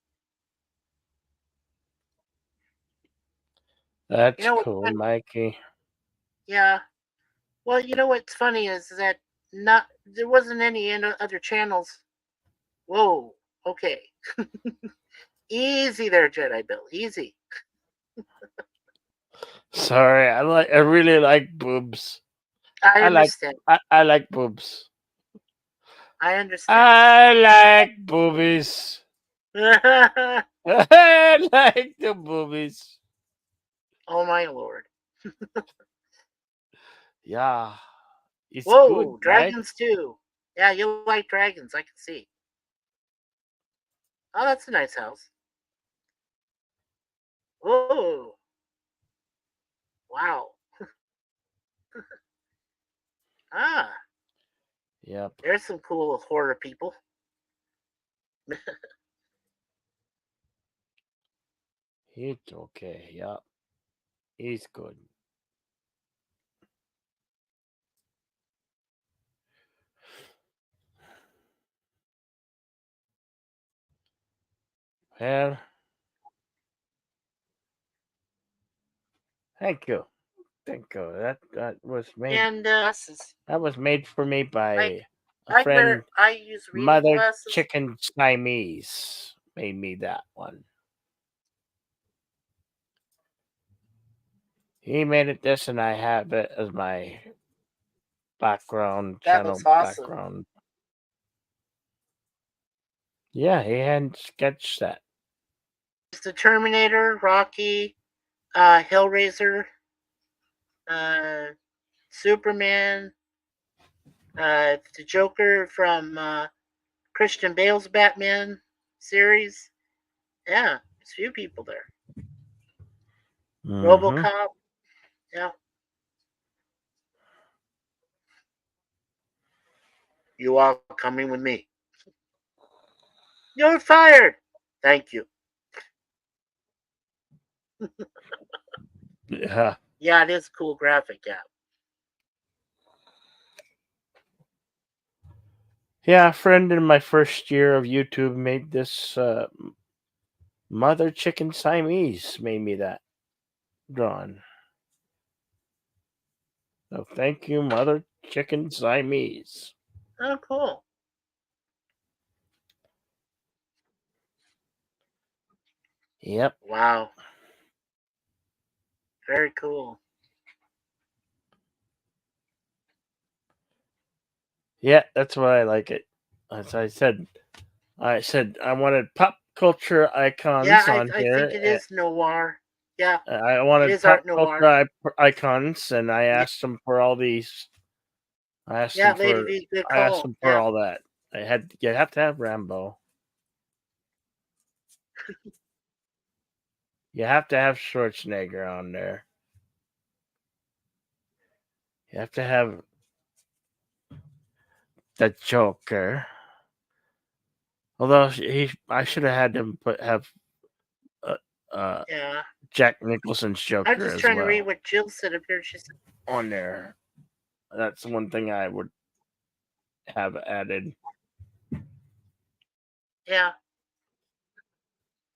That's You know cool, what? Mikey. Yeah. Well, you know what's funny is that there wasn't any other channels. Whoa. Okay. Easy there, Jedi Bill. Easy. Sorry, I really like boobs. I understand. I like boobs. I understand. I like boobies. I like the boobies. Oh my lord. Yeah. It's Whoa, good, right? dragons too. Yeah, you like dragons, I can see. Oh, that's a nice house. Whoa. Wow. Ah, Yep. there's some cool horror people. He's okay. Yep. He's good. Well, thank you. Thank you. That was made. And glasses. That was made for me by a friend, I use reading Mother glasses. Chicken Siamese. Made me that one. He made it this, and I have it as my background That channel looks awesome. background. Yeah, he hadn't sketched that. It's the Terminator, Rocky, Hellraiser, Superman, the Joker from Christian Bale's Batman series. Yeah, there's a few people there. Mhm. RoboCop. Yeah. You are coming with me. You're fired. Thank you. Yeah. Yeah, it is a cool graphic. Yeah. Yeah, a friend in my first year of YouTube made this Mother Chicken Siamese made me that drawing. So thank you, Mother Chicken Siamese. Oh, cool. Yep. Wow. Very cool. Yeah, that's why I like it. As I said I wanted pop culture icons Yeah, on I here. think it is noir. Yeah, I it wanted is pop art noir. culture icons, and I asked them for all these. I asked Yeah, them Lady for. V, good I asked call. them for Yeah. all that. You have to have Rambo. You have to have Schwarzenegger on there. You have to have the Joker. Although I should have had him have Yeah. Jack Nicholson's I'm Joker just as trying to read well what Jill said up here. She said, on there. That's one thing I would have added. yeah.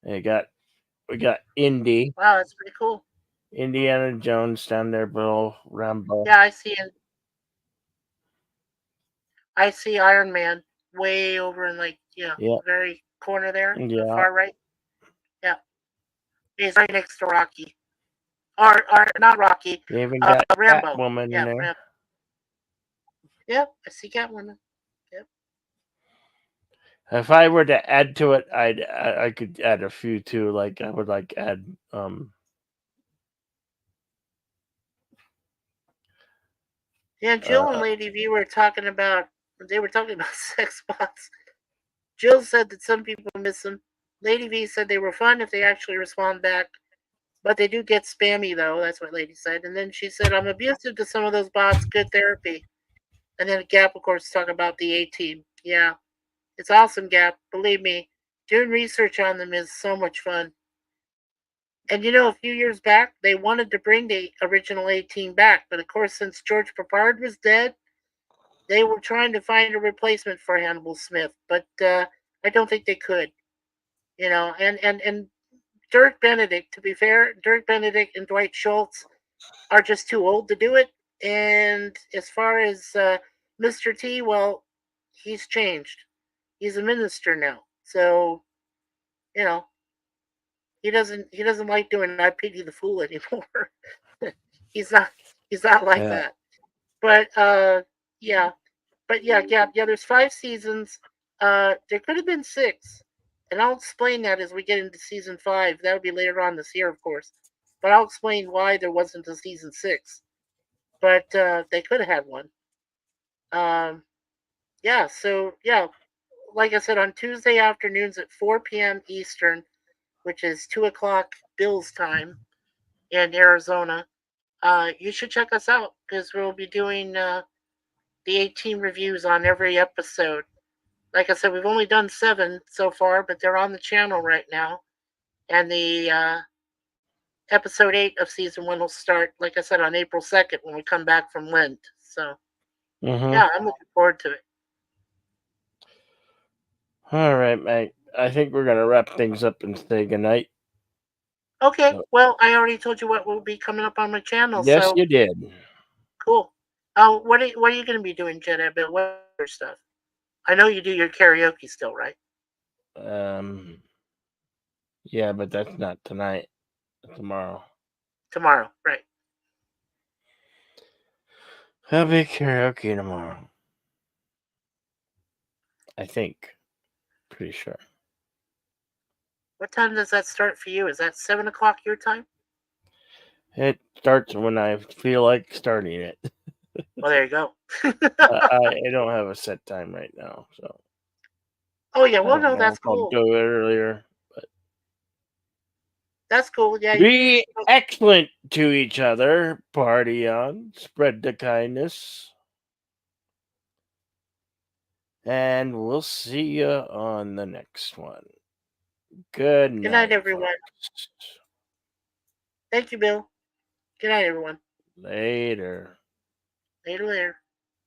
We got Indy, Wow, that's pretty cool. Indiana Jones down there below Rambo. Yeah, I see it. I see Iron Man way over in Yeah. the very corner there, the Yeah. far right. Yeah. He's right next to Rocky. Or not Rocky. You even got Rambo. Catwoman Yeah, in there. Rambo. Yep, I see Catwoman. Yep. If I were to add to it, I could add a few too. Like I would like add Yeah, Jill and Lady V were talking about sex bots. Jill said that some people miss them. Lady V said they were fun if they actually respond back. But they do get spammy though, that's what Lady said. And then she said, I'm abusive to some of those bots, good therapy. And then Gap, of course, talk about the A-Team. Yeah, it's awesome, Gap. Believe me, doing research on them is so much fun. And a few years back, they wanted to bring the original A-Team back, but of course, since George Papard was dead, they were trying to find a replacement for Hannibal Smith, but I don't think they could. And Dirk Benedict, to be fair, Dirk Benedict and Dwight Schultz are just too old to do it. And as far as Mr. T, well, he's changed. He's a minister now, so you know he doesn't like doing "I Pity the Fool" anymore. he's not he's not like Yeah. that. But yeah, yeah. There's 5 seasons. There could have been 6, and I'll explain that as we get into season 5. That'll be later on this year, of course. But I'll explain why there wasn't a season 6. But they could have had one. Yeah. So yeah, like I said, on Tuesday afternoons at 4 p.m. Eastern, which is 2 o'clock Bill's time in Arizona. You should check us out because we'll be doing the 18 reviews on every episode. Like I said, we've only done 7 so far, but they're on the channel right now. And the episode 8 of season 1 will start, like I said, on April 2nd when we come back from Lent. So, yeah, I'm looking forward to it. All right, mate. I think we're gonna wrap things up and say goodnight. Okay, well, I already told you what will be coming up on my channel. Yes, so you did. Cool. What are you going to be doing, JediBill? What other stuff? I know you do your karaoke still, right? Yeah, but that's not tonight. Tomorrow. Tomorrow, right? I'll be karaoke tomorrow. I think. Pretty sure. What time does that start for you? Is that 7 o'clock your time? It starts when I feel like starting it. Well, there you go. I don't have a set time right now, so. Oh yeah, well no, that's I'll cool. do it earlier. But that's cool. Yeah. Be excellent to each other. Party on. Spread the kindness. And we'll see you on the next one. Good night. Good night, everyone. Folks. Thank you, Bill. Good night, everyone. Later. Later.